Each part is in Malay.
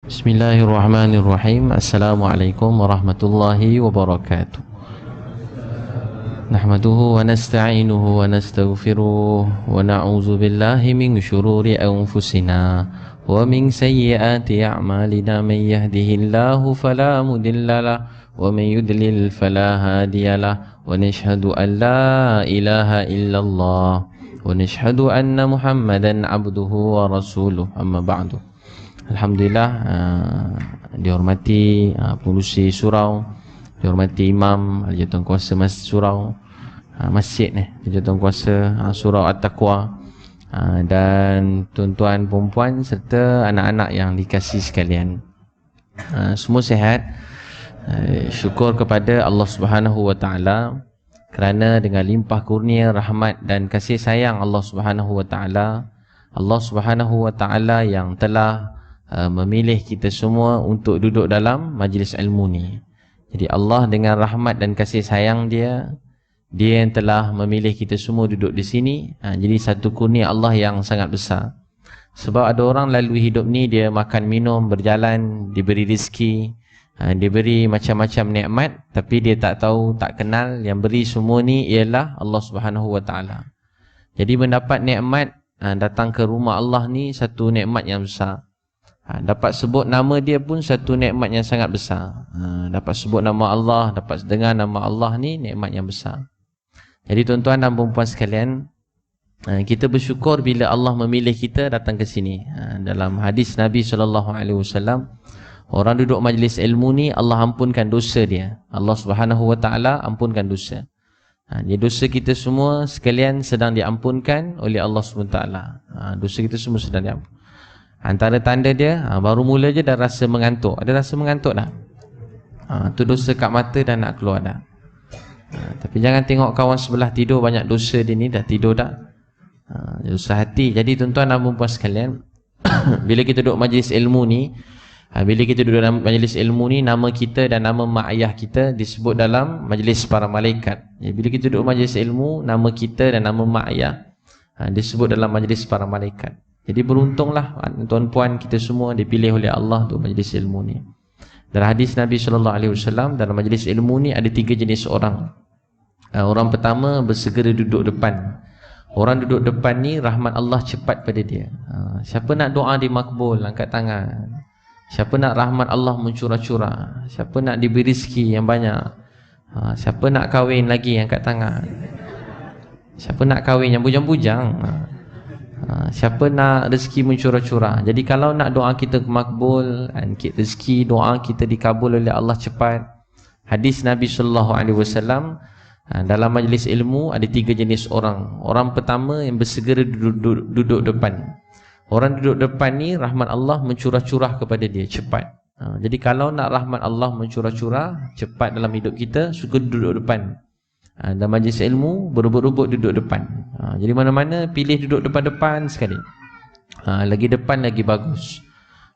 Bismillahirrahmanirrahim. Assalamualaikum warahmatullahi wabarakatuh. Nahmaduhu wa nasta'inuhu wa nastaghfiruh wa na'udzu billahi min syururi anfusina wa min sayyiati a'malina. Man yahdihillahu fala mudhillalah wa man yudlil fala hadiyalah. Wa nashhadu an la ilaha illallah wa nashhadu anna Muhammadan abduhu wa rasuluh. Amma ba'du. Alhamdulillah, dihormati pengurusi surau, dihormati imam, jawatan kuasa surau, masjid ni, jawatan kuasa surau At-Taqwa, dan tuan-tuan perempuan serta anak-anak yang dikasihi sekalian. Semua sihat. Syukur kepada Allah Subhanahu wa taala kerana dengan limpah kurnia rahmat dan kasih sayang Allah Subhanahu wa taala, Allah Subhanahu wa taala yang telah memilih kita semua untuk duduk dalam majlis ilmu ni. Jadi Allah dengan rahmat dan kasih sayang dia yang telah memilih kita semua duduk di sini. Jadi satu kurnia Allah yang sangat besar. Sebab ada orang lalui hidup ni, dia makan minum, berjalan, diberi rezeki, diberi macam-macam nikmat, tapi dia tak tahu, tak kenal yang beri semua ni ialah Allah Subhanahu wa taala. Jadi mendapat nikmat, datang ke rumah Allah ni satu nikmat yang besar. Dapat sebut nama dia pun satu nikmat yang sangat besar. Dapat sebut nama Allah, dapat dengar nama Allah ni nikmat yang besar. Jadi tuan-tuan dan puan-puan sekalian, kita bersyukur bila Allah memilih kita datang ke sini. Dalam hadis Nabi SAW, orang duduk majlis ilmu ni Allah ampunkan dosa dia. Allah Subhanahu wa taala ampunkan dosa. Jadi dosa kita semua sekalian sedang diampunkan oleh Allah Subhanahu wa taala. Dosa kita semua sedang diampunkan. Antara tanda dia, baru mula je dah rasa mengantuk. Ada rasa mengantuk dah? Tu dosa kat mata dah nak keluar dah. Tapi jangan tengok kawan sebelah tidur banyak dosa dia ni, dah tidur dah. Dosa hati. Jadi tuan-tuan dan puan-puan sekalian, bila kita duduk majlis ilmu ni, bila kita duduk dalam majlis ilmu ni, nama kita dan nama mak ayah kita disebut dalam majlis para malaikat. Bila kita duduk majlis ilmu, nama kita dan nama mak ayah disebut dalam majlis para malaikat. Jadi beruntunglah tuan-puan kita semua dipilih oleh Allah untuk majlis ilmu ni. Dalam hadis Nabi SAW, dalam majlis ilmu ni ada 3 jenis orang. Orang pertama bersegera duduk depan. Orang duduk depan ni rahmat Allah cepat pada dia. Siapa nak doa dimakbul, angkat tangan. Siapa nak rahmat Allah mencurah-curah. Siapa nak diberi rezeki yang banyak. Siapa nak kahwin lagi, angkat tangan. Siapa nak kahwin yang bujang-bujang. Siapa nak rezeki mencurah-curah. Jadi kalau nak doa kita makbul, rezeki doa kita dikabul oleh Allah cepat, hadis Nabi SAW, dalam majlis ilmu ada 3 jenis orang. Orang pertama yang bersegera duduk depan. Orang duduk depan ni rahmat Allah mencurah-curah kepada dia cepat. Jadi kalau nak rahmat Allah mencurah-curah cepat dalam hidup kita, suka duduk depan. Dalam majlis ilmu berebut-rebut duduk depan. Jadi mana-mana pilih duduk depan-depan sekali. Lagi depan lagi bagus.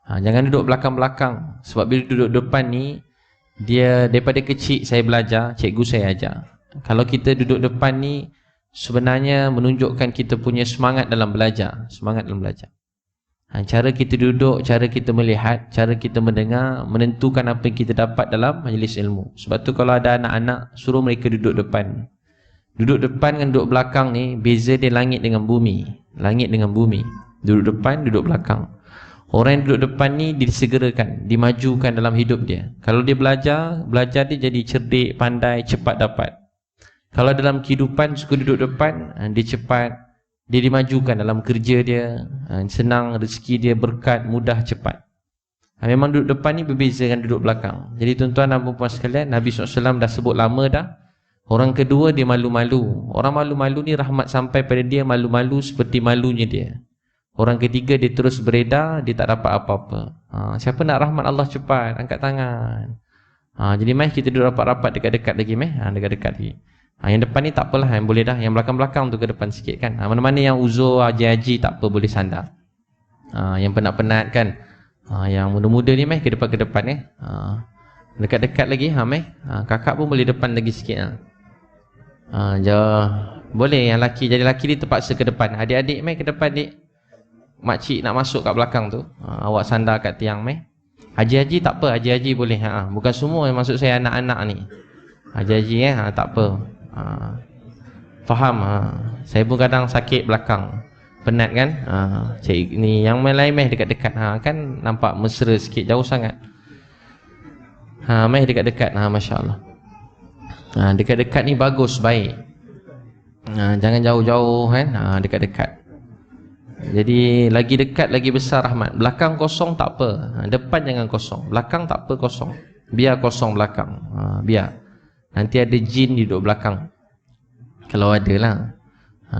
Jangan duduk belakang-belakang. Sebab bila duduk depan ni, dia daripada kecil saya belajar, cikgu saya ajar. Kalau kita duduk depan ni, sebenarnya menunjukkan kita punya semangat dalam belajar. Semangat dalam belajar. Cara kita duduk, cara kita melihat, cara kita mendengar menentukan apa yang kita dapat dalam majlis ilmu. Sebab tu kalau ada anak-anak, suruh mereka duduk depan. Duduk depan dengan duduk belakang ni, beza dia langit dengan bumi. Langit dengan bumi. Duduk depan, duduk belakang. Orang yang duduk depan ni disegerakan, dimajukan dalam hidup dia. Kalau dia belajar dia jadi cerdik, pandai, cepat dapat. Kalau dalam kehidupan suka duduk depan, dia cepat, dia dimajukan dalam kerja dia, senang rezeki dia, berkat, mudah, cepat. Memang duduk depan ni berbeza dengan duduk belakang. Jadi tuan-tuan dan puan-puan sekalian, Nabi SAW dah sebut lama dah. Orang kedua dia malu-malu. Orang malu-malu ni rahmat sampai pada dia, malu-malu seperti malunya dia. Orang ketiga dia terus beredar, dia tak dapat apa-apa. Siapa nak rahmat Allah cepat, angkat tangan. Jadi mai kita duduk rapat-rapat dekat-dekat lagi mai, dekat-dekat lagi. Yang depan ni tak apalah, yang boleh dah. Yang belakang-belakang tu ke depan sikit kan. Mana-mana yang uzur, haji-haji tak apa, boleh sandar. Yang penat-penat kan. Yang muda-muda ni mai ke depan dekat-dekat lagi mai. Kakak pun boleh depan lagi sikit. Boleh yang laki, jadi laki ni terpaksa ke depan. Adik-adik mai ke depan dik. Makcik nak masuk kat belakang tu. Awak sandar kat tiang mai. Haji-haji tak apa, haji-haji boleh. Bukan semua, maksud saya anak-anak ni. Haji-haji tak apa. Faham. Saya pun kadang sakit belakang, penat kan. Cik ni yang main meh dekat-dekat. Kan nampak mesra sikit, jauh sangat. Meh dekat-dekat. Masya-Allah. Dekat-dekat ni bagus, baik. Jangan jauh-jauh kan. Dekat-dekat. Jadi lagi dekat lagi besar rahmat. Belakang kosong tak apa, depan jangan kosong. Belakang tak apa kosong, biar kosong belakang. Biar nanti ada jin duduk belakang, kalau ada lah.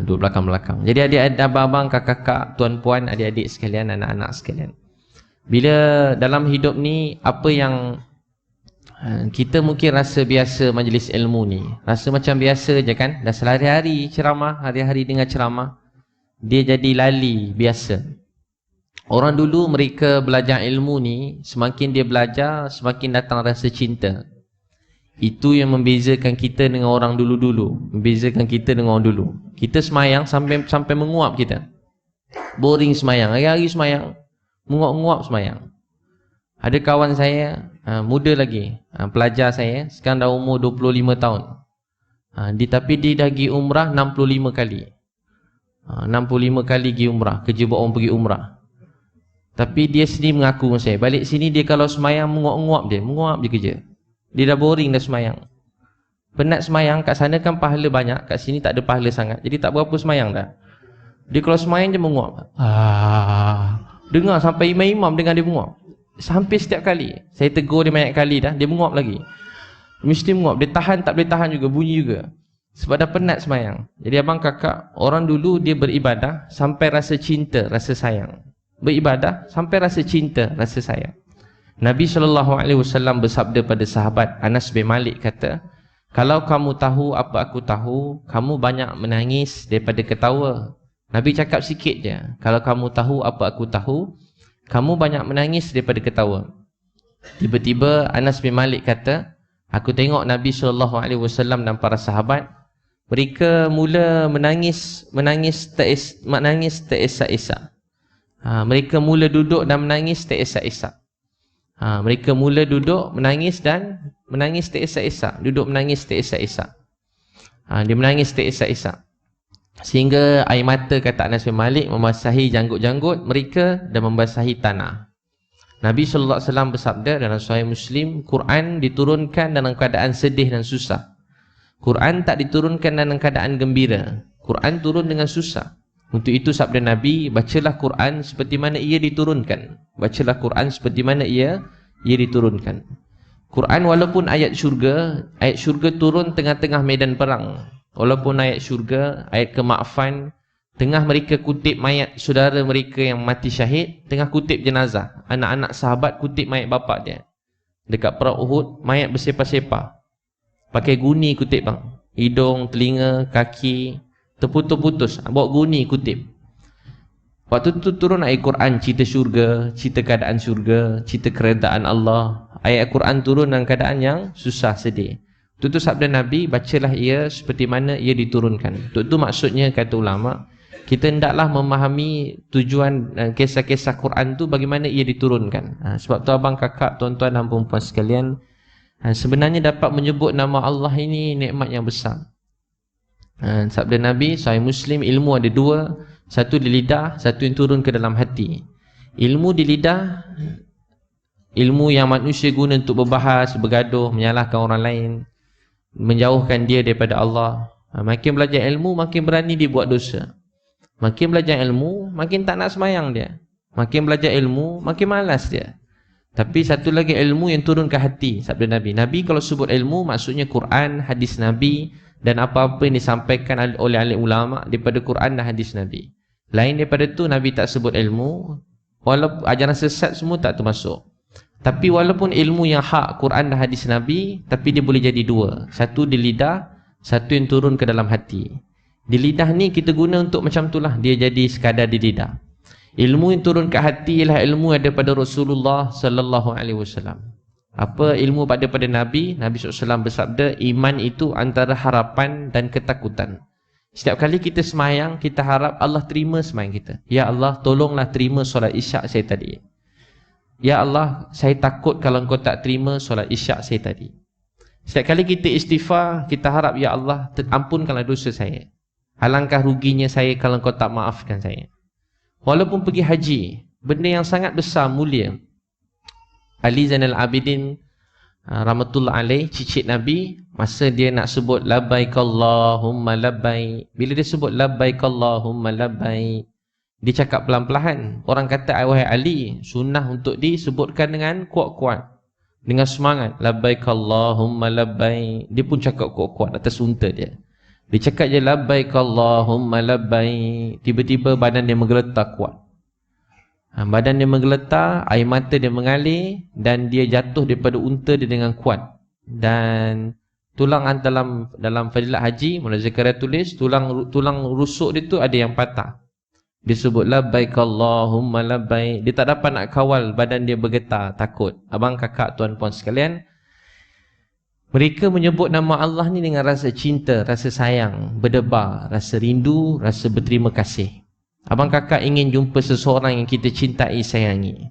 Duduk belakang-belakang. Jadi adik-adik, abang-abang, kakak-kakak, tuan-puan, adik-adik sekalian, anak-anak sekalian, bila dalam hidup ni, apa yang kita mungkin rasa biasa majlis ilmu ni, rasa macam biasa je kan. Dah sehari-hari ceramah, hari-hari dengar ceramah, dia jadi lali biasa. Orang dulu mereka belajar ilmu ni, semakin dia belajar, semakin datang rasa cinta. Itu yang membezakan kita dengan orang dulu-dulu. Membezakan kita dengan orang dulu. Kita semayang sampai menguap kita. Boring semayang, hari-hari semayang, menguap-nguap semayang. Ada kawan saya, muda lagi, pelajar saya, sekarang dah umur 25 tahun. Tapi dia dah pergi umrah 65 kali. 65 kali pergi umrah, kerja buat orang pergi umrah. Tapi dia sendiri mengaku dengan saya, balik sini dia kalau semayang menguap-nguap dia, menguap je kerja. Dia dah boring dah semayang. Penat semayang, kat sana kan pahala banyak, kat sini tak ada pahala sangat. Jadi tak berapa semayang dah. Dia kalau semayang je menguap. Dengar sampai imam-imam dengar dia menguap. Hampir setiap kali. Saya tegur dia banyak kali dah, dia menguap lagi. Mesti menguap, dia tahan tak boleh tahan juga, bunyi juga. Sebab dah penat semayang. Jadi abang kakak, orang dulu dia beribadah sampai rasa cinta, rasa sayang. Beribadah sampai rasa cinta, rasa sayang. Nabi SAW bersabda pada sahabat Anas bin Malik, kata, kalau kamu tahu apa aku tahu, kamu banyak menangis daripada ketawa. Nabi cakap sikit je, kalau kamu tahu apa aku tahu, kamu banyak menangis daripada ketawa. Tiba-tiba Anas bin Malik kata, aku tengok Nabi SAW dan para sahabat, mereka mula menangis teresak-esak. Mereka mula duduk dan menangis teresak-esak. Mereka mula duduk menangis dan menangis teresak-esak. Duduk menangis teresak-esak. Dia menangis teresak-esak. Sehingga air mata, kata Anas bin Malik, membasahi janggut-janggut mereka dan membasahi tanah. Nabi SAW bersabda dalam Sahih Muslim, Quran diturunkan dalam keadaan sedih dan susah. Quran tak diturunkan dalam keadaan gembira. Quran turun dengan susah. Untuk itu sabda Nabi, bacalah Quran seperti mana ia diturunkan. Bacalah Quran seperti mana ia diturunkan. Quran walaupun ayat syurga turun tengah-tengah medan perang. Walaupun ayat syurga, ayat kemaafan, tengah mereka kutip mayat saudara mereka yang mati syahid, tengah kutip jenazah. Anak-anak sahabat kutip mayat bapa dia. Dekat perang Uhud, mayat bersepah-sepah. Pakai guni kutip bang. Hidung, telinga, kaki terputus-putus, bawa guni kutip. Waktu tu turun ayat Quran, cerita syurga, cerita keadaan syurga, cerita keredaan Allah. Ayat Quran turun dalam keadaan yang susah, sedih. Itu sabda Nabi, bacalah ia seperti mana ia diturunkan. Itu maksudnya, kata ulama, kita hendaklah memahami tujuan kisah-kisah Quran tu bagaimana ia diturunkan. Sebab tu abang kakak, tuan-tuan dan perempuan sekalian, sebenarnya dapat menyebut nama Allah ini nikmat yang besar. Sabda Nabi, Sahih Muslim, ilmu ada dua. Satu di lidah, satu yang turun ke dalam hati. Ilmu di lidah, ilmu yang manusia guna untuk berbahas, bergaduh, menyalahkan orang lain, menjauhkan dia daripada Allah. Makin belajar ilmu, makin berani dia buat dosa. Makin belajar ilmu, makin tak nak semayang dia. Makin belajar ilmu, makin malas dia. Tapi satu lagi ilmu yang turun ke hati, sabda Nabi. Nabi kalau sebut ilmu, maksudnya Quran, hadis Nabi, dan apa-apa yang disampaikan oleh alim ulama daripada Quran dan hadis Nabi. Lain daripada tu Nabi tak sebut ilmu. Walaupun ajaran sesat semua tak termasuk. Tapi walaupun ilmu yang hak Quran dan hadis Nabi, tapi dia boleh jadi dua. Satu di lidah, satu yang turun ke dalam hati. Di lidah ni kita guna untuk macam itulah, dia jadi sekadar di lidah. Ilmu yang turun ke hati ialah ilmu yang daripada Rasulullah sallallahu alaihi wasallam. Apa ilmu pada Nabi? Nabi SAW bersabda, iman itu antara harapan dan ketakutan. Setiap kali kita semayang, kita harap Allah terima semayang kita. Ya Allah, tolonglah terima solat isyak saya tadi. Ya Allah, saya takut kalau engkau tak terima solat isyak saya tadi. Setiap kali kita istighfar, kita harap, ya Allah, ampunkanlah dosa saya. Alangkah ruginya saya kalau engkau tak maafkan saya. Walaupun pergi haji, benda yang sangat besar, mulia. Ali Zainal Abidin rahmatullah alaih, cicit Nabi, masa dia nak sebut labbaik Allahumma labbaik, bila dia sebut labbaik Allahumma labbaik, dia cakap pelan-pelan. Orang kata, wahai Ali, sunnah untuk disebutkan dengan kuat-kuat, dengan semangat. Labbaik Allahumma labbaik. Dia pun cakap kuat-kuat atas unta dia. Dia cakap je labbaik Allahumma labbaik. Tiba-tiba badan dia menggeletar kuat. Badan dia menggeletar, air mata dia mengalir, dan dia jatuh daripada unta dia dengan kuat. Dan tulang dalam fadilat haji, Mullah Zakaria tulis, tulang rusuk dia tu ada yang patah. Dia sebut labbaik Allahumma labbaik. Dia tak dapat nak kawal, badan dia bergetar, takut. Abang, kakak, tuan, puan sekalian, mereka menyebut nama Allah ni dengan rasa cinta, rasa sayang, berdebar, rasa rindu, rasa berterima kasih. Abang, kakak ingin jumpa seseorang yang kita cintai, sayangi.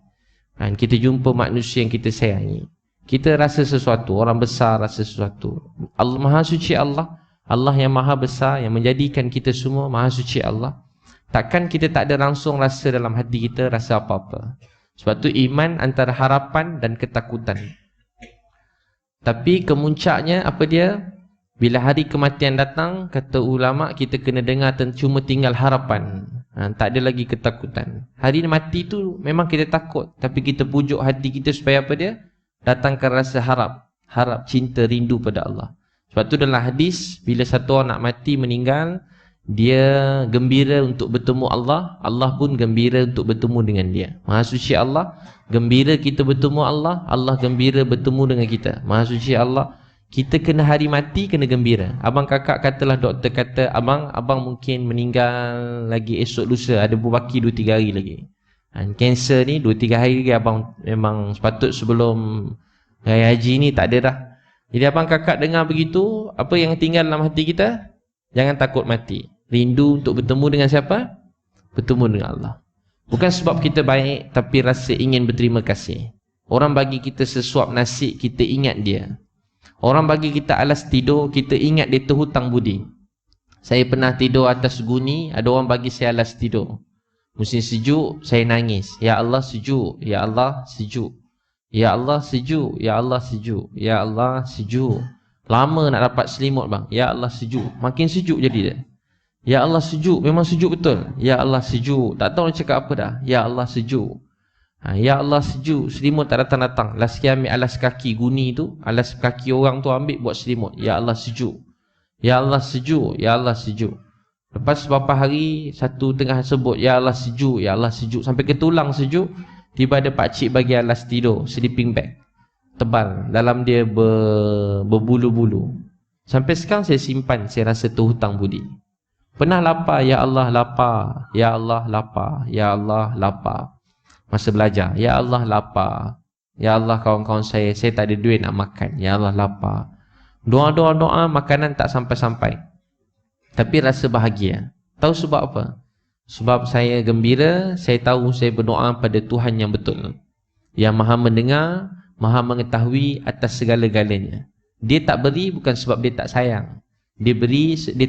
Kita jumpa manusia yang kita sayangi. Kita rasa sesuatu, orang besar rasa sesuatu. Allah Maha Suci Allah, Allah yang Maha Besar, yang menjadikan kita semua, Maha Suci Allah. Takkan kita tak ada langsung rasa dalam hati kita, rasa apa-apa. Sebab tu iman antara harapan dan ketakutan. Tapi kemuncaknya apa dia? Bila hari kematian datang, kata ulama, kita kena dengar cuma tinggal harapan. Tak ada lagi ketakutan. Hari mati tu memang kita takut, tapi kita pujuk hati kita supaya apa dia? Datangkan rasa harap, cinta, rindu pada Allah. Sebab tu dalam hadis, bila satu orang nak mati, meninggal, dia gembira untuk bertemu Allah, Allah pun gembira untuk bertemu dengan dia. Maha Suci Allah, gembira kita bertemu Allah, Allah gembira bertemu dengan kita. Maha Suci Allah, kita kena hari mati, kena gembira. Abang, kakak, katalah doktor kata, abang mungkin meninggal lagi esok lusa, ada berbaki 2-3 hari lagi. Kanser ni 2-3 hari lagi, abang memang sepatut sebelum raya haji ni tak ada dah. Jadi abang, kakak dengar begitu, apa yang tinggal dalam hati kita? Jangan takut mati. Rindu untuk bertemu dengan siapa? Bertemu dengan Allah. Bukan sebab kita baik, tapi rasa ingin berterima kasih. Orang bagi kita sesuap nasi, kita ingat dia. Orang bagi kita alas tidur, kita ingat dia terhutang budi. Saya pernah tidur atas guni, ada orang bagi saya alas tidur. Musim sejuk, saya nangis. Ya Allah sejuk, ya Allah sejuk. Ya Allah sejuk, ya Allah sejuk. Ya Allah sejuk. Lama nak dapat selimut bang. Ya Allah sejuk. Makin sejuk jadi dia. Ya Allah sejuk. Memang sejuk betul. Ya Allah sejuk. Tak tahu nak cakap apa dah. Ya Allah sejuk. Ya Allah sejuk. Selimut tak datang-datang. Last kali ambil alas kaki guni tu. Alas kaki orang tu ambil buat selimut. Ya Allah sejuk. Ya Allah sejuk. Ya Allah sejuk. Lepas beberapa hari, satu tengah sebut ya Allah sejuk. Ya Allah sejuk. Sampai ke tulang sejuk. Tiba ada pakcik bagi alas tidur. Sleeping bag. Tebal, dalam dia berbulu-bulu. Sampai sekarang saya simpan, saya rasa terhutang budi. Pernah lapar, ya Allah lapar, ya Allah lapar, ya Allah lapar. Masa belajar, ya Allah lapar, ya Allah kawan-kawan saya tak ada duit nak makan, ya Allah lapar. Doa-doa makanan tak sampai-sampai. Tapi rasa bahagia. Tahu sebab apa? Sebab saya gembira, saya tahu saya berdoa pada Tuhan yang betul, yang Maha mendengar, Maha mengetahui atas segala-galanya. Dia tak beri bukan sebab dia tak sayang. Dia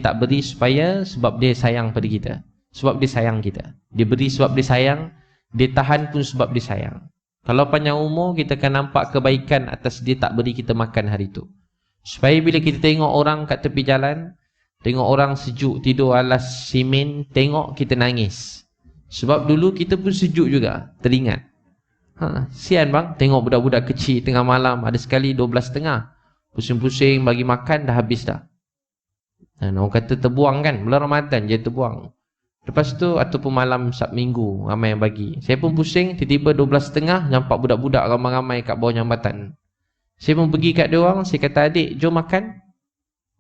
tak beri sebab dia sayang pada kita. Sebab dia sayang kita. Dia beri sebab dia sayang. Dia tahan pun sebab dia sayang. Kalau panjang umur, kita akan nampak kebaikan atas dia tak beri kita makan hari itu. Supaya bila kita tengok orang kat tepi jalan, tengok orang sejuk tidur alas simen, tengok kita nangis. Sebab dulu kita pun sejuk juga, teringat. Sian bang, tengok budak-budak kecil tengah malam, ada sekali 12.30, pusing-pusing bagi makan dah habis dah. Dan orang kata terbuang kan, bulan Ramadan je terbuang. Lepas tu ataupun malam Sabtu Minggu ramai yang bagi. Saya pun pusing, tiba-tiba 12.30 nampak budak-budak ramai-ramai kat bawah jambatan. Saya pun pergi kat dia orang, saya kata adik jom makan.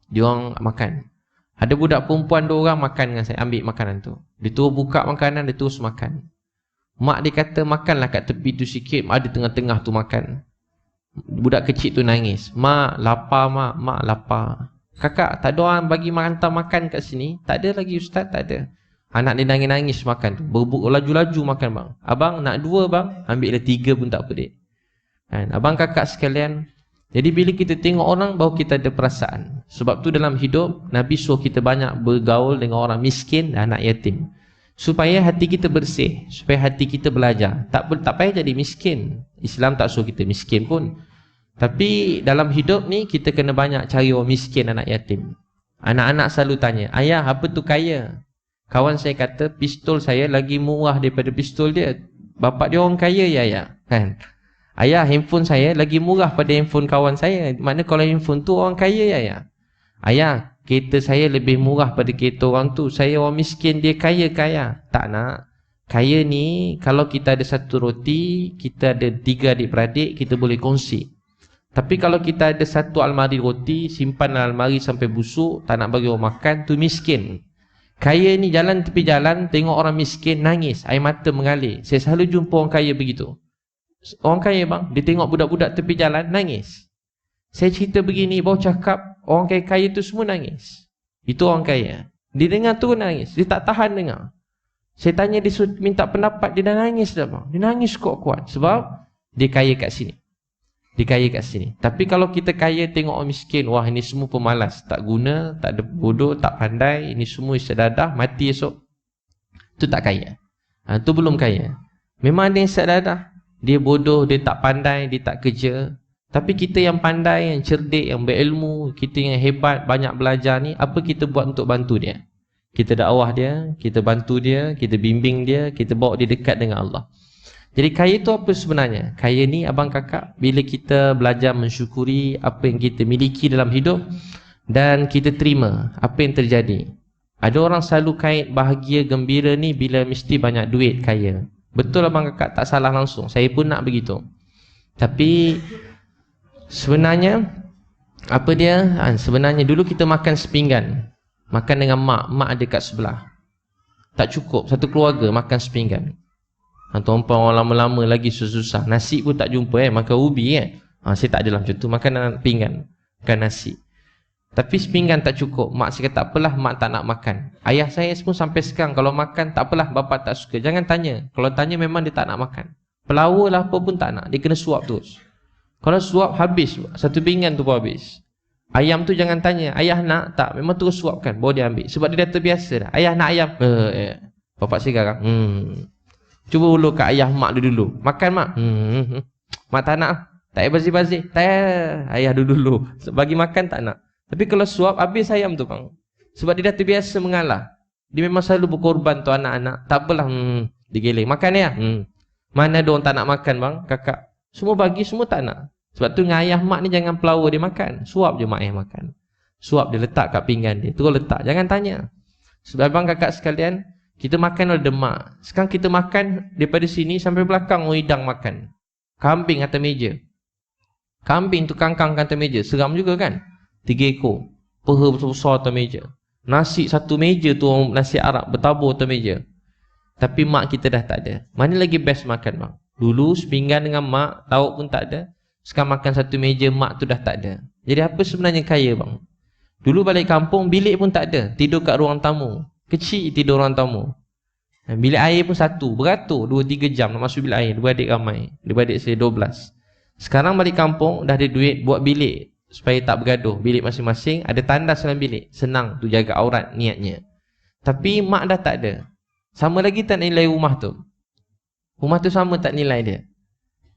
Dia orang makan. Ada budak perempuan 2 orang makan dengan saya, ambil makanan tu. Dia terus buka makanan, dia terus makan. Mak dia kata makanlah kat tepi tu sikit, ada tengah-tengah tu makan. Budak kecil tu nangis. Mak lapar mak, mak lapar. Kakak tak ada orang bagi hantar makan kat sini? Tak ada lagi ustaz, tak ada. Anak dia nangis-nangis makan tu. Berbuk laju-laju makan bang. Abang nak 2 bang, ambil dia 3 pun tak apa dek. Kan? Abang kakak sekalian, jadi bila kita tengok orang baru kita ada perasaan. Sebab tu dalam hidup Nabi suruh kita banyak bergaul dengan orang miskin dan anak yatim. Supaya hati kita bersih, supaya hati kita belajar. Tak payah jadi miskin. Islam tak suruh kita miskin pun. Tapi dalam hidup ni kita kena banyak cari orang miskin, anak yatim. Anak-anak selalu tanya, ayah apa tu kaya? Kawan saya kata pistol saya lagi murah daripada pistol dia. Bapak dia orang kaya ya ayah. Kan? Ayah, handphone saya lagi murah pada handphone kawan saya. Maknanya kalau handphone tu orang kaya ya ayah. Ayah, kereta saya lebih murah pada kereta orang tu. Saya orang miskin, dia kaya kaya. Tak nak. Kaya ni kalau kita ada 1 roti, kita ada 3 adik-beradik, kita boleh kongsi. Tapi kalau kita ada 1 almari roti, simpan dalam almari sampai busuk, tak nak bagi orang makan, tu miskin. Kaya ni jalan tepi jalan, tengok orang miskin nangis, air mata mengalir. Saya selalu jumpa orang kaya begitu. Orang kaya bang, dia tengok budak-budak tepi jalan nangis. Saya cerita begini, baru cakap orang kaya-kaya tu semua nangis. Itu orang kaya. Dia dengar tu nangis, dia tak tahan dengar. Saya tanya dia minta pendapat, dia dah nangis dah bang. Dia nangis kuat-kuat sebab dia kaya kat sini. Dia kaya kat sini. Tapi kalau kita kaya tengok orang miskin, wah ini semua pemalas, tak guna, tak ada bodoh, tak pandai, ini semua isadadah, mati esok. Itu tak kaya. Itu belum kaya. Memang ada yang isadadah. Dia bodoh, dia tak pandai, dia tak kerja. Tapi kita yang pandai, yang cerdik, yang berilmu, kita yang hebat, banyak belajar ni, apa kita buat untuk bantu dia? Kita dakwah dia, kita bantu dia, kita bimbing dia, kita bawa dia dekat dengan Allah. Jadi kaya itu apa sebenarnya? Kaya ni abang kakak, bila kita belajar mensyukuri apa yang kita miliki dalam hidup dan kita terima apa yang terjadi. Ada orang selalu kait bahagia, gembira ni bila mesti banyak duit, kaya. Betul abang kakak, tak salah langsung. Saya pun nak begitu. Tapi sebenarnya apa dia? Sebenarnya dulu kita makan sepinggan. Makan dengan mak ada kat sebelah. Tak cukup, satu keluarga makan sepinggan. Tuan-tuan orang lama-lama lagi susah-susah. Nasi pun tak jumpa makan ubi saya tak adalah macam tu. Makan pinggan, makan nasi. Tapi sepinggan tak cukup. Mak saya kata tak apalah, mak tak nak makan. Ayah saya pun sampai sekarang kalau makan tak apalah, bapa tak suka. Jangan tanya. Kalau tanya memang dia tak nak makan. Pelawar lah apa pun tak nak. Dia kena suap terus. Kalau suap habis, 1 pinggan tu pun habis. Ayam tu jangan tanya. Ayah nak? Tak. Memang terus suapkan. Baru dia ambil. Sebab dia dah terbiasa dah. Ayah nak ayam. Bapak saya garang. Cuba ulur kat ayah mak dulu. Makan mak. Mak tak nak. Tak payah bazir-bazir. Tak payah. Ayah dulu. Bagi makan tak nak. Tapi kalau suap habis ayam tu bang. Sebab dia dah terbiasa mengalah. Dia memang selalu berkorban tu anak-anak. Tak apalah. Digeleng. Makan ya. Mana ada orang tak nak makan bang? Kakak. Semua bagi, semua tak nak. Sebab tu dengan ayah mak ni jangan pelawar dia makan. Suap je mak ayah makan. Suap dia letak kat pinggan dia. Terus letak. Jangan tanya. Sebab abang kakak sekalian, kita makan oleh demak. Sekarang kita makan daripada sini sampai belakang orang hidang makan. Kambing atas meja. Kambing tu kangkang atas meja. Seram juga kan? 3 ekor. Peha besar-besar atas meja. Nasi 1 meja tu nasi Arab bertabur atas meja. Tapi mak kita dah tak ada. Mana lagi best makan bang? Dulu sepinggan dengan mak, lauk pun tak ada. Sekarang makan 1 meja, mak tu dah tak ada. Jadi apa sebenarnya kaya bang? Dulu balik kampung, bilik pun tak ada. Tidur kat ruang tamu. Kecil tidur ruang tamu. Bilik air pun 1, beratur 2-3 jam nak masuk bilik air. 2 adik ramai. 2 adik saya 12. Sekarang balik kampung, dah ada duit buat bilik. Supaya tak bergaduh. Bilik masing-masing, ada tandas dalam bilik. Senang tu jaga aurat niatnya. Tapi mak dah tak ada. Sama lagi tak nilai rumah tu. Rumah tu sama tak nilai dia.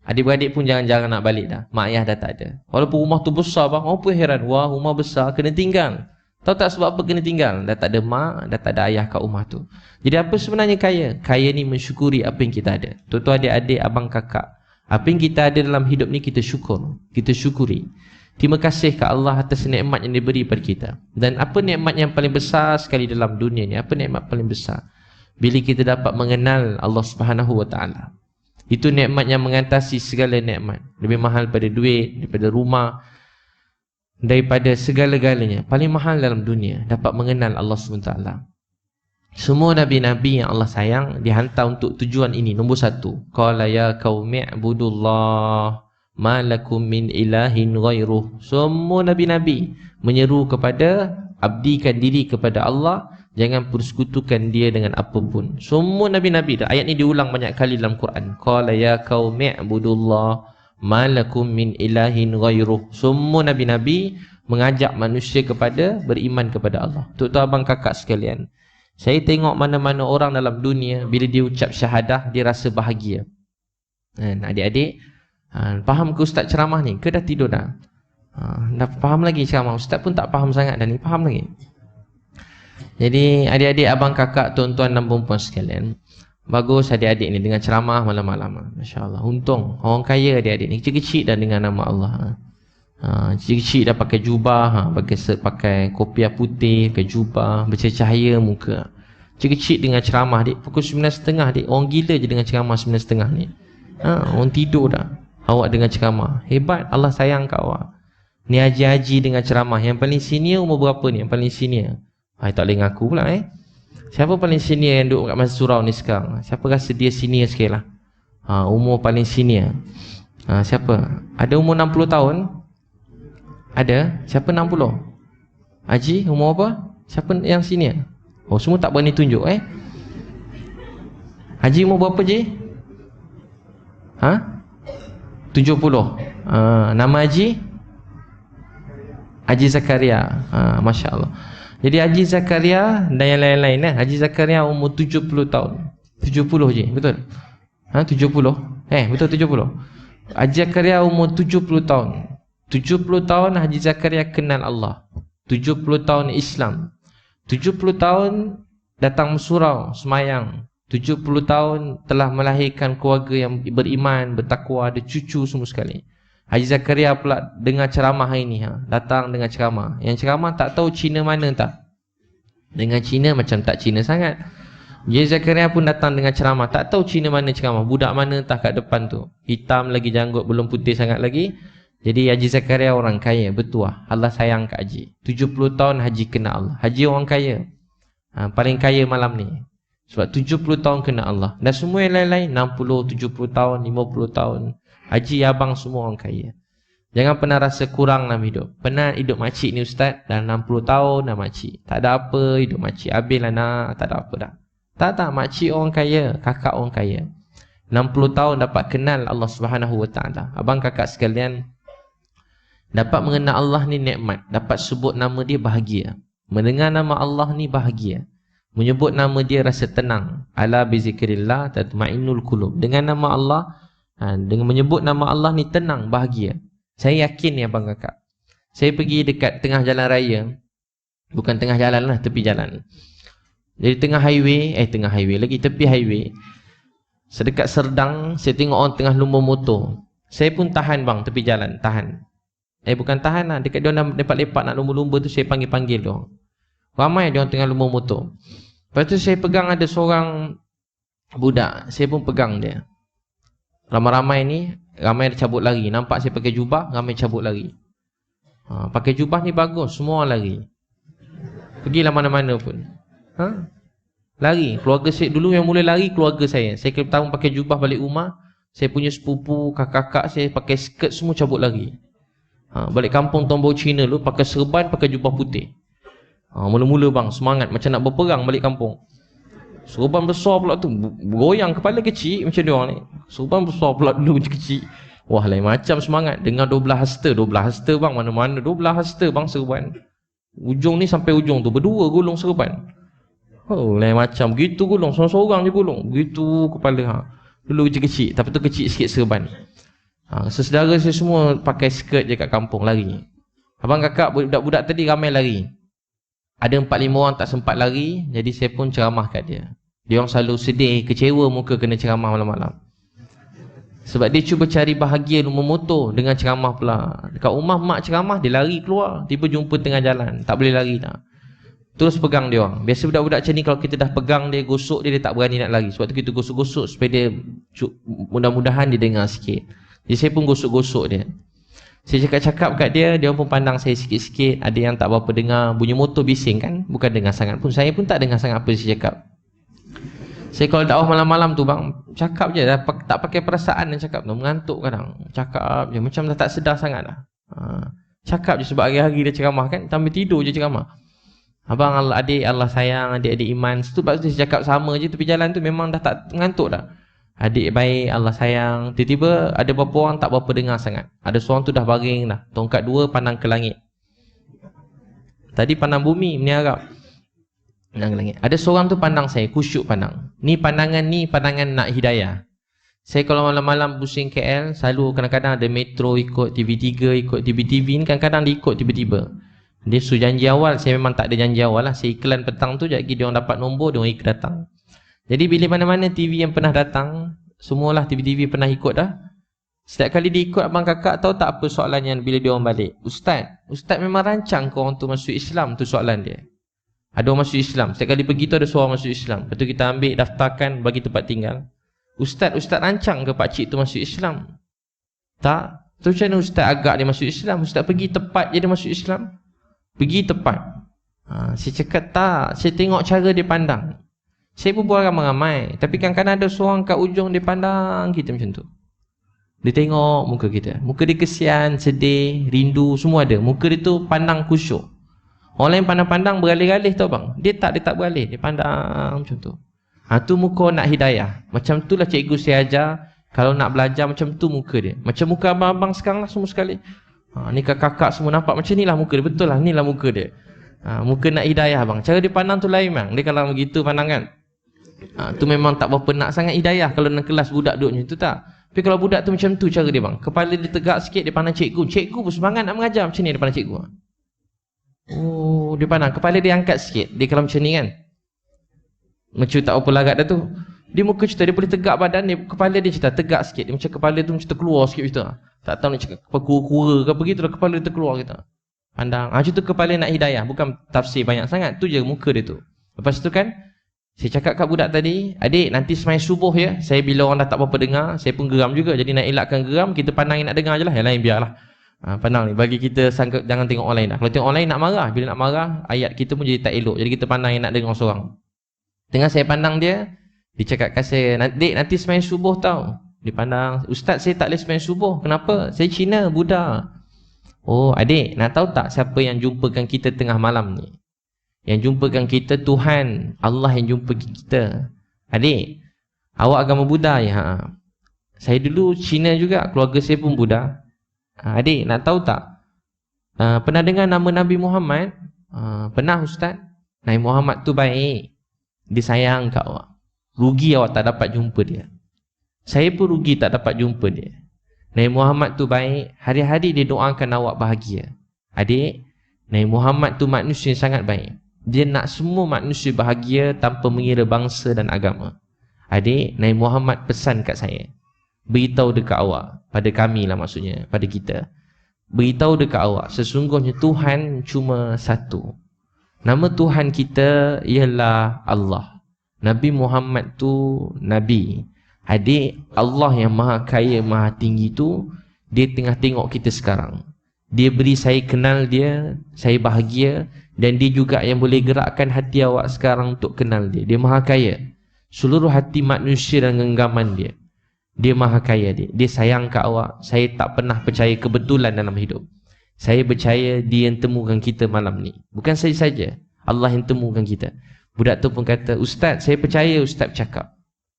Adik-beradik pun jarang-jarang nak balik dah. Mak ayah dah tak ada. Walaupun rumah tu besar bang, orang pun heran. Wah, rumah besar, kena tinggal. Tahu tak sebab apa kena tinggal? Dah tak ada mak, dah tak ada ayah kat rumah tu. Jadi apa sebenarnya kaya? Kaya ni mensyukuri apa yang kita ada. Tuan-tuan, adik-adik, abang, kakak. Apa yang kita ada dalam hidup ni kita syukur. Kita syukuri. Terima kasih ke Allah atas nikmat yang diberi pada kita. Dan apa nikmat yang paling besar sekali dalam dunia ni? Apa nikmat paling besar? Bila kita dapat mengenal Allah Subhanahu Wa Taala. Itu nikmat yang mengatasi segala nikmat. Lebih mahal pada duit, daripada rumah, daripada segala-galanya. Paling mahal dalam dunia dapat mengenal Allah SWT. Semua nabi-nabi yang Allah sayang dihantar untuk tujuan ini. Nombor 1, qala ya qaumi ibudullah ma lakum min ilahin ghairuh. Semua nabi-nabi menyeru kepada abdikan diri kepada Allah, Jangan persekutukan dia dengan apapun. Semua nabi-nabi dah. Ayat ni diulang banyak kali dalam Quran. Qala ya qaumi ibudullah ma lakum min ilahin ghairuh. Semua nabi-nabi mengajak manusia kepada beriman kepada Allah. Tuan-tuan abang kakak sekalian, saya tengok mana-mana orang dalam dunia bila dia ucap syahadah dia rasa bahagia. Adik-adik, faham ke ustaz ceramah ni? Ke dah tidur dah? Dah faham lagi ceramah? Ustaz pun tak faham sangat dah ni, faham lagi? Jadi adik-adik, abang kakak, tuan-tuan dan perempuan sekalian, bagus adik-adik ni dengan ceramah malam-malam. Masya Allah, untung orang kaya adik-adik ni, kecil-kecil dah dengan nama Allah. Kecil-kecil dah pakai jubah, pakai kopiah putih, pakai jubah, bercahaya muka. Kecil-kecil dengan ceramah dik, pukul 9.30 dik. Orang gila je dengan ceramah 9.30 ni. Orang tidur dah, awak dengan ceramah. Hebat, Allah sayang kat awak. Ni haji-haji dengan ceramah. Yang paling senior umur berapa ni? Yang paling senior tak boleh ngaku pula Siapa paling senior yang duduk kat Masjid Surau ni sekarang? Siapa rasa dia senior sikit lah? Umur paling senior. Siapa? Ada umur 60 tahun? Ada? Siapa 60? Haji, umur apa? Siapa yang senior? Oh, semua tak berani tunjuk Haji umur berapa je? 70. Nama Haji? Haji Zakaria. Masya Allah. Jadi Haji Zakaria dan yang lain-lain Haji Zakaria umur 70 tahun. 70 je, betul? 70? Betul 70? Haji Zakaria umur 70 tahun. 70 tahun Haji Zakaria kenal Allah. 70 tahun Islam. 70 tahun datang surau, semayang. 70 tahun telah melahirkan keluarga yang beriman, bertakwa, ada cucu semua sekali. Haji Zakaria pula dengar ceramah hari ni, datang dengan ceramah. Yang ceramah tak tahu Cina mana tak. Dengan Cina macam tak Cina sangat. Haji Zakaria pun datang dengan ceramah, tak tahu Cina mana ceramah. Budak mana tak kat depan tu. Hitam lagi janggut, belum putih sangat lagi. Jadi Haji Zakaria orang kaya, bertuah. Allah sayang kat Haji. 70 tahun Haji kenal Allah. Haji orang kaya. Paling kaya malam ni. Sebab 70 tahun kenal Allah. Dan semua yang lain-lain 60, 70 tahun, 50 tahun. Haji, abang semua orang kaya. Jangan pernah rasa kurang dalam hidup. Pernah hidup makcik ni ustaz, dah 60 tahun dah makcik. Tak ada apa hidup makcik. Habislah nak, tak ada apa dah. Tak, makcik orang kaya, kakak orang kaya. 60 tahun dapat kenal Allah Subhanahu Wa Taala. Abang kakak sekalian, dapat mengenal Allah ni nikmat. Dapat sebut nama dia bahagia. Mendengar nama Allah ni bahagia. Menyebut nama dia rasa tenang. Ala bizikrillah tatma'innul qulub. Dengan nama Allah, dengan menyebut nama Allah ni tenang, bahagia. Saya yakin ni abang kakak. Saya pergi dekat tengah jalan raya. Bukan tengah jalan lah, tepi jalan. Jadi tengah highway lagi, tepi highway. Sedekat Serdang, saya tengok orang tengah lumba motor. Saya pun tahan bang, tepi jalan, tahan. Bukan tahan lah, dekat dia orang lepak-lepak nak lumba-lumba tu, saya panggil-panggil dia orang. Ramai dia orang tengah lumba motor. Lepas tu saya pegang ada seorang budak, saya pun pegang dia. Ramai-ramai ni, ramai dia cabut lari. Nampak saya pakai jubah, ramai cabut lari. Pakai jubah ni bagus, semua orang lari. Pergilah mana-mana pun. Lari. Keluarga saya dulu yang mula lari, keluarga saya. Saya kena pakai jubah balik rumah. Saya punya sepupu, kakak-kakak saya pakai skirt, semua cabut lari. Balik kampung Tombol Cina dulu, pakai serban, pakai jubah putih. Mula-mula bang, semangat macam nak berperang balik kampung. Serban besar pula tu, goyang kepala kecil macam dia orang ni. Serban besar pula dulu macam kecil. Wah, lain macam semangat. Dengan 12 hasta bang, mana-mana 12 hasta bang serban. Ujung ni sampai ujung tu, berdua gulung serban. Oh, lain macam, begitu gulung, seorang-seorang je gulung. Begitu kepala dulu macam kecil, tapi tu kecil sikit serban. Sesedara saya semua pakai skirt je kat kampung, lari. Abang kakak, budak-budak tadi ramai lari. Ada 4-5 orang tak sempat lari, jadi saya pun ceramah kat dia. Dia orang selalu sedih, kecewa muka kena ceramah malam-malam. Sebab dia cuba cari bahagia lumba motor dengan ceramah pula. Dekat rumah mak ceramah, dia lari keluar. Tiba jumpa tengah jalan, tak boleh lari dah. Terus pegang dia orang. Biasa budak-budak macam ni kalau kita dah pegang dia, gosok dia tak berani nak lari. Sebab tu kita gosok-gosok supaya dia mudah-mudahan dia dengar sikit. Jadi saya pun gosok-gosok dia. Saya cakap-cakap kat dia, dia pun pandang saya sikit-sikit. Ada yang tak berapa dengar. Bunyi motor bising kan, bukan dengar sangat pun. Saya pun tak dengar sangat apa saya cakap. Saya kalau dakwah malam-malam tu bang, cakap je, tak pakai perasaan dan cakap tu. Mengantuk kadang, cakap je, macam dah tak sedar sangat lah. Cakap je sebab hari-hari dia ceramah kan, sambil tidur je ceramah. Abang Allah adik, Allah sayang, adik-adik iman. Sebab tu saya cakap sama je, tepi jalan tu memang dah tak ngantuk dah. Adik baik, Allah sayang. Tiba-tiba ada beberapa orang tak berapa dengar sangat. Ada seorang tu dah baring dah. Tongkat dua pandang ke langit. Tadi pandang bumi, meniarap. Pandang ke langit. Ada seorang tu pandang saya, kusyuk pandang. Ni pandangan nak hidayah. Saya kalau malam-malam pusing KL, selalu kadang-kadang ada metro ikut, TV3 ikut, TV ni kadang-kadang dia ikut tiba-tiba. Dia suruh janji awal, saya memang tak ada janji awal lah. Saya iklan petang tu, sekejap lagi dia orang dapat nombor, dia orang ikut datang. Jadi bila mana-mana TV yang pernah datang, semualah TV pernah ikut dah. Setiap kali dia ikut, abang kakak tahu tak apa soalannya bila dia orang balik? Ustaz memang rancang kau orang tu masuk Islam tu soalan dia. Ada orang masuk Islam, setiap kali pergi tu ada seorang masuk Islam. Lepas tu kita ambil, daftarkan, bagi tempat tinggal. Ustaz rancang ke pakcik tu masuk Islam? Tak. Tu macam mana ustaz agak dia masuk Islam? Ustaz pergi tepat je dia masuk Islam? Pergi tepat. Saya cakap tak. Saya tengok cara dia pandang. Saya berbual ramai-ramai. Tapi kadang-kadang ada seorang kat ujung dia pandang kita macam tu. Dia tengok muka kita. Muka dia kesian, sedih, rindu, semua ada. Muka dia tu pandang khusyuk. Orang lain pandang-pandang beralih-alih tau bang. Dia tak beralih. Dia pandang macam tu. Tu muka nak hidayah. Macam tu lah cikgu saya ajar. Kalau nak belajar macam tu muka dia. Macam muka abang-abang sekarang lah semua sekali. Ni kakak semua nampak macam ni lah muka dia. Betul lah, ni lah muka dia. Muka nak hidayah bang. Cara dia pandang tu lain bang. Dia kalau begitu pandangan. Tu memang tak berapa nak sangat hidayah. Kalau dalam kelas budak duduk macam tu tak. Tapi kalau budak tu macam tu cara dia bang. Kepala dia tegak sikit, dia pandang cikgu. Cikgu pun semangat nak mengajar. Macam ni dia pandang cikgu. Oh, dia pandang. Kepala dia angkat sikit. Dia kalau macam ni kan. Macam tak apa larat dah tu. Dia muka cerita, dia boleh tegak badan dia. Kepala dia cerita tegak sikit. Dia macam kepala tu macam terkeluar sikit macam tu. Tak tahu nak cakap kura-kura ke apa gitu lah. Kepala dia terkeluar gitu. Pandang. Macam tu kepala nak hidayah. Bukan tafsir banyak sangat. Tu je muka dia tu. Lepas tu kan, saya cakap kat budak tadi, adik nanti semai subuh ya. Saya bila orang dah tak apa-apa dengar, saya pun geram juga. Jadi nak elakkan geram, kita pandang yang nak dengar je lah. Yang lain biarlah. Pandang ni. Bagi kita sangka, jangan tengok orang lain dah. Kalau tengok orang lain nak marah. Bila nak marah, ayat kita pun jadi tak elok. Jadi kita pandang yang nak dengar seorang. Tengah saya pandang dia, dia cakap kat saya, "Dek, nanti sembahyang subuh tau." Dia pandang, "Ustaz, saya tak boleh sembahyang subuh." "Kenapa?" "Saya Cina, Buddha." "Oh, adik, nak tahu tak siapa yang jumpakan kita tengah malam ni?" "Yang jumpakan kita Tuhan, Allah yang jumpa kita." "Adik, awak agama Buddha ya?" "Ha." "Saya dulu Cina juga, keluarga saya pun Buddha." "Adik, nak tahu tak? Pernah dengar nama Nabi Muhammad?" "Pernah Ustaz." "Nabi Muhammad tu baik. Dia sayang kat awak. Rugi awak tak dapat jumpa dia. Saya pun rugi tak dapat jumpa dia. Nabi Muhammad tu baik. Hari-hari dia doakan awak bahagia." "Adik, Nabi Muhammad tu manusia yang sangat baik. Dia nak semua manusia bahagia tanpa mengira bangsa dan agama. Adik, Nabi Muhammad pesan kat saya. Beritahu dekat awak." Pada kami lah maksudnya, pada kita. "Beritahu dekat awak, sesungguhnya Tuhan cuma satu. Nama Tuhan kita ialah Allah. Nabi Muhammad tu Nabi. Adik, Allah yang maha kaya, maha tinggi tu, dia tengah tengok kita sekarang. Dia beri saya kenal dia, saya bahagia. Dan dia juga yang boleh gerakkan hati awak sekarang untuk kenal dia. Dia maha kaya. Seluruh hati manusia dan genggaman dia. Dia maha kaya dia. Dia sayang kat awak. Saya tak pernah percaya kebetulan dalam hidup. Saya percaya dia yang temukan kita malam ni. Bukan saya saja. Allah yang temukan kita." Budak tu pun kata, "Ustaz, saya percaya Ustaz cakap."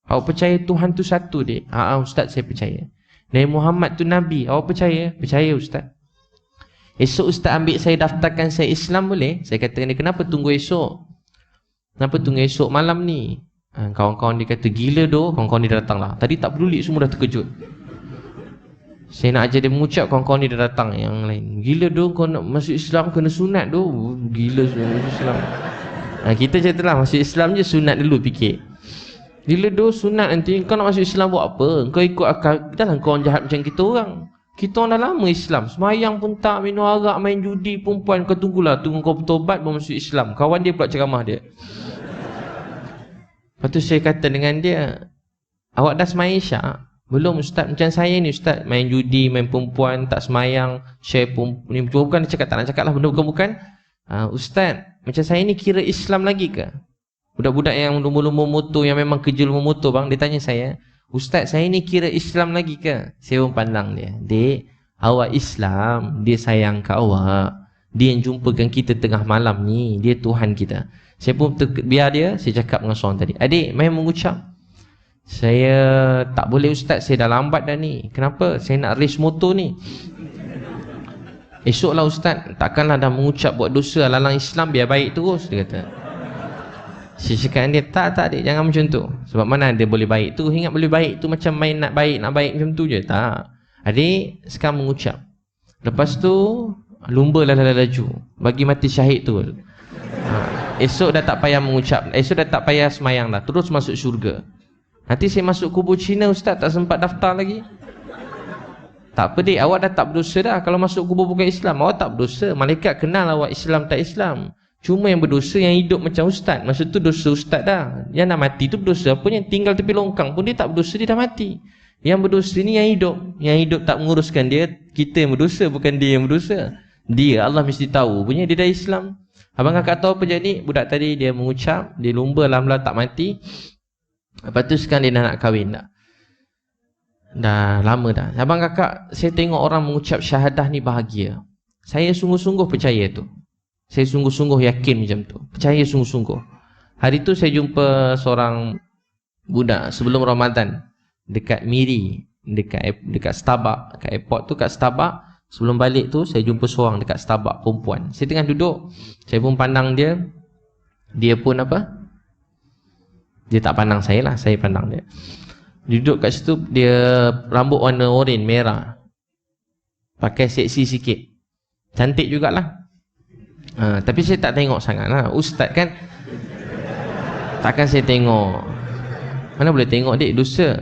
"Awak percaya Tuhan tu satu dek?" Ustaz, saya percaya." "Nabi Muhammad tu Nabi." "Awak percaya?" "Percaya Ustaz." "Esok Ustaz ambil saya daftarkan saya Islam boleh?" Saya kata, "Kenapa tunggu esok? Kenapa tunggu esok malam ni?" Kawan-kawan dia kata, "Gila doh." Kawan-kawan dia datang lah. Tadi tak peduli, semua dah terkejut. Saya nak ajar dia mengucap, kawan-kawan dia dah datang yang lain. "Gila doh, kau nak masuk Islam kena sunat doh." Gila masuk Islam. Kita cakaplah masuk Islam je sunat dulu fikir. "Gila doh sunat nanti kau nak masuk Islam buat apa? Kau ikut akal. Jangan kau orang jahat macam kita orang. Kita orang dah lama Islam. Semayang pun tak, minum arak, main judi, perempuan. Kau tunggu kau bertobat baru masuk Islam." Kawan dia pula ceramah dia. Lepas tu saya kata dengan dia, "Awak dah semayang Isyak?" "Belum Ustaz, macam saya ni Ustaz, main judi, main perempuan, tak semayang, share ni bukan." Dia cakap tak nak cakap lah benda bukan-bukan. "Ustaz, macam saya ni kira Islam lagi ke?" Budak-budak yang lumba-lumba motor, yang memang kerja lumba motor bang, dia tanya saya, "Ustaz, saya ni kira Islam lagi ke?" Saya pun pandang dia, "Dek, awak Islam, dia sayang kat awak. Dia yang jumpakan kita tengah malam ni. Dia Tuhan kita. Saya pun biar dia, saya cakap dengan seorang tadi, adik, main mengucap. Saya tak boleh ustaz, saya dah lambat dah ni. Kenapa? Saya nak race motor ni. Esoklah ustaz, takkanlah dah mengucap buat dosa lalang Islam, biar baik terus, dia kata. Saya cakap dia, tak adik, jangan macam tu. Sebab mana dia boleh baik tu? Ingat boleh baik tu macam main nak baik macam tu je. Tak. Adik, sekarang mengucap. Lepas tu, lumba lah laju. Bagi mati syahid tu. Esok dah tak payah mengucap, esok dah tak payah semayang dah, terus masuk syurga. Nanti saya masuk kubur Cina ustaz, tak sempat daftar lagi. Tak apa dik, awak dah tak berdosa dah. Kalau masuk kubur bukan Islam, awak tak berdosa. Malaikat kenal awak Islam tak Islam. Cuma yang berdosa yang hidup macam ustaz. Maksud tu dosa ustaz dah. Yang nak mati tu berdosa. Apa yang tinggal tepi longkang pun dia tak berdosa, dia dah mati. Yang berdosa ni yang hidup. Yang hidup tak menguruskan dia, kita yang berdosa, bukan dia yang berdosa. Dia, Allah mesti tahu punya dia dah Islam. Abang kakak tahu apa jadi? Budak tadi dia mengucap, dia lumba alhamdulillah tak mati. Lepas tu sekarang dia dah nak kahwin dah. Dah lama dah. Abang kakak, saya tengok orang mengucap syahadah ni bahagia. Saya sungguh-sungguh percaya tu. Saya sungguh-sungguh yakin macam tu. Percaya sungguh-sungguh. Hari tu saya jumpa seorang budak sebelum Ramadan dekat Miri, dekat Starbucks, dekat airport tu, kat Starbucks. Sebelum balik tu saya jumpa seorang dekat Starbucks, perempuan. Saya tengah duduk, saya pun pandang dia. Dia pun apa? Dia tak pandang saya lah, saya pandang dia. Duduk kat situ, dia rambut warna oranye, merah. Pakai seksi sikit. Cantik jugalah. Tapi saya tak tengok sangat lah. Ustaz kan, takkan saya tengok. Mana boleh tengok dik, dosa.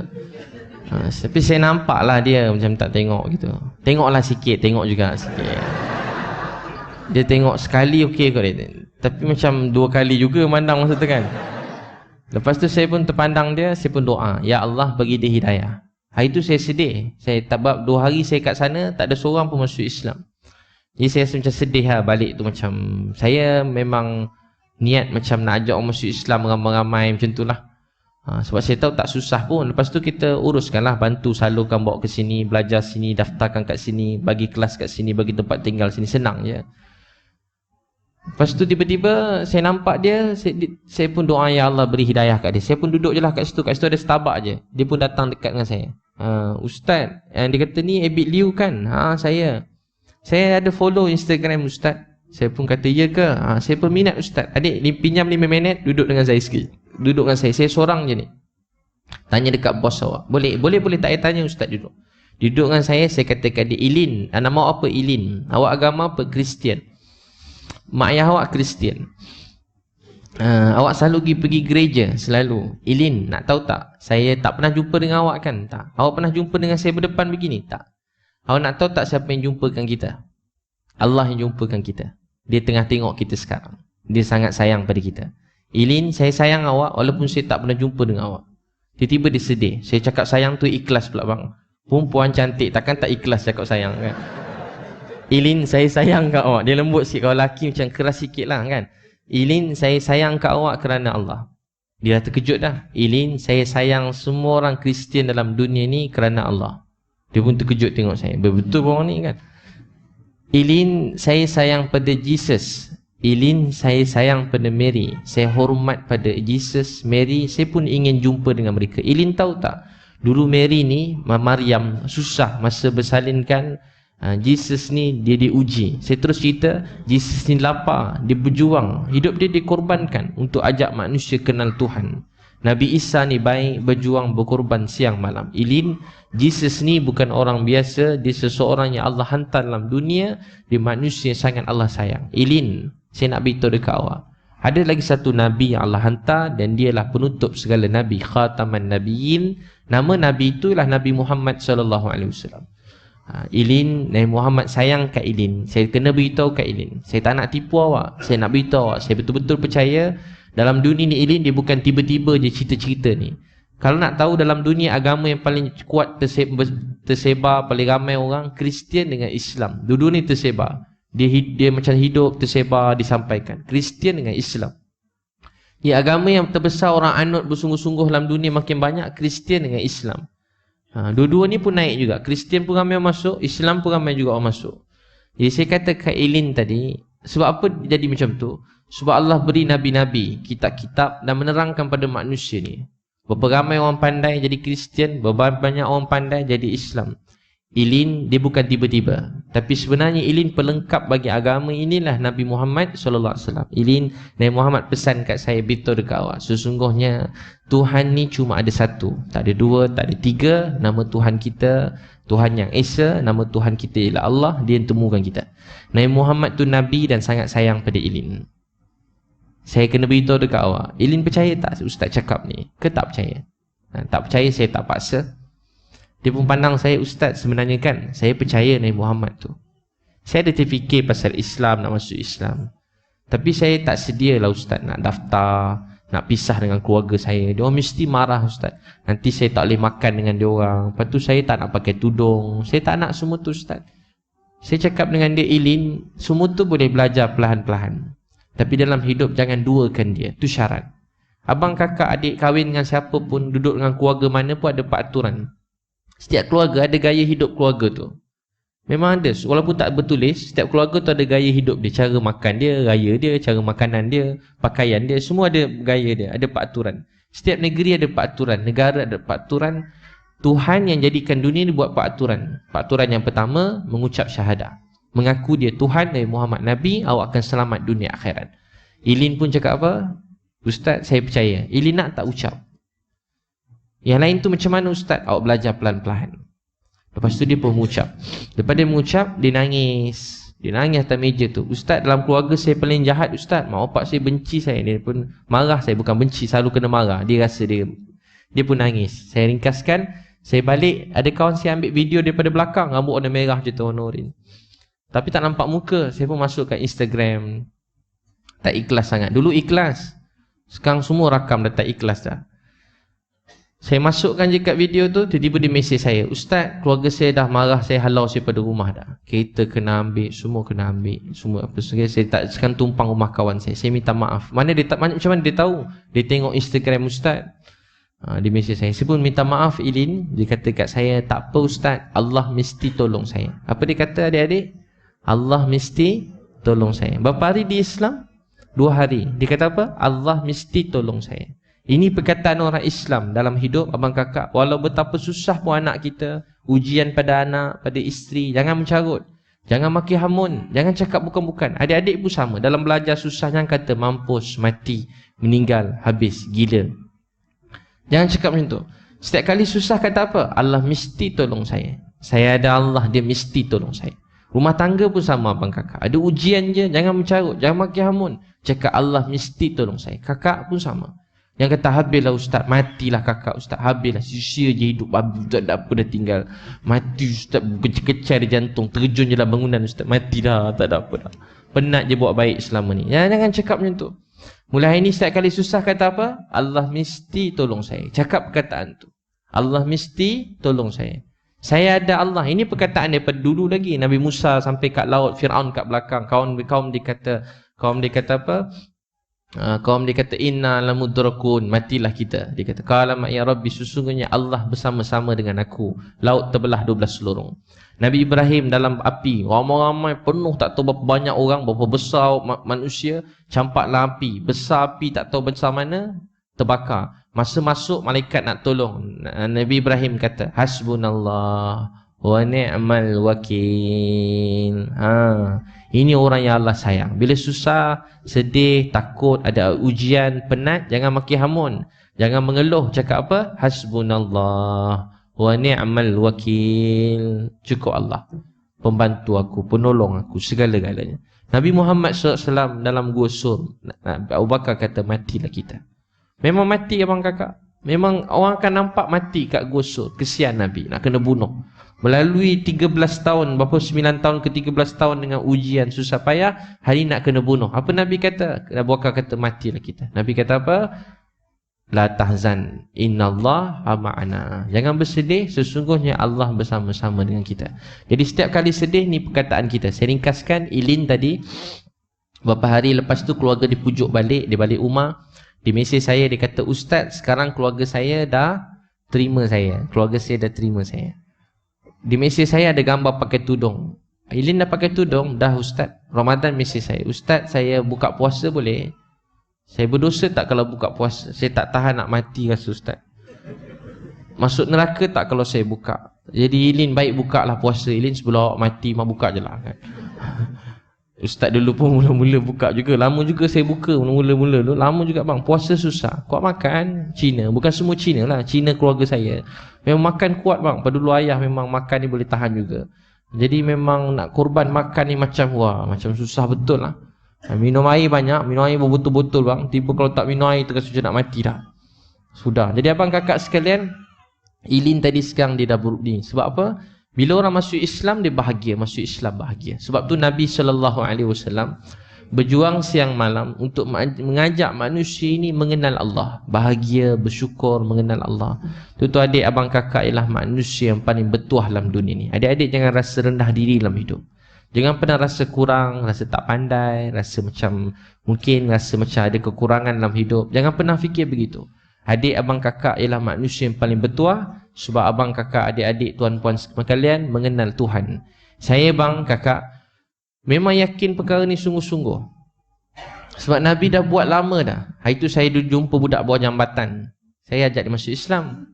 Tapi saya nampak lah dia macam tak tengok gitu. Tengoklah sikit, tengok juga sikit. Dia tengok sekali okey kot dia. Tapi macam 2 kali juga mandang masa tu kan. Lepas tu saya pun terpandang dia, saya pun doa, ya Allah bagi dia hidayah. Hari tu saya sedih. Saya tak 2 hari saya kat sana, tak ada seorang pun masuk Islam. Jadi saya rasa macam sedih lah balik tu, macam saya memang niat macam nak ajak orang masuk Islam ramai-ramai macam tu lah. Sebab saya tahu tak susah pun. Lepas tu kita uruskanlah, bantu salurkan, bawa ke sini, belajar sini, daftarkan kat sini, bagi kelas kat sini, bagi tempat tinggal sini, senang je. Lepas tu tiba-tiba saya nampak dia, saya pun doa ya Allah beri hidayah kat dia. Saya pun duduk je lah kat situ ada Starbucks je. Dia pun datang dekat dengan saya. Ustaz, dia kata ni Abid Liu kan? Saya ada follow Instagram Ustaz. Saya pun kata ya ke? Saya peminat Ustaz. Adik pinjam 5 minit duduk dengan saya sikit. Duduk dengan saya seorang je ni. Tanya dekat bos awak. Boleh tak saya tanya Ustaz duduk. Duduk dengan saya katakan dia, Ilin. Nama awak apa? Ilin. Awak agama apa? Kristian. Mak ayah awak Kristian. Awak selalu pergi gereja, selalu. Ilin, nak tahu tak? Saya tak pernah jumpa dengan awak kan? Tak. Awak pernah jumpa dengan saya berdepan begini? Tak. Awak nak tahu tak siapa yang jumpakan kita? Allah yang jumpakan kita. Dia tengah tengok kita sekarang. Dia sangat sayang pada kita. Ilin, saya sayang awak walaupun saya tak pernah jumpa dengan awak. Tiba-tiba dia sedih. Saya cakap sayang tu ikhlas pula bang. Perempuan cantik takkan tak ikhlas cakap sayang kan? Ilin, saya sayang kat awak. Dia lembut sikit. Kalau lelaki macam keras sikit lah kan. Ilin, saya sayang kat awak kerana Allah. Dia dah terkejut dah. Ilin, saya sayang semua orang Kristian dalam dunia ni kerana Allah. Dia pun terkejut tengok saya. Betul orang ni kan. Ilin, saya sayang pada Jesus. Ilin, saya sayang pada Mary. Saya hormat pada Jesus, Mary. Saya pun ingin jumpa dengan mereka. Ilin tahu tak? Dulu Mary ni, Maryam susah masa bersalinkan. Jesus ni dia diuji. Saya terus cerita, Jesus ni lapar, dia berjuang, hidup dia dikorbankan untuk ajak manusia kenal Tuhan. Nabi Isa ni baik, berjuang, berkorban siang malam. Ilin, Jesus ni bukan orang biasa, dia seseorang yang Allah hantar dalam dunia, dia manusia yang sangat Allah sayang. Ilin, saya nak beritahu dekat awak, ada lagi satu Nabi yang Allah hantar dan dialah penutup segala Nabi, Khataman Nabiyyin. Nama Nabi itulah Nabi Muhammad SAW. Ilin, Nabi Muhammad sayang kat Ilin. Saya kena beritahu kat Ilin. Saya tak nak tipu awak. Saya nak beritahu awak, saya betul-betul percaya dalam dunia ni Ilin, dia bukan tiba-tiba je cerita-cerita ni. Kalau nak tahu dalam dunia agama yang paling kuat tersebar paling ramai orang, Kristian dengan Islam. Dua-dua ni tersebar. Dia macam hidup, tersebar, disampaikan. Kristian dengan Islam. Ya, agama yang terbesar orang anut bersungguh-sungguh dalam dunia makin banyak, Kristian dengan Islam. Dua-dua ni pun naik juga. Kristian pun ramai orang masuk, Islam pun ramai juga orang masuk. Jadi saya kata Kak Ilin tadi, sebab apa jadi macam tu? Sebab Allah beri nabi-nabi, kitab-kitab dan menerangkan pada manusia ni. Berapa ramai orang pandai jadi Kristian, berapa banyak orang pandai jadi Islam. Ilin dia bukan tiba-tiba, tapi sebenarnya Ilin pelengkap bagi agama inilah Nabi Muhammad SAW. Ilin, Nabi Muhammad pesan kat saya, beritahu dekat awak, sesungguhnya Tuhan ni cuma ada satu, tak ada dua, tak ada tiga. Nama Tuhan kita, Tuhan yang Esa, nama Tuhan kita ialah Allah, dia yang temukan kita. Nabi Muhammad tu Nabi dan sangat sayang pada Ilin. Saya kena beritahu dekat awak, Ilin percaya tak Ustaz cakap ni? Ke tak percaya? Tak percaya, saya tak paksa. Dia pun pandang saya, Ustaz sebenarnya kan saya percaya Nabi Muhammad tu. Saya ada terfikir pasal Islam, nak masuk Islam. Tapi saya tak sedia lah Ustaz nak daftar, nak pisah dengan keluarga saya. Dia orang mesti marah Ustaz. Nanti saya tak boleh makan dengan dia orang. Lepas tu saya tak nak pakai tudung. Saya tak nak semua tu Ustaz. Saya cakap dengan dia, Ilin, semua tu boleh belajar perlahan-perlahan. Tapi dalam hidup jangan duakan dia. Tu syarat. Abang kakak adik kahwin dengan siapa pun, duduk dengan keluarga mana pun ada peraturan. Setiap keluarga ada gaya hidup keluarga tu. Memang ada. Walaupun tak bertulis, setiap keluarga tu ada gaya hidup dia. Cara makan dia, gaya dia, cara makanan dia, pakaian dia. Semua ada gaya dia. Ada peraturan. Setiap negeri ada peraturan. Negara ada peraturan. Tuhan yang jadikan dunia ni buat peraturan. Peraturan yang pertama, mengucap syahadah. Mengaku dia Tuhan, Nabi Muhammad Nabi, awak akan selamat dunia akhirat. Ilin pun cakap apa? Ustaz, saya percaya. Ilin nak tak ucap. Yang lain tu macam mana Ustaz? Awak belajar pelan-pelan. Lepas tu dia pun mengucap. Lepas dia mengucap, dia nangis. Dia nangis atas meja tu. Ustaz, dalam keluarga saya paling jahat Ustaz. Mak bapak saya benci saya. Dia pun marah saya. Bukan benci, selalu kena marah. Dia rasa dia pun nangis. Saya ringkaskan. Saya balik, ada kawan saya ambil video daripada belakang. Rambut warna merah je tu, warna oren. Tapi tak nampak muka. Saya pun masuk kat Instagram. Tak ikhlas sangat. Dulu ikhlas. Sekarang semua rakam dah tak ikhlas dah. Saya masukkan je kat video tu, tiba-tiba dia mesej saya, Ustaz, keluarga saya dah marah, saya halau saya pada rumah dah. Kereta kena ambil, semua kena ambil, semua apa sekali. Saya tak sekarang tumpang rumah kawan saya. Saya minta maaf. Mana dia tak, macam mana dia tahu? Dia tengok Instagram Ustaz. Dia mesej saya. Saya pun minta maaf Ilin. Dia kata kat saya, tak apa Ustaz, Allah mesti tolong saya. Apa dia kata adik-adik? Allah mesti tolong saya. Berapa hari di Islam? 2 hari. Dia kata apa? Allah mesti tolong saya. Ini perkataan orang Islam dalam hidup abang kakak. Walau betapa susah pun anak kita, ujian pada anak, pada isteri, jangan mencarut, jangan maki hamun, jangan cakap bukan-bukan. Adik-adik pun sama. Dalam belajar susah, jangan kata mampus, mati, meninggal, habis, gila. Jangan cakap macam tu. Setiap kali susah kata apa? Allah mesti tolong saya. Saya ada Allah, dia mesti tolong saya. Rumah tangga pun sama abang kakak. Ada ujian je, jangan mencarut, jangan maki hamun. Cakap Allah mesti tolong saya. Kakak pun sama. Yang kata habislah Ustaz, matilah kakak Ustaz, habislah, sia-sia je hidup, Ustaz tak apa dah tinggal. Mati Ustaz, kecil-kecil jantung, terjun je lah bangunan Ustaz, mati dah, tak ada apa dah. Penat je buat baik selama ni. Jangan cakap macam tu. Mulai hari ni setiap kali susah kata apa? Allah mesti tolong saya. Cakap perkataan tu. Allah mesti tolong saya. Saya ada Allah. Ini perkataan daripada dulu lagi. Nabi Musa sampai kat laut, Fir'aun kat belakang. Kaum dia kata apa? Kaum dia kata inna lamudrakun, matilah kita. Dia kata qala ma ya rabbi, sesungguhnya Allah bersama-sama dengan aku. Laut terbelah 12 lorong. Nabi Ibrahim dalam api, ramai-ramai penuh, tak tahu berapa banyak orang, berapa besar manusia, campaklah api. Besar api tak tahu besar mana, terbakar. Masa masuk malaikat nak tolong, Nabi Ibrahim kata hasbunallah wa ni'mal wakil. Ini orang yang Allah sayang. Bila susah, sedih, takut, ada ujian, penat, jangan maki hamun, jangan mengeluh. Cakap apa? Hasbunallah wa ni'mal wakil. Cukup Allah, pembantu aku, penolong aku, segala-galanya. Nabi Muhammad SAW dalam Gua Sur, Abu Bakar kata matilah kita. Memang mati abang kakak. Memang orang akan nampak mati kat Gua Sur. Kesian Nabi, nak kena bunuh. Melalui 13 tahun, berapa 9 tahun ke 13 tahun dengan ujian susah payah, hari nak kena bunuh. Apa Nabi kata? Abu Bakar kata matilah kita. Nabi kata apa? La tahzan, innallaha ma'ana. Jangan bersedih, sesungguhnya Allah bersama-sama dengan kita. Jadi setiap kali sedih ni perkataan kita. Saya ringkaskan. Ilin tadi, beberapa hari lepas tu keluarga dipujuk balik, dia balik rumah. Di mesej saya, dia kata, Ustaz, sekarang keluarga saya dah terima saya. Keluarga saya dah terima saya. Di mesej saya ada gambar pakai tudung. Ilin dah pakai tudung, dah Ustaz. Ramadan mesej saya, Ustaz saya buka puasa boleh? Saya berdosa tak kalau buka puasa? Saya tak tahan nak mati rasa Ustaz. Masuk neraka tak kalau saya buka? Jadi Ilin baik buka lah puasa. Ilin sebelum awak mati mah buka je lah kan. Ustaz dulu pun mula-mula buka juga. Lama juga saya buka mula-mula tu. Lama juga bang, puasa susah. Kuat makan Cina, bukan semua Cina lah, Cina keluarga saya memang makan kuat bang. Pada dulu ayah memang makan ni boleh tahan juga. Jadi memang nak korban makan ni macam wah, macam susah betul lah. Minum air banyak, minum air betul-betul bang. Tiba kalau tak minum air terus nak mati dah. Sudah. Jadi abang kakak sekalian, Ilin tadi sekarang dia dah buruk ni. Sebab apa? Bila orang masuk Islam dia bahagia, masuk Islam bahagia. Sebab tu Nabi SAW berjuang siang malam untuk mengajak manusia ini mengenal Allah, bahagia, bersyukur, mengenal Allah. Tu adik abang kakak ialah manusia yang paling bertuah dalam dunia ni. Adik-adik jangan rasa rendah diri dalam hidup. Jangan pernah rasa kurang, rasa tak pandai, rasa macam mungkin rasa macam ada kekurangan dalam hidup. Jangan pernah fikir begitu. Adik abang kakak ialah manusia yang paling bertuah. Sebab abang kakak, adik-adik, tuan-puan sekalian mengenal Tuhan. Saya bang kakak memang yakin perkara ni sungguh-sungguh. Sebab Nabi dah buat lama dah. Hari tu saya jumpa budak bawah jambatan. Saya ajak dia masuk Islam.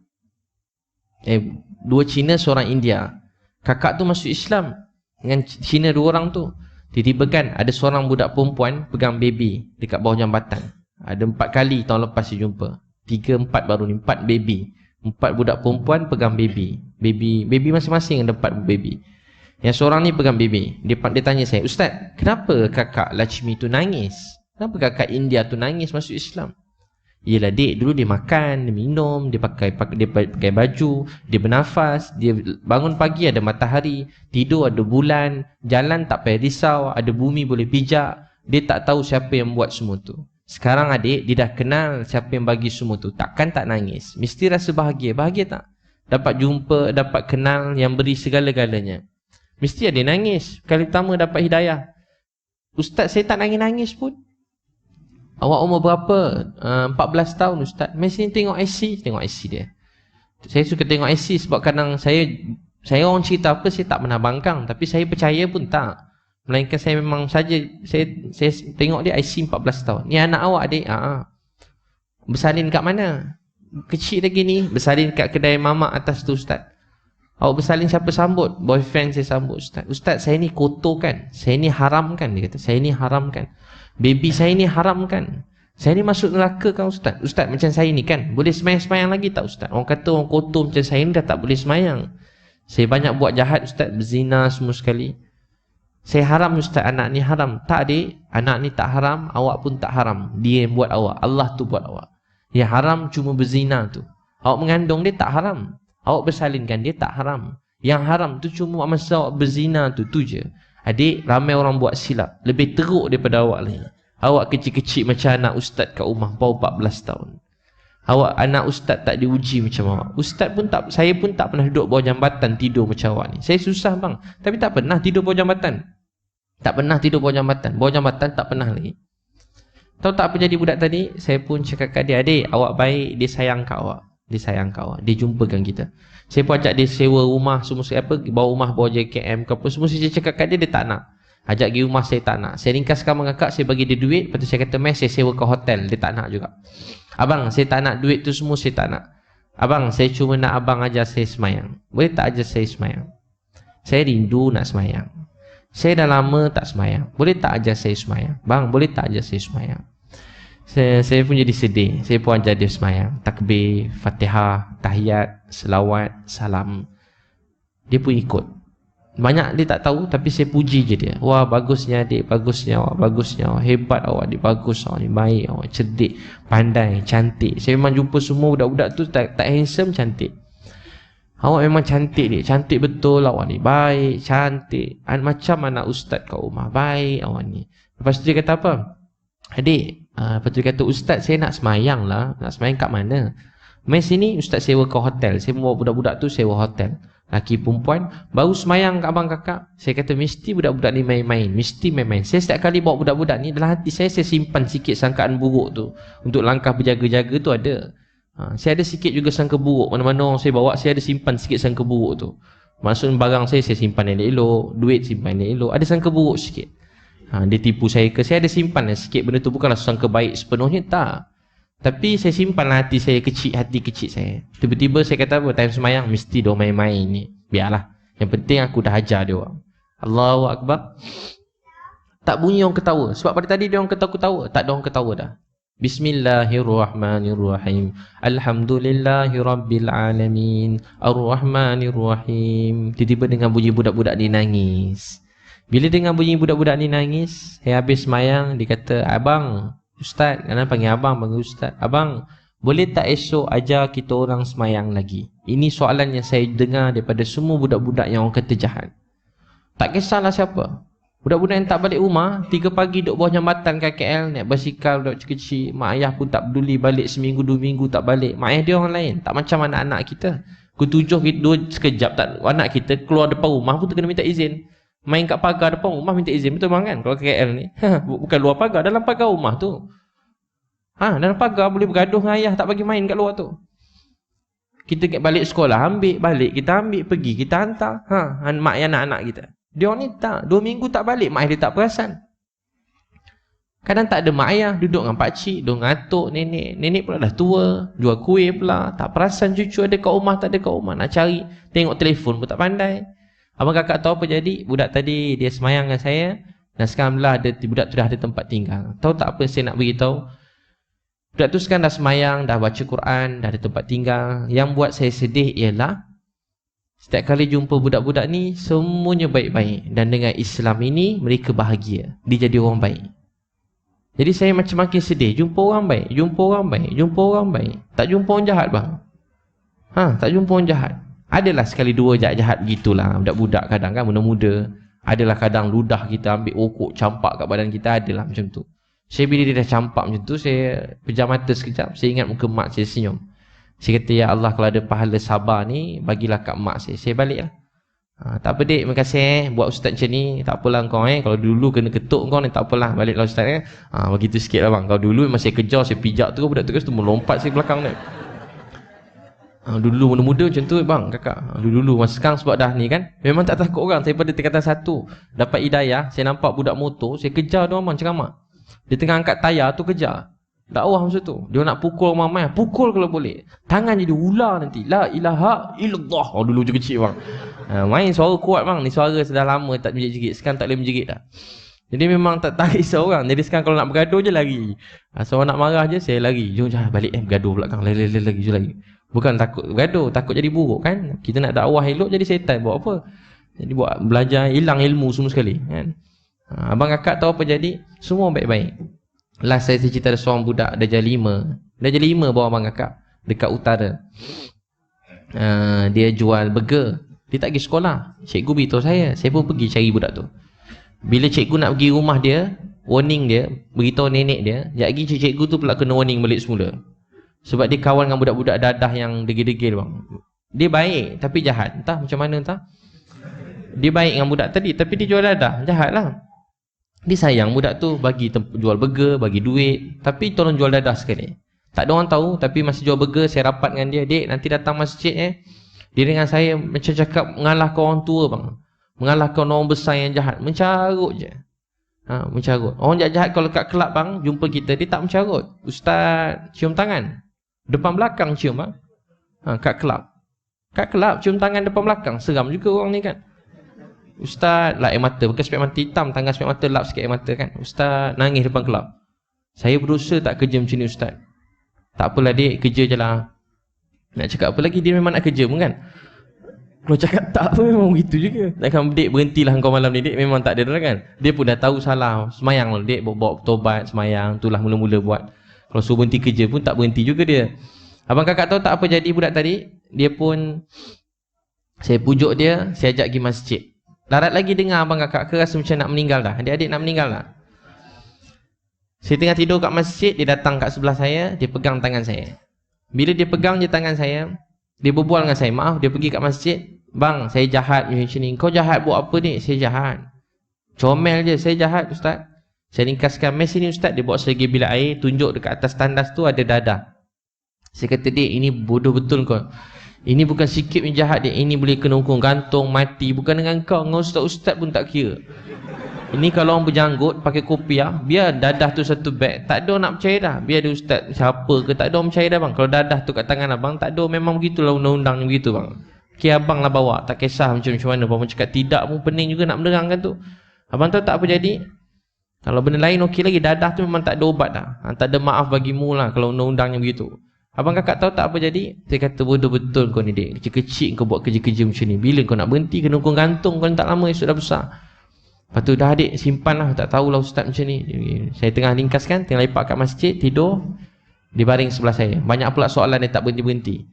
Dua Cina, seorang India. Kakak tu masuk Islam dengan Cina dua orang tu. Tiba-tiba kan ada seorang budak perempuan pegang baby dekat bawah jambatan. Ada 4 kali tahun lepas saya jumpa. 3, 4 baru ni, 4 baby. 4 budak perempuan pegang baby. Baby masing-masing ada 4 baby. Yang seorang ni pegang baby. Dia tanya saya, Ustaz, kenapa kakak Lachmi tu nangis? Kenapa kakak India tu nangis masuk Islam? Yelah dek, dulu dia makan, dia minum, dia pakai baju, dia bernafas, dia bangun pagi ada matahari, tidur ada bulan, jalan tak payah risau, ada bumi boleh pijak. Dia tak tahu siapa yang buat semua tu. Sekarang adik, dia dah kenal siapa yang bagi semua tu. Takkan tak nangis. Mesti rasa bahagia. Bahagia tak? Dapat jumpa, dapat kenal yang beri segala-galanya. Mesti ada nangis. Kali pertama dapat hidayah. Ustaz, saya tak nangis-nangis pun. Awak umur berapa? 14 tahun Ustaz. Mesti tengok IC. Tengok IC dia. Saya suka tengok IC sebab kadang saya orang cerita apa, saya tak pernah bangkang. Tapi saya percaya pun tak. Melainkan saya memang saja saya tengok dia IC 14 tahun. Ni anak awak adik? Bersalin kat mana? Kecil lagi ni. Bersalin kat kedai mamak atas tu Ustaz. Awak bersalin siapa sambut? Boyfriend saya sambut Ustaz. Ustaz, saya ni kotor kan? Saya ni haram kan? Dia kata, saya ni haram kan? Baby saya ni haram kan? Saya ni masuk neraka kan Ustaz? Ustaz, macam saya ni kan? Boleh semayang-semayang lagi tak Ustaz? Orang kata orang kotor macam saya ni dah tak boleh semayang. Saya banyak buat jahat Ustaz, berzina semua sekali. Saya haram Ustaz, anak ni haram. Tak adik, anak ni tak haram, awak pun tak haram. Dia yang buat awak, Allah tu buat awak. Yang haram cuma berzina tu. Awak mengandung dia tak haram. Awak bersalinkan dia tak haram. Yang haram tu cuma masa awak berzina tu je. Adik, ramai orang buat silap. Lebih teruk daripada awak lagi. Awak kecil-kecil macam anak Ustaz kat rumah, baru 14 tahun. Awak anak Ustaz tak diuji macam awak. Ustaz pun tak, saya pun tak pernah duduk bawah jambatan tidur macam awak ni. Saya susah bang, tapi tak pernah tidur bawah jambatan. Tak pernah tidur bawah jambatan. Bawah jambatan tak pernah lagi. Tahu tak apa jadi budak tadi? Saya pun cakap kat dia, adik, awak baik, dia sayang kat awak. Dia sayang kat awak. Dia jumpakan kita. Saya pun ajak dia sewa rumah semua apa, bawa rumah, bawa JKM ke apa semua. Saya cakap kat dia, dia tak nak. Ajak pergi rumah, saya tak nak. Saya ringkaskan mengakak, saya bagi dia duit. Lepas tu saya kata, mes, saya sewa ke hotel. Dia tak nak juga. Abang, saya tak nak duit tu semua, saya tak nak. Abang, saya cuma nak abang ajar saya semayang. Boleh tak ajar saya semayang? Saya rindu nak semayang. Saya dah lama tak semayang. Boleh tak ajar saya semayang? Bang, boleh tak ajar saya semayang? Saya pun jadi sedih. Saya pun ajar dia semayang. Takbir, Fatihah, Tahiyat, Selawat, Salam. Dia pun ikut. Banyak dia tak tahu, tapi saya puji je dia. Wah, bagusnya adik, bagusnya awak, bagusnya awak. Hebat awak, dia bagus awak ni, baik awak, cerdik, pandai, cantik. Saya memang jumpa semua budak-budak tu tak handsome, cantik. Awak memang cantik dia, cantik betul awak ni, baik, cantik, macam anak Ustaz kat rumah, baik awak ni. Lepas tu dia kata apa? Adik, lepas tu dia kata, Ustaz saya nak semayang lah. Nak semayang kat mana? Mai sini Ustaz sewa ke hotel. Saya bawa budak-budak tu sewa hotel, laki perempuan, baru semayang kat abang kakak. Saya kata mesti budak-budak ni main-main, mesti main-main. Saya setiap kali bawa budak-budak ni, dalam hati saya simpan sikit sangkaan buruk tu. Untuk langkah berjaga-jaga tu ada. Saya ada sikit juga sangka buruk. Mana-mana orang saya bawa, saya ada simpan sikit sangka buruk tu. Maksud barang saya simpan elok-elok, duit simpan elok-elok. Ada sangka buruk sikit. Dia tipu saya ke, saya ada simpan sikit benda tu, bukanlah sangka baik sepenuhnya, tak. Tapi saya simpan hati saya kecil, hati kecil saya. Tiba-tiba saya kata apa, time semayang mesti dia main-main ni. Biarlah. Yang penting aku dah ajar dia orang. Allahu Akbar. Tak bunyi orang ketawa. Sebab pada tadi dia orang ketawa-ketawa. Tak ada orang ketawa dah. Bismillahirrahmanirrahim. Alhamdulillahirrabbilalamin. Ar-Rahmanirrahim. Tiba-tiba dengan bunyi budak-budak ni nangis. Bila dengar bunyi budak-budak ni nangis, saya habis semayang, dia kata, abang, ustaz, kenapa panggil abang, panggil ustaz. Abang, boleh tak esok ajar kita orang semayang lagi? Ini soalan yang saya dengar daripada semua budak-budak yang orang kata jahat. Tak kisahlah siapa. Budak-budak yang tak balik rumah, 3 pagi duduk bawah jambatan KKL, naik basikal, budak kecil. Mak ayah pun tak peduli, balik seminggu 2 minggu tak balik. Mak ayah dia orang lain, tak macam anak-anak kita. Pukul 7 sekejap tak, anak kita keluar depan rumah pun kena minta izin. Main kat pagar depan rumah minta izin, betul bang kan? Kalau KKL ni bukan luar pagar, dalam pagar rumah tu. Dalam pagar boleh bergaduh dengan ayah, tak bagi main kat luar tu. Kita balik sekolah, ambil balik, kita ambil pergi, kita hantar. Mak ayah anak-anak kita. Dia ni tak, 2 minggu tak balik, mak ayah dia tak perasan. Kadang tak ada mak ayah, duduk dengan pakcik, duduk dengan atuk, nenek. Nenek pula dah tua, jual kuih pula, tak perasan cucu ada kat rumah, tak ada kat rumah. Nak cari, tengok telefon pun tak pandai. Abang kakak tahu apa jadi? Budak tadi dia semayang dengan saya, dan sekarang lah budak tu dah ada tempat tinggal. Tahu tak apa saya nak beritahu? Budak tu sekarang dah semayang, dah baca Quran, dah ada tempat tinggal. Yang buat saya sedih ialah setiap kali jumpa budak-budak ni, semuanya baik-baik. Dan dengan Islam ini, mereka bahagia. Dia jadi orang baik. Jadi saya macam makin sedih. Jumpa orang baik, jumpa orang baik, jumpa orang baik. Tak jumpa orang jahat bang. Tak jumpa orang jahat. Adalah sekali dua jahat-jahat begitulah. Budak-budak kadang kan, muda-muda. Adalah kadang ludah kita ambil okok, campak kat badan kita. Adalah macam tu. Saya bila dia dah campak macam tu, saya pejam mata sekejap. Saya ingat muka mak saya senyum. Saya kata, ya Allah, kalau ada pahala sabar ni, bagilah kat mak saya. Saya balik lah. Tak apa dek, terima kasih buat ustaz macam ni. Tak apalah kau kalau dulu kena ketuk kau ni, tak apalah, baliklah ustaz begitu sikit lah bang. Kalau dulu memang saya kejar, saya pijak tu, budak tu tu melompat saya belakang ni. Dulu muda-muda macam tu bang kakak. Dulu masa sekarang sebab dah ni kan, memang tak takut orang. Saya pada tingkatan 1 dapat hidayah, saya nampak budak motor, saya kejar dia orang ceramah. Dia tengah angkat tayar tu kejar. Dakwah masa tu. Dia nak pukul mamai, pukul kalau boleh. Tangan jadi ular nanti. La ilaha illallah. Dulu je kecil bang. Main suara kuat bang. Ni suara sudah lama tak menjerit-jerit. Sekarang tak boleh menjerit dah. Jadi memang tak risau orang. Jadi sekarang kalau nak bergaduh je lari. Seorang nak marah je, saya lari. Jom balik bergaduh belakang. Lagi je lagi. Bukan takut bergaduh, takut jadi buruk kan. Kita nak dakwah elok jadi setan. Buat apa? Jadi buat belajar, hilang ilmu semua sekali kan. Abang kakak tahu apa jadi? Semua baik-baik. Last saya cerita ada seorang budak darjah 5. Darjah 5 bawa abang kakak dekat utara. Dia jual burger. Dia tak pergi sekolah. Cikgu beritahu saya pun pergi cari budak tu. Bila cikgu nak pergi rumah dia, warning dia, beritahu nenek dia, sekejap lagi cikgu tu pula kena warning balik semula. Sebab dia kawan dengan budak-budak dadah yang degil-degil bang. Dia baik tapi jahat. Entah macam mana entah. Dia baik dengan budak tadi tapi dia jual dadah. Jahat lah. Dia sayang budak tu, bagi jual burger, bagi duit. Tapi tolong jual dadah sekali. Tak ada orang tahu tapi masih jual burger. Saya rapat dengan dia. Dek nanti datang masjid dia dengan saya macam cakap mengalahkan orang tua bang. Mengalahkan orang besar yang jahat. Mencarut je. Mencarut. Orang jahat kalau kat kelab bang, jumpa kita, dia tak mencarut. Ustaz cium tangan. Depan belakang cium bang. Kat kelab. Kat kelab cium tangan depan belakang. Seram juga orang ni kan. Ustaz lap air mata. Bukan spek mata hitam. Tangan spek mata lap sikit air mata kan. Ustaz nangis depan kelab. Saya berusaha tak kerja macam ni ustaz. Tak apalah dek, kerja je lah. Nak cakap apa lagi, dia memang nak kerja pun kan. Kalau cakap tak pun memang begitu juga. Takkan dek berhentilah kau malam ni dek. Memang tak ada dah kan. Dia pun dah tahu salah. Semayang lah dek, bawa tobat semayang. Itulah mula-mula buat. Kalau suruh berhenti kerja pun tak berhenti juga dia. Abang kakak tahu tak apa jadi budak tadi? Dia pun, saya pujuk dia, saya ajak pergi masjid. Larat lagi dengar abang kakak ke rasa macam nak meninggal dah. Adik-adik nak meninggal dah. Saya tengah tidur kat masjid, dia datang kat sebelah saya, dia pegang tangan saya. Bila dia pegang je tangan saya, dia berbual dengan saya. Maaf, dia pergi kat masjid. Bang, saya jahat macam ni. Kau jahat buat apa ni? Saya jahat. Comel je, saya jahat ustaz. Saya ringkaskan, mes sini ustaz. Dia bawa selagi bilik air, tunjuk dekat atas tandas tu ada dadah. Saya kata, dek, ini bodoh betul kau. Ini bukan sikit yang jahat dia. Ini boleh kena hukum gantung, mati. Bukan dengan kau. Dengan ustaz-ustaz pun tak kira. Ini kalau orang berjanggut pakai kopiah, biar dadah tu satu beg, tak ada orang nak percaya dah. Biar ada ustaz siapa ke, tak ada orang percaya dah bang. Kalau dadah tu kat tangan abang, tak ada, memang begitulah undang-undang begitu bang. Kira abang lah bawa, tak kisah macam mana. Abang cakap tidak pun pening juga nak menerangkan tu. Abang tahu tak apa jadi? Kalau benda lain okey lagi, dadah tu memang tak ada obat dah. Tak ada maaf bagimu lah kalau undang-undangnya begitu. Abang kakak tahu tak apa jadi? Saya kata betul-betul kau ni dek. Kecil-kecil kau buat kerja-kerja macam ni. Bila kau nak berhenti, kena hukum gantung kau tak lama, esok dah besar. Lepas tu dah adik simpan lah, tak tahulah ustaz macam ni. Saya tengah ringkaskan, tengah lepak kat masjid, tidur, dia baring sebelah saya. Banyak pula soalan dia tak berhenti-berhenti.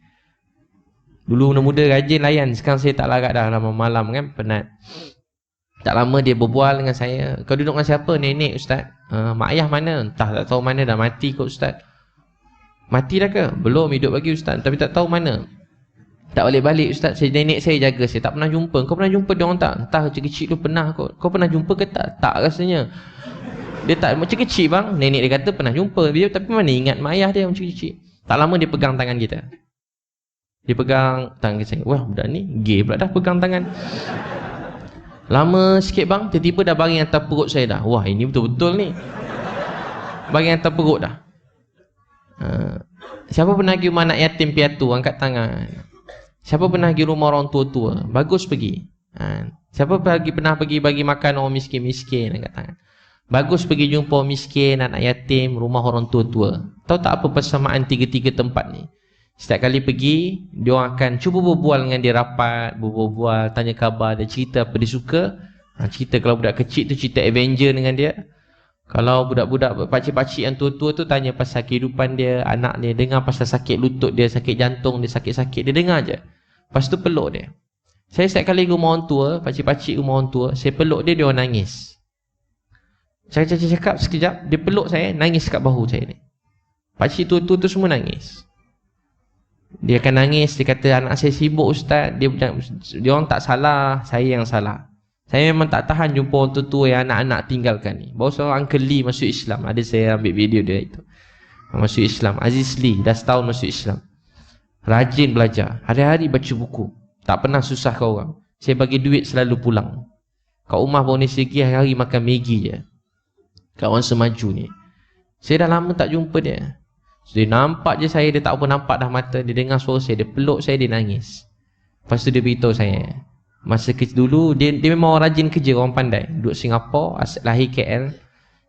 Dulu muda-muda rajin layan, sekarang saya tak larat dah malam-malam kan, penat. Tak lama dia berbual dengan saya. Kau duduk dengan siapa? Nenek ustaz. Mak ayah mana? Entah, tak tahu mana, dah mati kot ustaz. Mati dah ke? Belum, hidup lagi ustaz, tapi tak tahu mana. Tak balik-balik ustaz, nenek saya jaga, saya tak pernah jumpa. Kau pernah jumpa dia orang tak? Entah, kecil-kecil tu pernah kot. Kau pernah jumpa ke tak? Tak rasanya. Dia tak, macam kecil bang. Nenek dia kata pernah jumpa dia, tapi mana ingat mak ayah dia macam kecil. Tak lama dia pegang tangan kita. Dia pegang tangan saya. Wah, budak ni gay pula dah pegang tangan. Lama sikit bang, tiba-tiba dah baring atas perut saya dah. Wah, ini betul-betul ni. Baring atas perut dah. Siapa pernah pergi rumah anak yatim piatu? Angkat tangan. Siapa pernah pergi rumah orang tua-tua? Bagus pergi. Siapa pernah pergi bagi makan orang miskin-miskin? Angkat tangan. Bagus pergi jumpa orang miskin, anak yatim, rumah orang tua-tua. Tahu tak apa persamaan tiga-tiga tempat ni? Setiap kali pergi, dia orang akan cuba berbual dengan dia rapat, berbual, tanya khabar, dia cerita apa dia suka. Cerita kalau budak kecil tu cerita Avenger dengan dia. Kalau budak-budak pakcik-pakcik yang tua-tua tu tanya pasal kehidupan dia, anak dia, dengar pasal sakit lutut dia, sakit jantung dia, sakit-sakit, dia dengar je. Lepas tu peluk dia. Saya setiap kali rumah orang tua, pakcik-pakcik rumah orang tua, saya peluk dia, dia orang nangis. Saya cakap sekejap, dia peluk saya, nangis kat bahu saya ni. Pakcik tua-tua tu semua nangis. Dia akan nangis, dia kata anak saya sibuk ustaz, dia orang tak salah, saya yang salah. Saya memang tak tahan jumpa orang tua yang anak-anak tinggalkan ni. Baru seorang Uncle Lee masuk Islam. Ada saya ambil video dia itu. Masuk Islam. Aziz Lee dah setahun masuk Islam. Rajin belajar. Hari-hari baca buku. Tak pernah susah kau orang. Saya bagi duit selalu pulang. Kat rumah baru ni segi hari-hari makan Maggi je. Kat orang semaju ni. Saya dah lama tak jumpa dia. So, dia nampak je saya, dia tak apa nampak dah mata. Dia dengar suara saya, dia peluk saya, dia nangis. Lepas tu dia beritahu saya. Masa kecil dulu, dia memang orang rajin kerja, orang pandai. Duduk Singapura, lahir KL.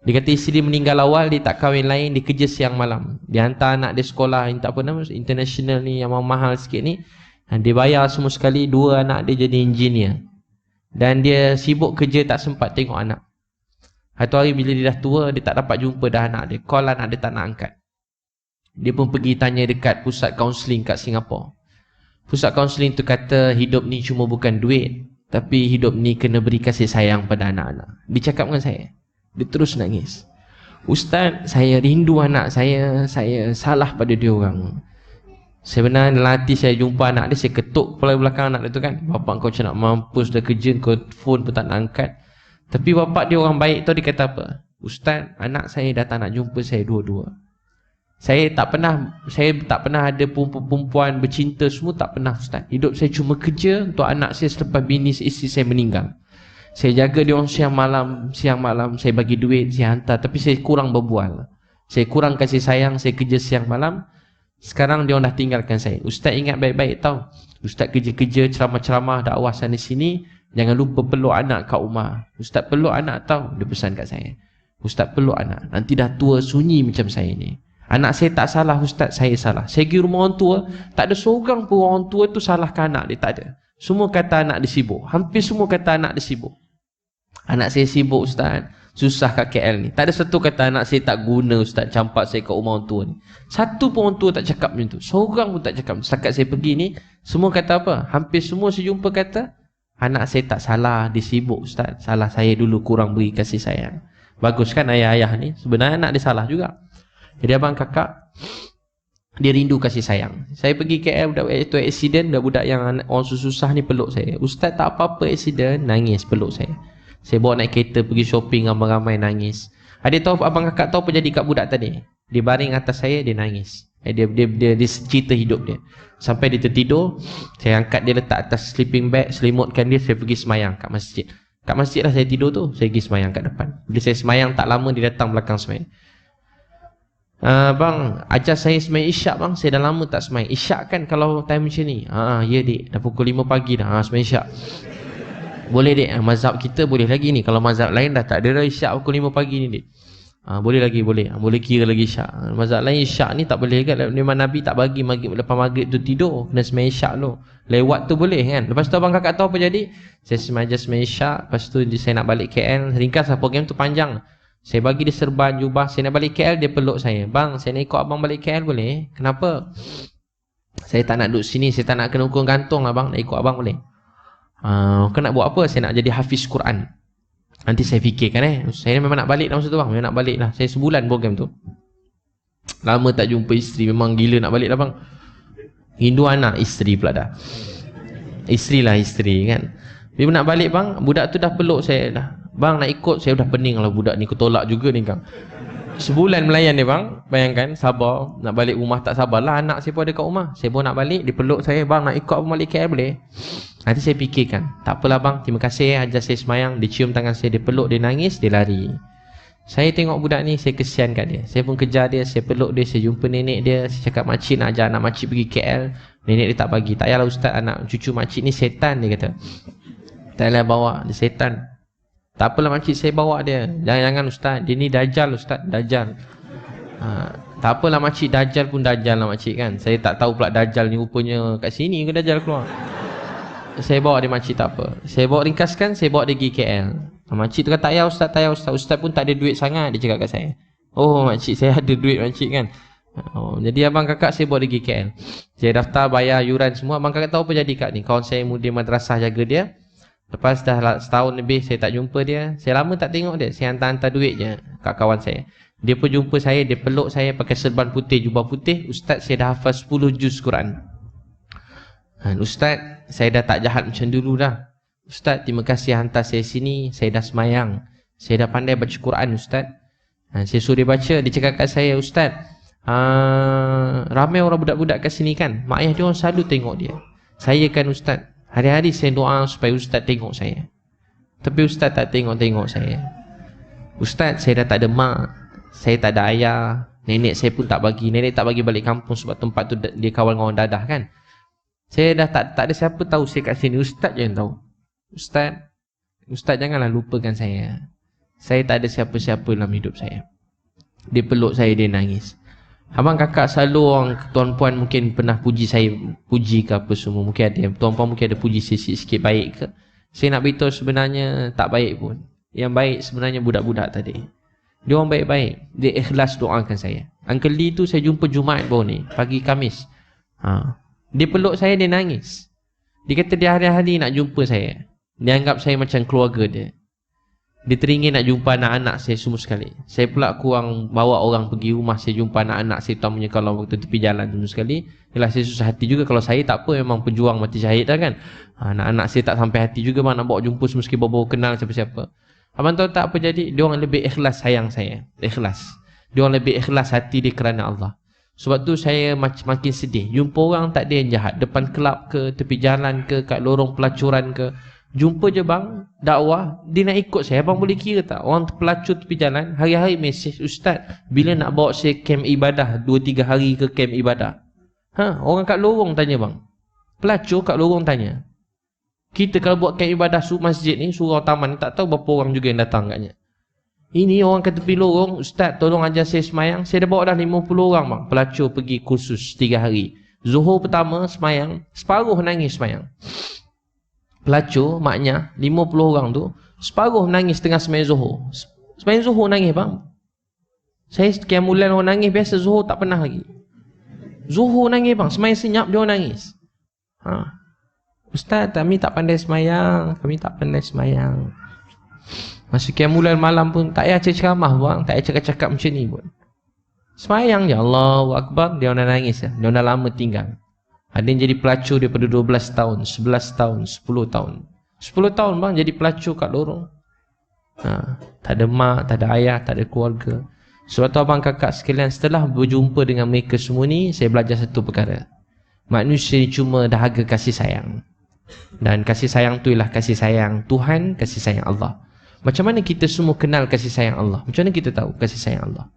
Dia kata isteri dia meninggal awal, dia tak kahwin lain, dia kerja siang malam. Dia hantar anak dia sekolah, tak apa nama, international ni, yang mahal sikit ni. Dia bayar semua sekali, 2 anak dia jadi engineer. Dan dia sibuk kerja, tak sempat tengok anak. Satu hari bila dia dah tua, dia tak dapat jumpa dah anak dia. Call anak dia tak nak angkat. Dia pun pergi tanya dekat pusat kaunseling kat Singapura. Pusat kaunseling tu kata hidup ni cuma bukan duit, tapi hidup ni kena beri kasih sayang pada anak-anak. Dia cakap dengan saya. Dia terus nangis. Ustaz, saya rindu anak saya salah pada dia orang. Sebenarnya dalam hati saya jumpa anak dia, saya ketuk kepala belakang anak dia tu kan. Bapak kau macam nak mampus dah kerja, kau phone pun tak nak angkat. Tapi bapak dia orang baik tu, dia kata apa? Ustaz, anak saya datang nak jumpa saya dua-dua. Saya tak pernah ada perempuan bercinta semua, tak pernah ustaz. Hidup saya cuma kerja untuk anak saya selepas bini isteri saya meninggal. Saya jaga dia orang siang malam saya bagi duit, saya hantar, tapi saya kurang berbual. Saya kurang kasih sayang, saya kerja siang malam. Sekarang dia orang dah tinggalkan saya. Ustaz ingat baik-baik tau. Ustaz kerja-kerja, ceramah-ceramah, dakwah sana sini, jangan lupa peluk anak kat rumah. Ustaz peluk anak tau, dia pesan kat saya. Ustaz peluk anak, nanti dah tua sunyi macam saya ni. Anak saya tak salah ustaz, saya salah. Saya pergi rumah orang tua, tak ada seorang pun orang tua tu salahkan anak dia, tak ada. Semua kata anak dia sibuk. Hampir semua kata anak dia sibuk. Anak saya sibuk ustaz, susah kat KL ni. Tak ada satu kata anak saya tak guna ustaz, campak saya kat rumah orang tua ni. Satu pun orang tua tak cakap macam tu. Seorang pun tak cakap. Setakat saya pergi ni, semua kata apa? Hampir semua saya jumpa kata, anak saya tak salah, dia sibuk ustaz. Salah saya dulu kurang beri kasih sayang. Bagus kan ayah-ayah ni? Sebenarnya anak dia salah juga. Jadi abang kakak, dia rindu kasih sayang. Saya pergi KL, budak itu accident, budak yang orang susah ni peluk saya. Ustaz tak apa-apa accident, nangis peluk saya. Saya bawa naik kereta pergi shopping ramai-ramai, nangis. Adik tahu, abang kakak tahu apa jadi kat budak tadi? Dia baring atas saya, dia nangis. Dia cerita hidup dia. Sampai dia tertidur, saya angkat dia letak atas sleeping bag, selimutkan dia, saya pergi semayang kat masjid. Kat masjid lah saya tidur tu, saya pergi semayang kat depan. Bila saya semayang tak lama, dia datang belakang semayang. Bang, ajar saya semayang isyak bang, saya dah lama tak semayang. Isyak kan kalau time macam ni? Ya dik, dah pukul 5 pagi dah, semayang isyak. Boleh dik, mazhab kita boleh lagi ni. Kalau mazhab lain dah tak ada dah isyak pukul 5 pagi ni dik. Boleh lagi, boleh kira lagi isyak. Mazhab lain isyak ni tak boleh kan. Memang Nabi tak bagi lepas maghrib tu tidur, kena semayang isyak tu. Lewat tu boleh kan. Lepas tu abang kakak tahu apa jadi? Saya semayang isyak, lepas tu saya nak balik KL. Ringkas lah, program tu panjang. Saya bagi dia serban, jubah. Saya nak balik KL, dia peluk saya. Bang, saya nak ikut abang balik KL boleh? Kenapa? Saya tak nak duduk sini, saya tak nak kena hukum gantung lah bang. Nak ikut abang boleh? Kau nak buat apa? Saya nak jadi hafiz Quran. Nanti saya fikirkan saya memang nak balik dah masa tu bang. Memang nak balik lah. Saya sebulan program tu. Lama tak jumpa isteri. Memang gila nak balik dah bang. Rindu anak, isteri pula dah. Isteri kan. Bila nak balik bang, budak tu dah peluk saya dah. Bang nak ikut, saya dah pening lah budak ni. Aku tolak juga ni kang. Sebulan melayan dia bang. Bayangkan, sabar. Nak balik rumah tak sabarlah. Anak saya pun ada kat rumah. Saya pun nak balik, dia peluk saya. Bang nak ikut abang balik KL boleh? Nanti saya fikirkan. Tak apalah bang, terima kasih ajar saya semayang. Dia cium tangan saya, dia peluk, dia nangis, dia lari. Saya tengok budak ni, saya kesian kat dia. Saya pun kejar dia, saya peluk dia, saya jumpa nenek dia. Saya cakap makcik nak ajar anak makcik pergi KL. Nenek dia tak bagi. Tak payahlah ustaz, anak cucu makcik ni setan, dia kata. Tak payahlah bawa, dia setan. Tak apalah makcik, saya bawa dia. Jangan ustaz, dia ni dajjal ustaz, dajjal. Tak apalah makcik, dajjal pun dajjal lah makcik kan. Saya tak tahu pula dajjal ni rupanya kat sini ke dajjal keluar. Saya bawa dia makcik tak apa. Saya bawa ringkaskan, saya bawa dia pergi KL. Makcik tu kata, tak payah ustaz, tak payah ustaz. Ustaz pun tak ada duit sangat, dia cakap kat saya. Oh makcik, saya ada duit makcik kan. Jadi abang kakak saya bawa dia pergi KL. Saya daftar, bayar yuran semua. Abang kakak tahu apa jadi kat ni. Kawan saya muda madrasah jaga dia. Lepas dah setahun lebih saya tak jumpa dia. Saya lama tak tengok dia. Saya hantar-hantar duit je kat kawan saya. Dia pun jumpa saya, dia peluk saya pakai serban putih, jubah putih. Ustaz, saya dah hafaz 10 juz Quran. Ustaz, saya dah tak jahat macam dulu dah. Ustaz, terima kasih hantar saya sini. Saya dah semayang. Saya dah pandai baca Quran Ustaz. Saya suruh dia baca. Dia cakap kat saya, Ustaz, ramai orang budak-budak kat sini kan. Mak ayah dia orang selalu tengok dia. Saya kan Ustaz, hari-hari saya doa supaya Ustaz tengok saya. Tapi Ustaz tak tengok-tengok saya. Ustaz, saya dah tak ada mak. Saya tak ada ayah. Nenek saya pun tak bagi. Nenek tak bagi balik kampung sebab tempat tu dia kawan dengan orang dadah kan. Saya dah tak ada siapa tahu saya kat sini. Ustaz je yang tahu. Ustaz janganlah lupakan saya. Saya tak ada siapa-siapa dalam hidup saya. Dia peluk saya, dia nangis. Abang kakak selalu orang tuan-puan mungkin pernah puji saya, puji ke apa semua. Mungkin ada, tuan-puan mungkin ada puji saya sikit baik ke. Saya nak beritahu sebenarnya tak baik pun. Yang baik sebenarnya budak-budak tadi. Dia orang baik-baik. Dia ikhlas doakan saya. Uncle Lee tu saya jumpa Jumaat baru ni, pagi Khamis. Dia peluk saya, dia nangis. Dia kata dia hari-hari nak jumpa saya. Dia anggap saya macam keluarga dia. Dia teringin nak jumpa anak-anak saya semua sekali. Saya pula kurang bawa orang pergi rumah saya jumpa anak-anak saya, terutamanya kalau waktu tepi jalan semua sekali. Yalah, saya susah hati juga. Kalau saya tak apa, memang pejuang mati syahid dah kan. Anak-anak saya tak sampai hati juga bang, nak bawa jumpa semua sekali, bawa kenal siapa-siapa. Abang tahu tak apa jadi? Dia orang lebih ikhlas sayang saya. Ikhlas. Dia orang lebih ikhlas hati dia kerana Allah. Sebab tu saya makin sedih. Jumpa orang tak ada yang jahat. Depan kelab ke, tepi jalan ke, kat lorong pelacuran ke. Jumpa je bang, dakwah, dia nak ikut saya. Abang boleh kira tak? Orang pelacur tepi jalan, hari-hari mesej, Ustaz, bila nak bawa saya camp ibadah, 2-3 hari ke camp ibadah? Orang kat lorong tanya bang. Pelacur kat lorong tanya. Kita kalau buat camp ibadah masjid ni, surau taman ni, tak tahu berapa orang juga yang datang katnya. Ini orang kat tepi lorong, Ustaz tolong ajar saya semayang. Saya dah bawa dah 50 orang bang. Pelacur pergi kursus 3 hari. Zuhur pertama semayang, separuh nangis semayang. Pelacur maknya 50 orang tu, separuh nangis tengah semayang Zuhur. Semayang Zuhur nangis bang. Saya sekian bulan orang nangis, biasa Zuhur tak pernah lagi. Zuhur nangis bang, semayang senyap dia orang nangis. Ustaz, kami tak pandai semayang. Kami tak pandai semayang. Masa sekian bulan malam pun tak payah ceramah bang, tak payah cakap-cakap macam ni pun. Semayang je, Allahu Akbar, dia orang nangis. Dia orang dah lama tinggal. Ada yang jadi pelacur daripada 12 tahun, 11 tahun, 10 tahun. 10 tahun bang jadi pelacur kat lorong. Tak ada mak, tak ada ayah, tak ada keluarga. Sebab tu abang kakak sekalian, setelah berjumpa dengan mereka semua ni, saya belajar satu perkara. Manusia ni cuma dahaga kasih sayang. Dan kasih sayang tu ialah kasih sayang Tuhan, kasih sayang Allah. Macam mana kita semua kenal kasih sayang Allah? Macam mana kita tahu kasih sayang Allah?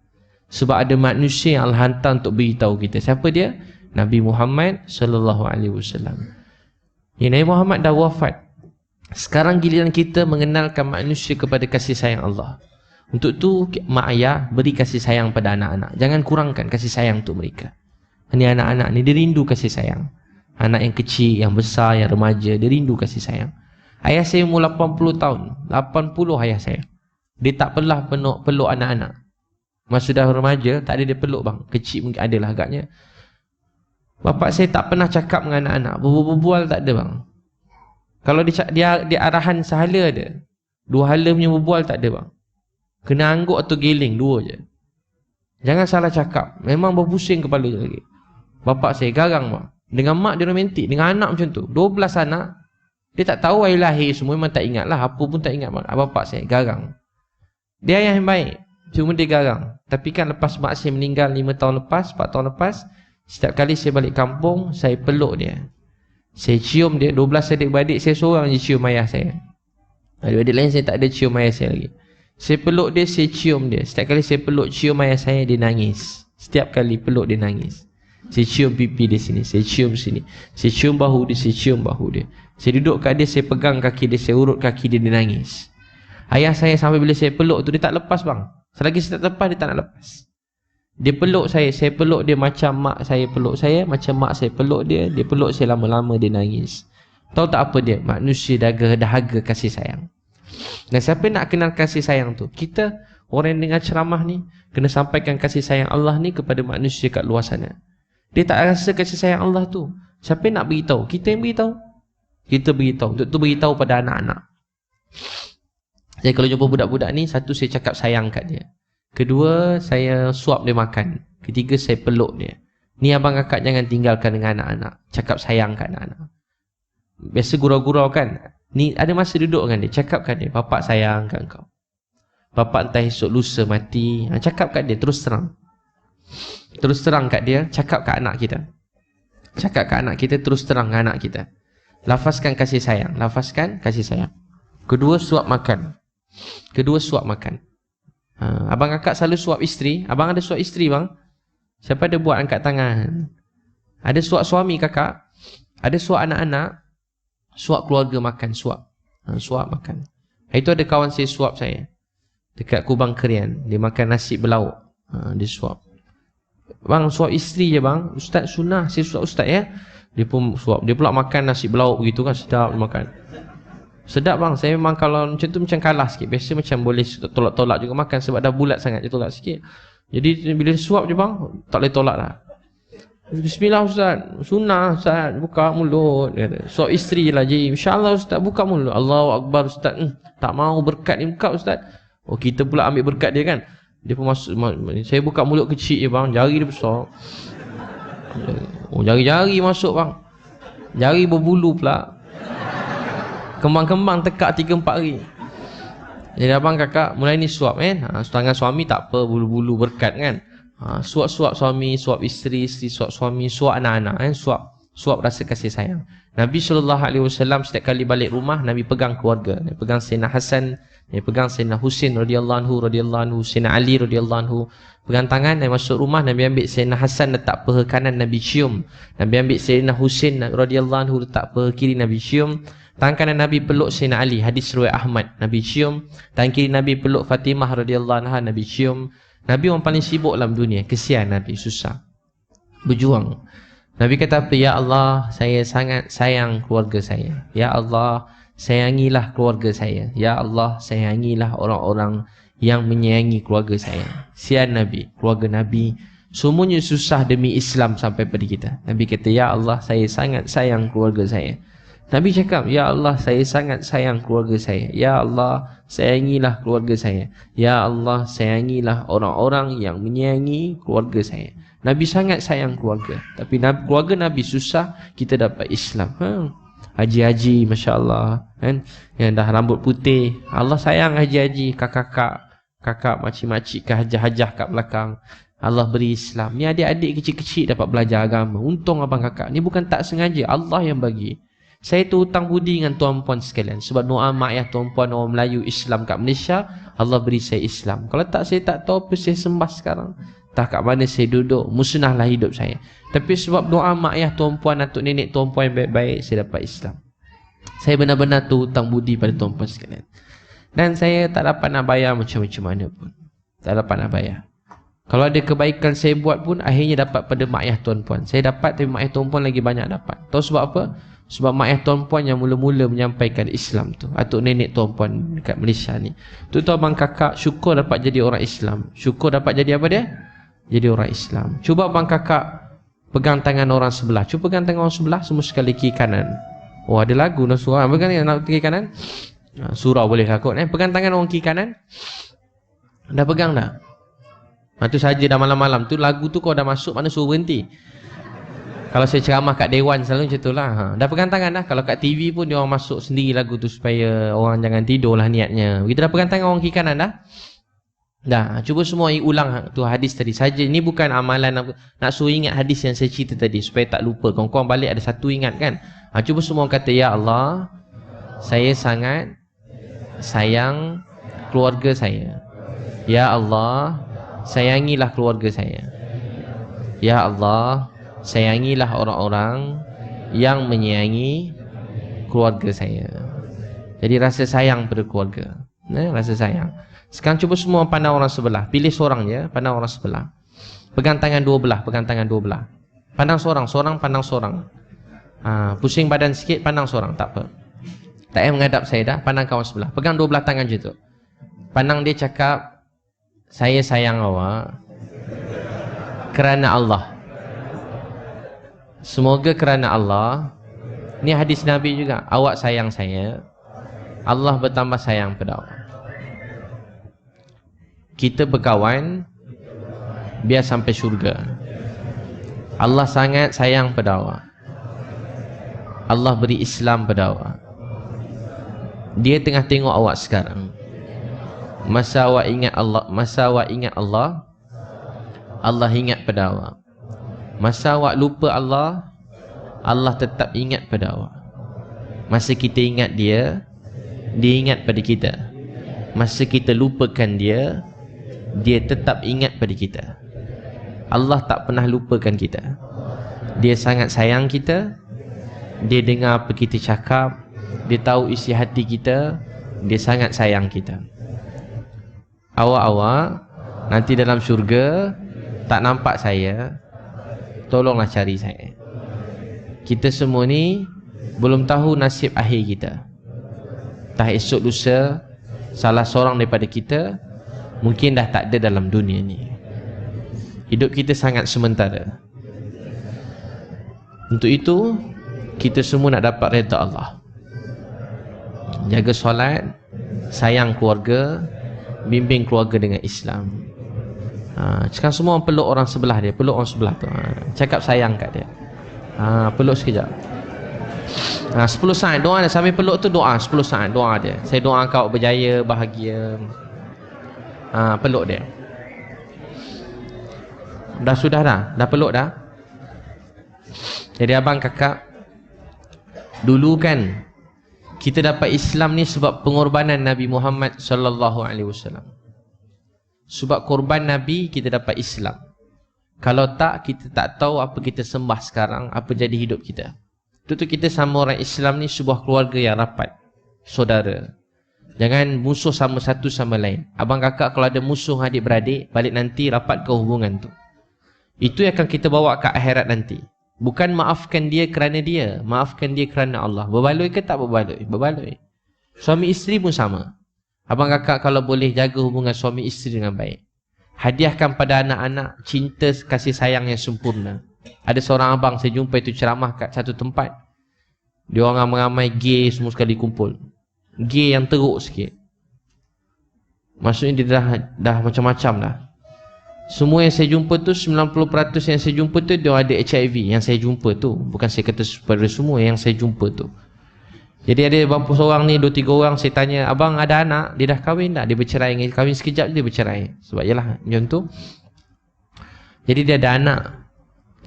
Sebab ada manusia yang Allah hantar untuk beritahu kita. Siapa dia? Nabi Muhammad sallallahu alaihi wasallam. Ya, Nabi Muhammad dah wafat. Sekarang giliran kita mengenalkan manusia kepada kasih sayang Allah. Untuk tu mak ayah beri kasih sayang pada anak-anak. Jangan kurangkan kasih sayang untuk mereka. Ini anak-anak ni dia rindu kasih sayang. Anak yang kecil, yang besar, yang remaja, dia rindu kasih sayang. Ayah saya umur 80 tahun. 80 ayah saya. Dia tak pernah peluk anak-anak. Masa dah remaja, tak ada dia peluk bang. Kecil mungkin adalah agaknya. Bapak saya tak pernah cakap dengan anak-anak. Berbual tak ada bang. Kalau dia arahan sehala ada. 2 hala punya berbual tak ada bang. Kena angguk atau geling, 2 je. Jangan salah cakap. Memang berpusing kepala lagi. Bapak saya garang bang. Dengan mak dia romantik. Dengan anak macam tu. 12 anak. Dia tak tahu hari lahir semua. Memang tak ingat lah. Apa pun tak ingat bang. Bapak saya garang. Dia ayah yang baik. Cuma dia garang. Tapi kan lepas mak saya meninggal 5 tahun lepas, 4 tahun lepas, setiap kali saya balik kampung, saya peluk dia. Saya cium dia. 12 adik-beradik saya seorang je cium ayah saya. Adik-adik lain saya tak ada cium ayah saya lagi. Saya peluk dia, saya cium dia. Setiap kali saya peluk cium ayah saya, dia nangis. Setiap kali peluk dia nangis. Saya cium pipi dia sini, saya cium sini. Saya cium bahu dia, saya cium bahu dia. Saya duduk kat dia, saya pegang kaki dia, saya urut kaki dia, dia nangis. Ayah saya sampai bila saya peluk tu, dia tak lepas bang. Selagi saya tak lepas, dia tak nak lepas. Dia peluk saya peluk dia macam mak saya peluk saya, macam mak saya peluk dia peluk saya lama-lama, dia nangis. Tahu tak apa dia? Manusia dahaga kasih sayang. Dan siapa nak kenal kasih sayang tu? Kita, orang yang dengar ceramah ni, kena sampaikan kasih sayang Allah ni kepada manusia kat luar sana. Dia tak rasa kasih sayang Allah tu. Siapa nak beritahu? Kita yang beritahu. Kita beritahu. Untuk tu beritahu pada anak-anak. Saya kalau jumpa budak-budak ni, satu saya cakap sayang kat dia. Kedua, saya suap dia makan. Ketiga, saya peluk dia. Ni abang kakak jangan tinggalkan dengan anak-anak. Cakap sayang kat anak-anak. Biasa gurau-gurau kan. Ni ada masa duduk dengan dia, cakap kat dia, bapak sayang kat kau. Bapak entah esok lusa mati. Cakap kat dia, terus terang. Terus terang kat dia, cakap kat anak kita. Cakap kat anak kita, terus terang anak kita. Lafazkan kasih sayang. Lafazkan kasih sayang. Kedua, suap makan. Kedua, suap makan. Abang kakak selalu suap isteri. Abang ada suap isteri bang? Siapa ada buat angkat tangan? Ada suap suami kakak? Ada suap anak-anak? Suap keluarga makan, suap. Suap makan. Itu ada kawan saya suap saya. Dekat Kubang Kerian. Dia makan nasi berlauk. Dia suap. Bang, suap isteri je bang. Ustaz sunnah, saya suap ustaz ya. Dia pun suap. Dia pula makan nasi berlauk begitu kan. Sedap dia makan. Sedap bang. Saya memang kalau macam tu macam kalah sikit. Biasa macam boleh tolak-tolak juga makan. Sebab dah bulat sangat, dia tolak sikit. Jadi bila suap je bang, tak boleh tolak lah. Bismillah ustaz, sunnah ustaz, buka mulut. Suap isteri je lah je. InsyaAllah ustaz, buka mulut. Allahu Akbar ustaz. Tak mau berkat ni buka ustaz. Oh, kita pula ambil berkat dia kan. Dia pun masuk. Saya buka mulut kecil je bang, jari dia besar. Oh, jari-jari masuk bang. Jari berbulu pula. Kembang-kembang tekak 3-4 hari. Jadi abang kakak mulai ni suap tangan suami tak apa, bulu-bulu berkat kan. Suap-suap suami, suap isteri, isteri suap suami, suap anak-anak suap rasa kasih sayang. Nabi SAW setiap kali balik rumah, Nabi pegang keluarga. Nabi pegang Sayyidina Hasan, Nabi pegang Sayyidina Husin radhiyallahu anhu, Sayyidina Ali radhiyallahu anhu. Pegang tangan, Nabi masuk rumah, Nabi ambil Sayyidina Hasan letak paha kanan, Nabi cium. Nabi ambil Sayyidina Husin radhiyallahu anhu letak paha kiri, Nabi cium. Tangan kanan Nabi peluk Sayyidina Ali, hadis riwayat Ahmad, Nabi cium. Tangan kiri Nabi peluk Fatimah radhiyallahu anha, Nabi cium. Nabi orang paling sibuk dalam dunia. Kesian Nabi, susah. Berjuang. Nabi kata apa? Ya Allah, saya sangat sayang keluarga saya. Ya Allah, sayangilah keluarga saya. Ya Allah, sayangilah orang-orang yang menyayangi keluarga saya. Sian Nabi, keluarga Nabi. Semuanya susah demi Islam sampai pada kita. Nabi kata, Ya Allah, saya sangat sayang keluarga saya. Nabi cakap, Ya Allah, saya sangat sayang keluarga saya. Ya Allah, sayangilah keluarga saya. Ya Allah, sayangilah orang-orang yang menyayangi keluarga saya. Nabi sangat sayang keluarga. Tapi keluarga Nabi susah, kita dapat Islam. Haji-haji, Masya Allah kan? Yang dah rambut putih. Allah sayang haji-haji, kakak-kakak. kakak makcik-makcik ke hajah-hajah kat belakang. Allah beri Islam. Ni adik-adik kecil-kecil dapat belajar agama. Untung abang kakak. Ni bukan tak sengaja, Allah yang bagi. Saya tu hutang budi dengan tuan-puan sekalian. Sebab doa mak ayah tuan-puan orang Melayu Islam kat Malaysia, Allah beri saya Islam. Kalau tak, saya tak tahu apa saya sembah sekarang. Tak kat mana saya duduk, musnahlah hidup saya. Tapi sebab doa mak ayah tuan-puan, atuk nenek tuan-puan yang baik-baik, saya dapat Islam. Saya benar-benar tu hutang budi pada tuan-puan sekalian. Dan saya tak dapat nak bayar macam-macam mana pun. Tak dapat nak bayar. Kalau ada kebaikan saya buat pun, akhirnya dapat pada mak ayah tuan-puan. Saya dapat, tapi mak ayah tuan-puan lagi banyak dapat. Tahu sebab apa? Sebab mak ayah tuan-puan yang mula-mula menyampaikan Islam tu. Atuk nenek tuan-puan dekat Malaysia ni. Tu abang kakak syukur dapat jadi orang Islam. Syukur dapat jadi apa dia? Jadi orang Islam. Cuba abang kakak pegang tangan orang sebelah. Cuba pegang tangan orang sebelah, semua sekali kiri kanan. Oh, ada lagu nak surau. Pegang nak kiri kanan. Surau boleh lah kot. Pegang tangan orang kiri kanan. Dah pegang dah? Itu saja dah malam-malam. Tu lagu tu kau dah masuk, mana suruh berhenti. Kalau saya ceramah kat Dewan selalu macam tu lah. Dah pegang tangan dah. Kalau kat TV pun dia orang masuk sendiri lagu tu supaya orang jangan tidur lah niatnya. Kita dah pegang tangan orang kiri kanan dah? Dah. Cuba semua ulang tu hadis tadi saja. Ini bukan amalan nak suruh ingat hadis yang saya cerita tadi supaya tak lupa. Kawan-kawan balik ada satu ingat kan. Cuba semua kata, ya Allah, saya sangat sayang keluarga saya. Ya Allah, sayangilah keluarga saya. Ya Allah, sayangilah orang-orang yang menyayangi keluarga saya. Jadi rasa sayang pada keluarga. Rasa sayang. Sekarang cuba semua pandang orang sebelah. Pilih seorang je, pandang orang sebelah. Pegang tangan dua belah, pegang tangan dua belah. Pandang seorang, seorang pandang seorang. Pusing badan sikit, pandang seorang, tak apa. Tak payah menghadap saya dah, pandang kawan sebelah. Pegang dua belah tangan je tu. Pandang dia cakap, saya sayang awak kerana Allah. Semoga kerana Allah. Ni hadis Nabi juga. Awak sayang saya, Allah bertambah sayang pada awak. Kita berkawan biar sampai syurga. Allah sangat sayang pada awak. Allah beri Islam pada awak. Dia tengah tengok awak sekarang. Masa awak ingat Allah, Allah ingat pada awak. Masa awak lupa Allah, Allah tetap ingat pada awak. Masa kita ingat dia, dia ingat pada kita. Masa kita lupakan dia, dia tetap ingat pada kita. Allah tak pernah lupakan kita. Dia sangat sayang kita. Dia dengar apa kita cakap. Dia tahu isi hati kita. Dia sangat sayang kita. Awak-awak nanti dalam syurga tak nampak saya, tolonglah cari saya. Kita semua ni belum tahu nasib akhir kita. Entah esok lusa salah seorang daripada kita mungkin dah tak ada dalam dunia ni. Hidup kita sangat sementara. Untuk itu kita semua nak dapat redha Allah. Jaga solat, sayang keluarga, bimbing keluarga dengan Islam. Sekarang semua peluk orang sebelah dia, peluk orang sebelah tu. Cakap sayang kat dia. Peluk sekejap. 10 saat doa dia, sambil peluk tu doa 10 saat doa dia. Saya doa kau berjaya, bahagia. Peluk dia. Sudah dah peluk dah. Jadi abang kakak, dulu kan kita dapat Islam ni sebab pengorbanan Nabi Muhammad sallallahu alaihi wasallam. Sebab korban Nabi kita dapat Islam. Kalau tak, kita tak tahu apa kita sembah sekarang, apa jadi hidup kita. Itu kita sama orang Islam ni sebuah keluarga yang rapat, saudara. Jangan musuh sama satu sama lain. Abang kakak kalau ada musuh adik-beradik, balik nanti rapat ke hubungan tu. Itu yang akan kita bawa ke akhirat nanti. Bukan maafkan dia kerana dia, maafkan dia kerana Allah. Berbaloi ke tak berbaloi? Berbaloi. Suami isteri pun sama. Abang kakak kalau boleh jaga hubungan suami isteri dengan baik. Hadiahkan pada anak-anak cinta kasih sayang yang sempurna. Ada seorang abang saya jumpa itu ceramah kat satu tempat. Dia orang ramai-ramai gay semua sekali kumpul. Gay yang teruk sikit. Maksudnya dia dah macam-macam dah. Semua yang saya jumpa tu, 90% yang saya jumpa tu dia ada HIV. Yang saya jumpa tu, bukan saya kata pada semua, yang saya jumpa tu. Jadi ada berapa seorang ni, 2-3 orang, saya tanya, abang ada anak, dia dah kahwin tak? Dia bercerai, kahwin sekejap dia bercerai. Sebab yalah macam tu. Jadi dia ada anak.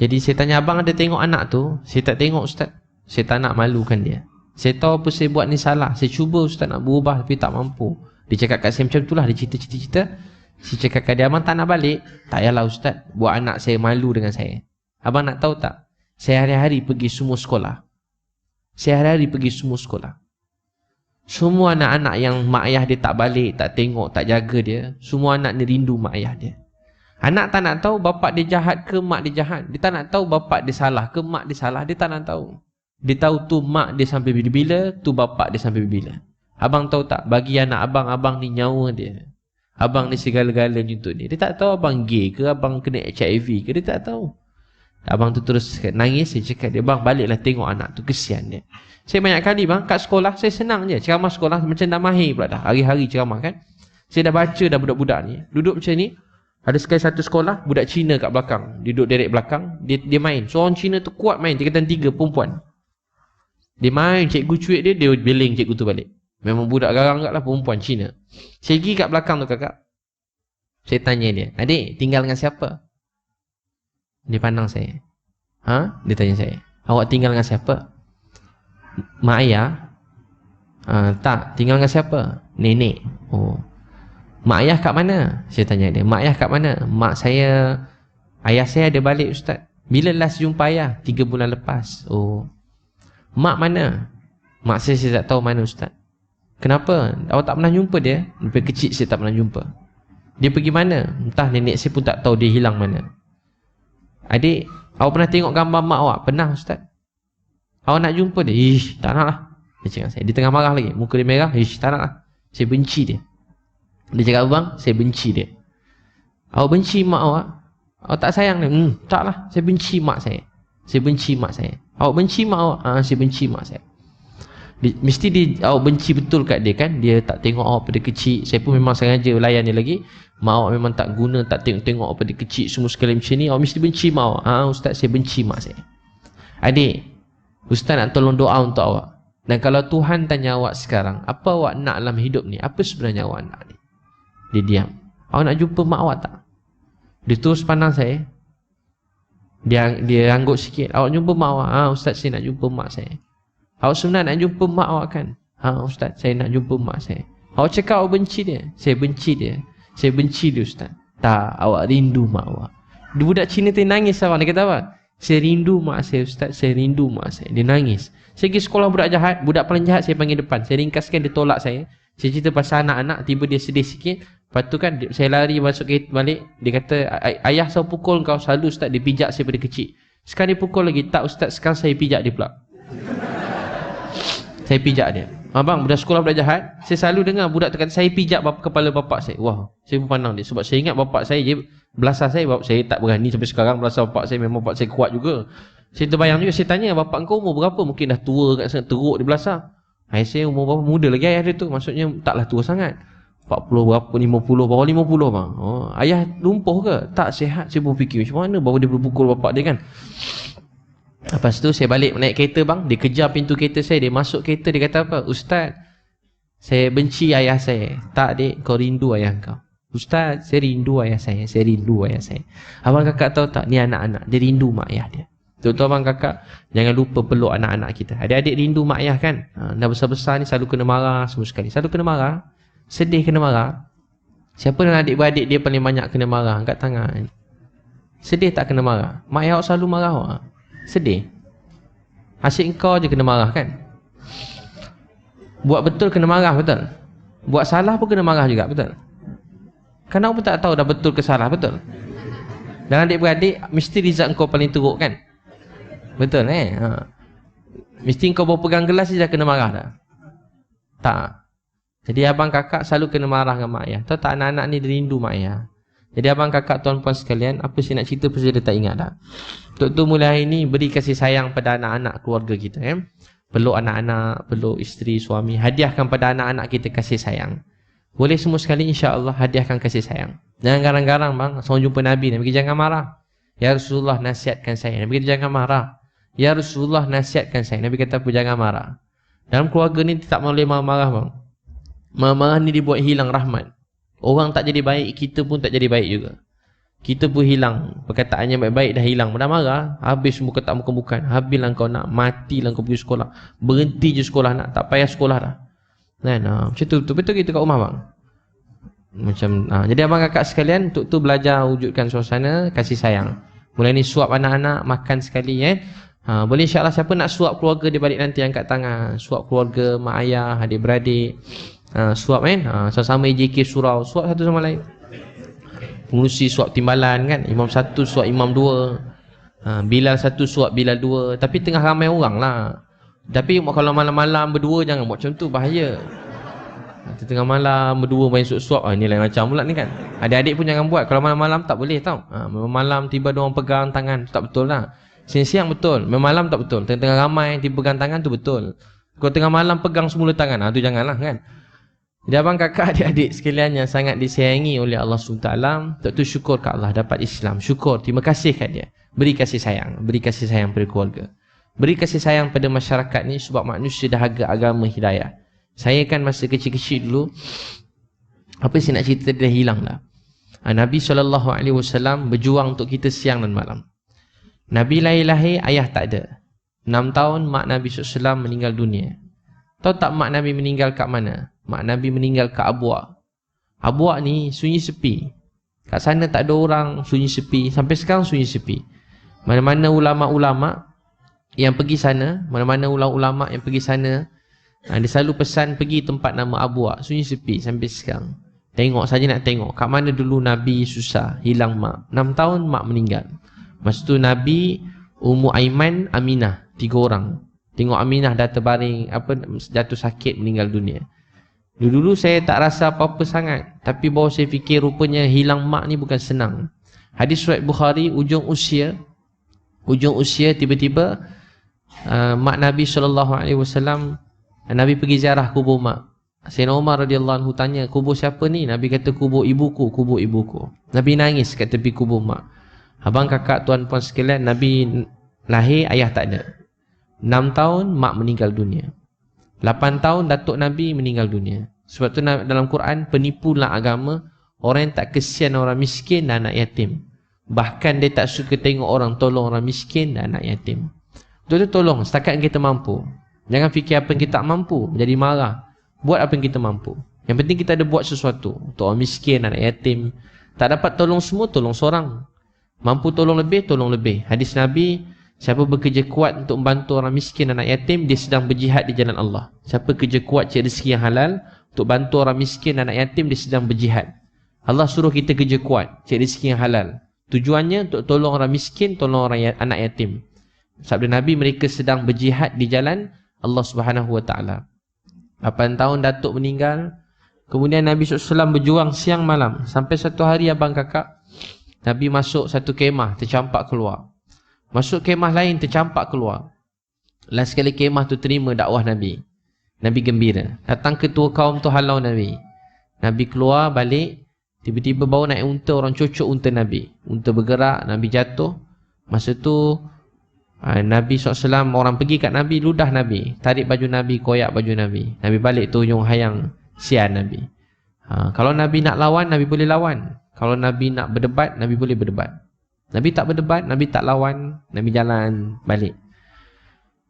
Jadi saya tanya, abang ada tengok anak tu? Saya tak tengok ustaz. Saya tak nak malukan dia. Saya tahu apa saya buat ni salah. Saya cuba ustaz nak berubah tapi tak mampu. Dia cakap kat saya macam itulah, dia cerita-cerita. Saya cakap kat dia, abang tak nak balik? Tak yalah ustaz, buat anak saya malu dengan saya. Abang nak tahu tak? Saya hari-hari pergi semua sekolah. Saya hari-hari pergi semua sekolah. Semua anak-anak yang mak ayah dia tak balik, tak tengok, tak jaga dia, semua anak ni rindu mak ayah dia. Anak tak nak tahu bapak dia jahat ke mak dia jahat. Dia tak nak tahu bapak dia salah ke mak dia salah. Dia tak nak tahu. Dia tahu tu mak dia sampai bila-bila, tu bapak dia sampai bila. Abang tahu tak, bagi anak abang, abang ni nyawa dia. Abang ni segala-galanya untuk dia. Dia tak tahu abang gay ke, abang kena HIV ke, dia tak tahu. Abang tu terus nangis. Saya cakap dia, bang baliklah tengok anak tu, kesian dia. Saya banyak kali bang kat sekolah, saya senang je ceramah sekolah, macam dah mahir pula dah. Hari-hari ceramah kan. Saya dah baca dah budak-budak ni duduk macam ni. Ada sekali satu sekolah, budak Cina kat belakang, dia duduk direct belakang, dia main. Seorang Cina tu kuat main, tingkatan 3, perempuan. Dia main, cikgu cuik dia, dia beling cikgu tu balik. Memang budak garang kat lah, perempuan Cina. Saya pergi kat belakang tu kakak. Saya tanya dia, adik tinggal dengan siapa? Dia pandang saya. Ha? Dia tanya saya, awak tinggal dengan siapa? Mak ayah? Tak, tinggal dengan siapa? Nenek. Oh. Mak ayah kat mana? Saya tanya dia, mak ayah kat mana? Mak saya, ayah saya ada balik ustaz. Bila last jumpa ayah? 3 bulan lepas. Oh. Mak mana? Mak saya tak tahu mana ustaz. Kenapa? Awak tak pernah jumpa dia? Sampai kecil saya tak pernah jumpa. Dia pergi mana? Entah, nenek saya pun tak tahu dia hilang mana. Adik, awak pernah tengok gambar mak awak? Pernah ustaz. Awak nak jumpa dia? Ish, tak nak lah. Dia cakap saya. Dia tengah marah lagi. Muka dia merah. Ish, tak nak lah. Saya benci dia. Dia cakap, bang, saya benci dia. Awak benci mak awak? Awak tak sayang dia? Tak lah. Saya benci mak saya. Saya benci mak saya. Awak benci mak awak? Saya benci mak saya. Mesti awak benci betul kat dia kan. Dia tak tengok awak pada kecil. Saya pun memang sengaja layan dia lagi. Mak awak memang tak guna, tak tengok-tengok awak pada kecil. Semua sekali macam ni, awak mesti benci mak awak. Ustaz, saya benci mak saya. Adik, ustaz nak tolong doa untuk awak. Dan kalau Tuhan tanya awak sekarang, apa awak nak dalam hidup ni? Apa sebenarnya awak nak ni? Dia diam. Awak nak jumpa mak awak tak? Dia terus pandang saya. Dia anggut sikit. Awak jumpa mak awak? Ustaz, saya nak jumpa mak saya. Awak sebenarnya nak jumpa mak awak kan? Ustaz, saya nak jumpa mak saya. Awak cakap awak benci dia? Saya benci dia. Saya benci dia ustaz. Tak, awak rindu mak awak. Dia budak Cina tu nangis awak. Dia kata apa? Saya rindu mak saya ustaz. Saya rindu mak saya. Dia nangis. Saya pergi sekolah budak jahat. Budak paling jahat saya panggil depan. Saya ringkaskan, dia tolak saya. Saya cerita pasal anak-anak. Tiba dia sedih sikit. Lepas tu kan saya lari masuk kereta balik. Dia kata, ayah saya pukul kau selalu ustaz. Dia pijak saya pada kecil. Sekarang dia pukul lagi. Tak ustaz, sekarang saya pijak dia pula. Saya pijak dia. Abang, budak sekolah budak jahat. Saya selalu dengar budak tu kata, saya pijak kepala bapak saya. Wah, saya pun pandang dia. Sebab saya ingat bapak saya je belasah saya. Bapak saya tak berani sampai sekarang belasah bapak saya. Memang bapak saya kuat juga. Saya terbayang juga. Saya tanya, bapak kau umur berapa? Mungkin dah tua kat sana, teruk dia belasah. Saya umur berapa? Muda lagi ayah dia tu. Maksudnya taklah tua sangat. 40 berapa, 50, bawah 50 bang. Oh, ayah lumpuh ke? Tak, sihat. Saya pun fikir macam mana baru dia boleh pukul bapak dia kan. Lepas tu saya balik naik kereta bang. Dia kejar pintu kereta saya. Dia masuk kereta. Dia kata apa? Ustaz, saya benci ayah saya. Tak dek, kau rindu ayah kau. Ustaz, saya rindu ayah saya. Saya rindu ayah saya. Abang kakak tahu tak? Ni anak-anak. Dia rindu mak ayah dia. Tuan-tuan abang kakak, jangan lupa peluk anak-anak kita. Adik-adik rindu mak ayah kan? Dah besar-besar ni selalu kena marah semua sekali. Selalu kena marah. Sedih kena marah. Siapa dengan adik-beradik dia paling banyak kena marah? Angkat tangan. Sedih tak kena marah? Mak ayah selalu marah awak. Sedih. Asyik kau je kena marah kan? Buat betul kena marah, betul? Buat salah pun kena marah juga, betul? Kan awak pun tak tahu dah betul ke salah, betul? Dan adik-beradik, mesti result kau paling teruk kan? Betul Mesti kau bawa pegang gelas je dah kena marah dah. Tak. Jadi abang kakak selalu kena marah dengan mak ayah. Tahu tak, anak-anak ni rindu mak ayah. Jadi abang kakak, tuan-puan sekalian, apa saya nak cerita pasal dia tak ingat dah. Untuk tu mulai hari ni beri kasih sayang pada anak-anak keluarga kita. Peluk anak-anak, peluk isteri, suami. Hadiahkan pada anak-anak kita kasih sayang. Boleh semua sekali insya-Allah hadiahkan kasih sayang. Jangan garang-garang bang. Seorang jumpa Nabi, Nabi kata jangan marah. Ya Rasulullah nasihatkan saya. Nabi kata jangan marah. Ya Rasulullah nasihatkan saya. Nabi kata apa? Jangan marah. Dalam keluarga ni tak boleh marah-marah bang. Marah-marah ni dibuat hilang rahmat. Orang tak jadi baik, kita pun tak jadi baik juga. Kita pun hilang, perkataannya baik-baik dah hilang. Dah marah, habis muka tak bukan. Habislah kau nak, matilah kau pergi sekolah. Berhenti je sekolah nak, tak payah sekolah dah. Kan? Macam tu, betul kita kat rumah bang. Macam jadi abang kakak sekalian, untuk tu belajar wujudkan suasana kasih sayang. Mulai ni suap anak-anak makan sekali boleh insya-Allah. Siapa nak suap keluarga dia balik nanti angkat tangan. Suap keluarga, mak ayah, adik-beradik. Suap sama-sama EJK surau, suap satu sama lain. Pengurusi suap timbalan kan, imam satu suap imam dua, Bilal satu suap Bilal dua. Tapi tengah ramai orang lah. Tapi kalau malam-malam berdua jangan buat macam tu, bahaya. Tengah malam berdua main suap-suap, ni lain macam pula ni kan. Adik-adik pun jangan buat. Kalau malam-malam tak boleh tau. Malam tiba dia orang pegang tangan, tak betul lah. Siang-siang betul, malam tak betul. Tengah-tengah ramai tiba pegang tangan tu betul. Kalau tengah malam pegang semula tangan, tu janganlah kan. Jadi abang kakak adik-adik sekalian yang sangat disayangi oleh Allah SWT, untuk tu syukur kat Allah dapat Islam. Syukur, terima kasih kat dia. Beri kasih sayang, beri kasih sayang pada keluarga. Beri kasih sayang pada masyarakat ni, sebab manusia dahaga agama hidayah. Saya kan masa kecil-kecil dulu, apa saya nak cerita dia dah hilang dah. Nabi SAW berjuang untuk kita siang dan malam. Nabi lahir, ayah tak ada. 6 tahun mak Nabi SAW meninggal dunia. Tahu tak mak Nabi meninggal kat mana? Mak Nabi meninggal kat Abuak. Abuak ni sunyi sepi. Kat sana tak ada orang, sunyi sepi. Sampai sekarang sunyi sepi. Mana-mana ulama-ulama yang pergi sana, mana-mana ulama-ulama yang pergi sana, dia selalu pesan pergi tempat nama Abuak. Sunyi sepi sampai sekarang. Tengok saja nak tengok. Kat mana dulu Nabi susah, hilang mak. 6 tahun mak meninggal. Masa tu Nabi, Ummu Aiman, Aminah, 3 orang. Tengok Aminah dah terbaring, jatuh sakit, meninggal dunia. Dulu saya tak rasa apa-apa sangat, tapi baru saya fikir rupanya hilang mak ni bukan senang. Hadis riwayat Bukhari, ujung usia tiba-tiba mak Nabi SAW, Nabi pergi ziarah kubur mak. Sayyidina Umar radhiyallahu anhu tanya, kubur siapa ni? Nabi kata kubur ibuku. Nabi nangis kat tepi kubur mak. Abang kakak tuan-puan sekalian, Nabi lahir, ayah tak ada. 6 tahun mak meninggal dunia. 8 tahun datuk Nabi meninggal dunia. Sebab tu dalam Quran, penipulah agama orang yang tak kesian orang miskin dan anak yatim. Bahkan dia tak suka tengok orang tolong orang miskin dan anak yatim. Betul-betul tolong setakat yang kita mampu. Jangan fikir apa yang kita tak mampu jadi marah. Buat apa yang kita mampu. Yang penting kita ada buat sesuatu untuk orang miskin, anak yatim. Tak dapat tolong semua, tolong seorang. Mampu tolong lebih, tolong lebih. Hadis Nabi, siapa bekerja kuat untuk membantu orang miskin, anak yatim, dia sedang berjihad di jalan Allah. Siapa kerja kuat cari rezeki yang halal untuk bantu orang miskin, anak yatim, dia sedang berjihad. Allah suruh kita kerja kuat cari rezeki yang halal. Tujuannya untuk tolong orang miskin, tolong orang anak yatim. Sabda Nabi, mereka sedang berjihad di jalan Allah Subhanahu Wa Taala. 8 tahun datuk meninggal. Kemudian Nabi SAW berjuang siang malam. Sampai satu hari abang kakak, Nabi masuk satu kemah, tercampak keluar. Masuk kemah lain, tercampak keluar. Last sekali kemah tu terima dakwah Nabi. Nabi gembira. Datang ketua kaum tu halau Nabi. Nabi keluar balik. Tiba-tiba bawa naik unta, orang cocok unta Nabi. Unta bergerak, Nabi jatuh. Masa tu Nabi SAW, orang pergi kat Nabi, ludah Nabi. Tarik baju Nabi, koyak baju Nabi. Nabi balik tunjuk hayang sian Nabi. Kalau Nabi nak lawan, Nabi boleh lawan. Kalau Nabi nak berdebat, Nabi boleh berdebat. Nabi tak berdebat, Nabi tak lawan, Nabi jalan balik.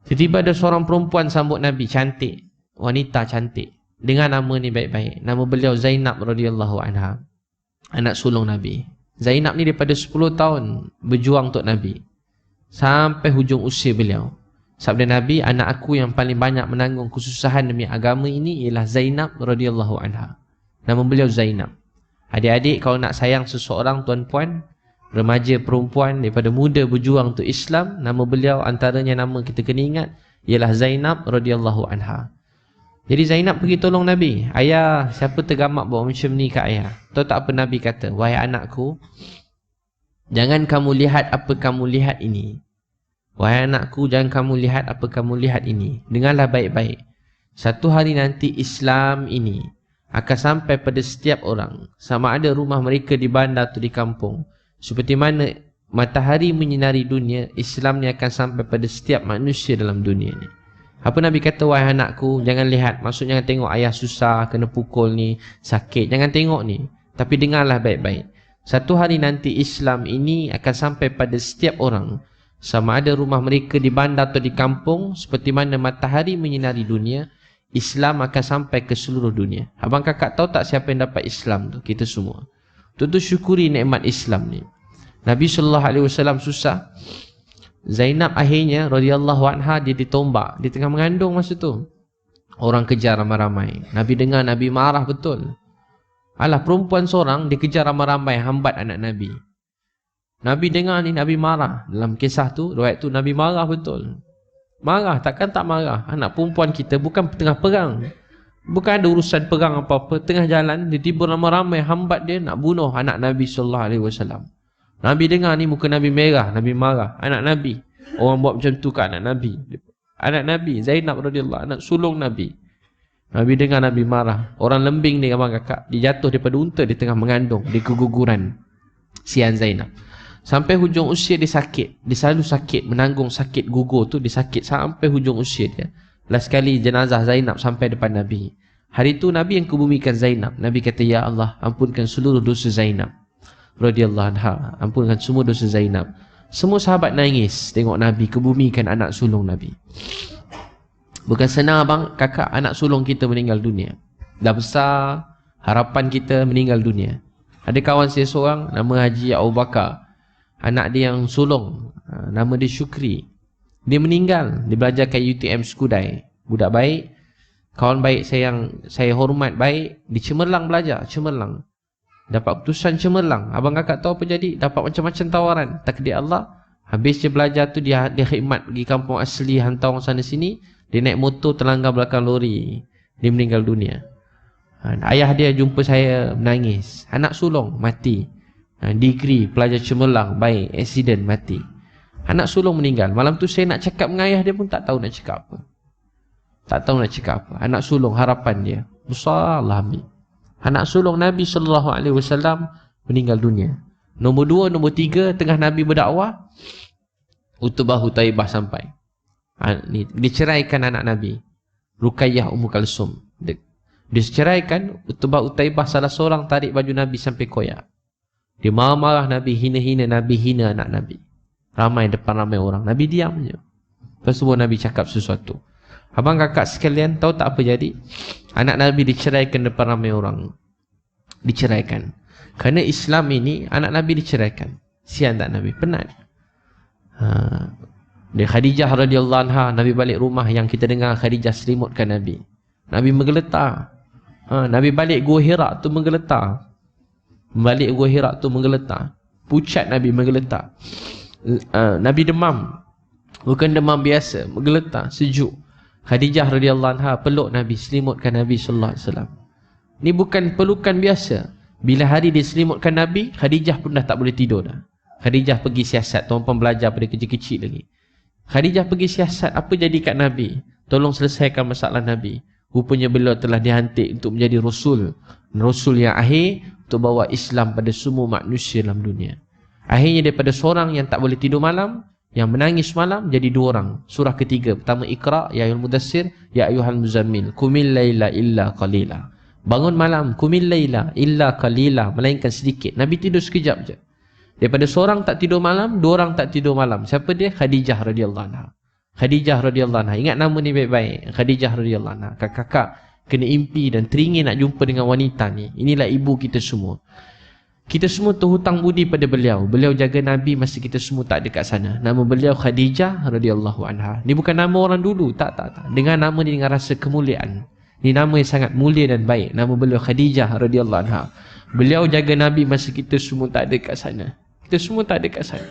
Tiba-tiba ada seorang perempuan sambut Nabi, cantik, wanita cantik. Dengan nama ni baik-baik. Nama beliau Zainab radhiyallahu anha, anak sulung Nabi. Zainab ni daripada 10 tahun berjuang untuk Nabi sampai hujung usia beliau. Sabda Nabi, anak aku yang paling banyak menanggung kesusahan demi agama ini ialah Zainab radhiyallahu anha. Nama beliau Zainab. Adik-adik kalau nak sayang seseorang, tuan-puan, remaja perempuan daripada muda berjuang untuk Islam, nama beliau antaranya nama kita kena ingat ialah Zainab radhiyallahu anha. Jadi Zainab pergi tolong Nabi. Ayah, siapa tergamak bawa macam ni kat ayah? Tahu tak apa Nabi kata? Wahai anakku, jangan kamu lihat apa kamu lihat ini. Wahai anakku, jangan kamu lihat apa kamu lihat ini. Dengarlah baik-baik. Satu hari nanti Islam ini akan sampai pada setiap orang, sama ada rumah mereka di bandar atau di kampung. Seperti mana matahari menyinari dunia, Islam ni akan sampai pada setiap manusia dalam dunia ni. Apa Nabi kata, wahai anakku, jangan lihat, maksudnya jangan tengok ayah susah, kena pukul ni, sakit, jangan tengok ni. Tapi dengarlah baik-baik. Satu hari nanti Islam ini akan sampai pada setiap orang, sama ada rumah mereka di bandar atau di kampung, seperti mana matahari menyinari dunia, Islam akan sampai ke seluruh dunia. Abang kakak tahu tak siapa yang dapat Islam tu? Kita semua. Tentu syukuri nikmat Islam ni. Nabi SAW susah. Zainab akhirnya radhiyallahu anha dia ditombak, dia tengah mengandung masa tu. Orang kejar ramai-ramai. Nabi dengar, Nabi marah betul. Alah, perempuan seorang dikejar ramai-ramai, hambat anak Nabi. Nabi dengar ni, Nabi marah. Dalam kisah tu, riwayat tu, Nabi marah betul. Marah, takkan tak marah. Anak perempuan kita bukan tengah perang, bukan ada urusan perang apa-apa. Tengah jalan, dia tiba ramai-ramai hambat dia nak bunuh anak Nabi SAW. Nabi dengar ni, muka Nabi merah, Nabi marah. Anak Nabi, orang buat macam tu ke anak Nabi. Anak Nabi, Zainab radhiyallahu, anak sulung Nabi. Nabi dengar, Nabi marah. Orang lembing ni abang kakak, dia jatuh daripada unta, dia tengah mengandung, dia keguguran. Sian Zainab. Sampai hujung usia dia sakit. Dia selalu sakit, menanggung sakit gugur tu, dia sakit sampai hujung usia dia. Last kali jenazah Zainab sampai depan Nabi. Hari tu Nabi yang kebumikan Zainab. Nabi kata, ya Allah, ampunkan seluruh dosa Zainab radhiyallahu anha, ampunkan semua dosa Zainab. Semua sahabat nangis tengok Nabi kebumikan anak sulung Nabi. Bukan senang abang kakak, anak sulung kita meninggal dunia. Dah besar, harapan kita meninggal dunia. Ada kawan saya seorang, nama Haji Abu Bakar. Anak dia yang sulung, nama dia Syukri. Dia meninggal, dia belajar kat UTM Skudai. Budak baik, kawan baik saya yang saya hormat baik. Di Cemerlang belajar, Cemerlang. Dapat putusan Cemerlang. Abang kakak tahu apa jadi? Dapat macam-macam tawaran. Takdir Allah. Habis dia belajar tu, dia khidmat pergi kampung asli, hantar orang sana sini. Dia naik motor terlanggar belakang lori. Dia meninggal dunia. Ayah dia jumpa saya menangis. Anak sulung mati. Degree pelajar Cemerlang, baik, accident mati. Anak sulung meninggal. Malam tu saya nak cakap dengan ayah dia pun tak tahu nak cakap apa. Tak tahu nak cakap apa. Anak sulung, harapan dia besar, Allah ambil. Anak sulung Nabi SAW meninggal dunia. Nombor 2, nombor 3, tengah Nabi berdakwah, Utbah Utaibah sampai. Dia ceraikan anak Nabi, Ruqayyah Ummu Kalsum. Dia ceraikan, Utbah Utaibah salah seorang tarik baju Nabi sampai koyak. Dia marah-marah Nabi, hina-hina Nabi, hina anak Nabi. Ramai depan ramai orang. Nabi diam je. Lepas tu Nabi cakap sesuatu. Abang kakak sekalian, tahu tak apa jadi? Anak Nabi diceraikan depan ramai orang. Diceraikan. Kerana Islam ini, anak Nabi diceraikan. Sian tak Nabi? Penat. Dia Khadijah radhiyallahu anha, Nabi balik rumah yang kita dengar Khadijah selimutkan Nabi. Nabi menggeletar. Nabi balik Gua Hira tu menggeletar. Balik Gua Hira tu menggeletar. Pucat Nabi menggeletar. Nabi demam. Bukan demam biasa, menggeletar, sejuk. Khadijah radhiyallahu anha peluk Nabi, selimutkan Nabi sallallahu alaihi wasallam. Ni bukan pelukan biasa. Bila hari dia selimutkan Nabi, Khadijah pun dah tak boleh tidur dah. Khadijah pergi siasat, tuan-tuan belajar pada kecil-kecil lagi. Khadijah pergi siasat, apa jadi kat Nabi? Tolong selesaikan masalah Nabi. Rupanya beliau telah dihantik untuk menjadi Rasul. Rasul yang akhir untuk bawa Islam pada semua manusia dalam dunia. Akhirnya daripada seorang yang tak boleh tidur malam, yang menangis malam, jadi 2 orang. Surah ketiga, pertama Iqra, ya ayyuhal mudassir, ya ayyuhal muzammil, qumil laila illa qalila. Bangun malam, qumil laila illa qalila, melainkan sedikit. Nabi tidur sekejap je. Daripada seorang tak tidur malam, 2 orang tak tidur malam. Siapa dia? Khadijah radhiyallahu anha. Khadijah radhiyallahu anha. Ingat nama ni baik-baik. Khadijah radhiyallahu anha. Kakak kena impi dan teringin nak jumpa dengan wanita ni. Inilah ibu kita semua. Kita semua terhutang budi pada beliau. Beliau jaga Nabi masa kita semua tak ada kat sana. Nama beliau Khadijah radhiyallahu anha. Ni bukan nama orang dulu. Tak. Dengan nama ni dengan rasa kemuliaan. Ni nama yang sangat mulia dan baik. Nama beliau Khadijah radhiyallahu anha. Beliau jaga Nabi masa kita semua tak ada kat sana. Kita semua tak ada kat sana.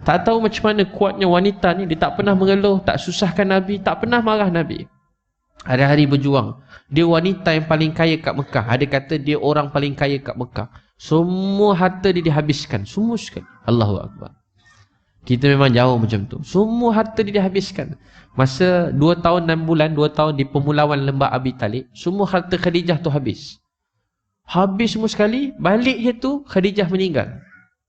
Tak tahu macam mana kuatnya wanita ni. Dia tak pernah mengeluh, tak susahkan Nabi, tak pernah marah Nabi. Hari-hari berjuang. Dia wanita yang paling kaya kat Mekah. Ada kata dia orang paling kaya kat Mekah. Semua harta dia dihabiskan. Semua sekali. Allahu Akbar. Kita memang jauh macam tu. Semua harta dia dihabiskan. Masa 2 tahun 6 bulan, 2 tahun di Pemulawan Lembah Abi Talib, semua harta Khadijah tu habis. Habis semua sekali. Balik je tu Khadijah meninggal.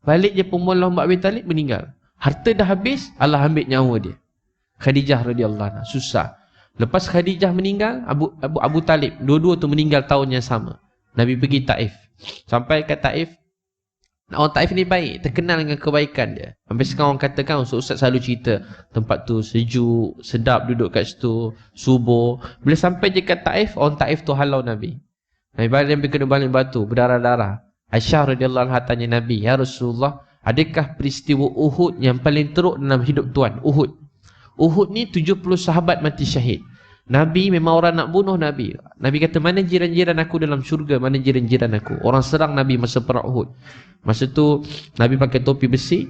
Balik je Pemulawan Lembah Abi Talib, meninggal. Harta dah habis, Allah ambil nyawa dia. Khadijah radhiyallahu anha. Susah. Lepas Khadijah meninggal, Abu Talib, dua-dua tu meninggal tahun yang sama. Nabi pergi Taif. Sampai ke Taif, orang Taif ni baik, terkenal dengan kebaikan dia. Sampai sekarang orang katakan, Ustaz selalu cerita, tempat tu sejuk, sedap duduk kat situ, subur. Bila sampai je kat Taif, orang Taif tu halau Nabi. Nabi balik kena balik batu, berdarah-darah. Aisyah radhiyallahu anha tanya Nabi, "Ya Rasulullah, adakah peristiwa Uhud yang paling teruk dalam hidup tuan?" Uhud. Uhud ni 70 sahabat mati syahid. Nabi memang orang nak bunuh Nabi. Nabi kata, "Mana jiran-jiran aku dalam syurga? Mana jiran-jiran aku?" Orang serang Nabi masa perang Uhud. Masa tu Nabi pakai topi besi.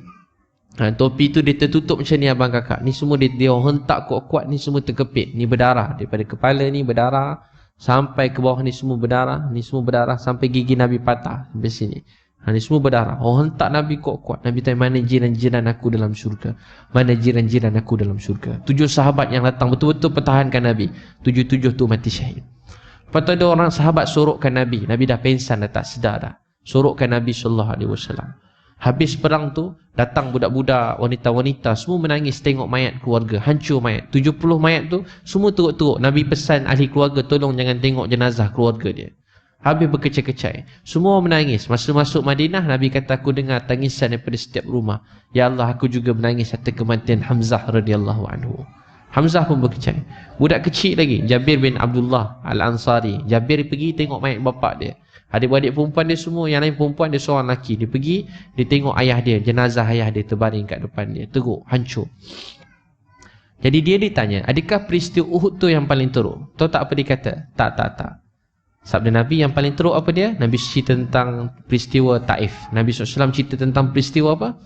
Topi tu dia tertutup macam ni abang kakak. Ni semua dia hentak kuat-kuat, ni semua terkepit. Ni berdarah. Daripada kepala ni berdarah sampai ke bawah ni semua berdarah. Ni semua berdarah sampai gigi Nabi patah sampai sini. Ni semua berdarah. Orang hentak Nabi kuat-kuat. Nabi tanya, "Mana jiran-jiran aku dalam syurga? Mana jiran-jiran aku dalam syurga?" 7 sahabat yang datang betul-betul pertahankan Nabi. 7 tu mati syahid. Lepas tu ada orang sahabat sorokkan Nabi. Nabi dah pensan, dah tak sedar dah. Sorokkan Nabi SAW. Habis perang tu, datang budak-budak, wanita-wanita, semua menangis tengok mayat keluarga. Hancur mayat. 70 mayat tu, semua teruk-teruk. Nabi pesan ahli keluarga, tolong jangan tengok jenazah keluarga dia. Habis berkecai-kecai. Semua menangis. Masa masuk Madinah, Nabi kata, aku dengar tangisan daripada setiap rumah. Ya Allah, aku juga menangis atas kematian Hamzah radhiyallahu anhu. Hamzah pun berkecai. Budak kecil lagi, Jabir bin Abdullah Al-Ansari. Jabir pergi tengok mayat bapak dia. Adik-adik perempuan dia semua, yang lain perempuan, dia seorang lelaki. Dia pergi, dia tengok ayah dia, jenazah ayah dia terbaring kat depan dia. Teruk, hancur. Jadi dia ditanya, adakah peristiwa Uhud tu yang paling teruk? Tahu tak apa dia kata? Tak. Sabda Nabi yang paling teruk apa dia? Nabi cerita tentang peristiwa Taif. Nabi SAW cerita tentang peristiwa apa?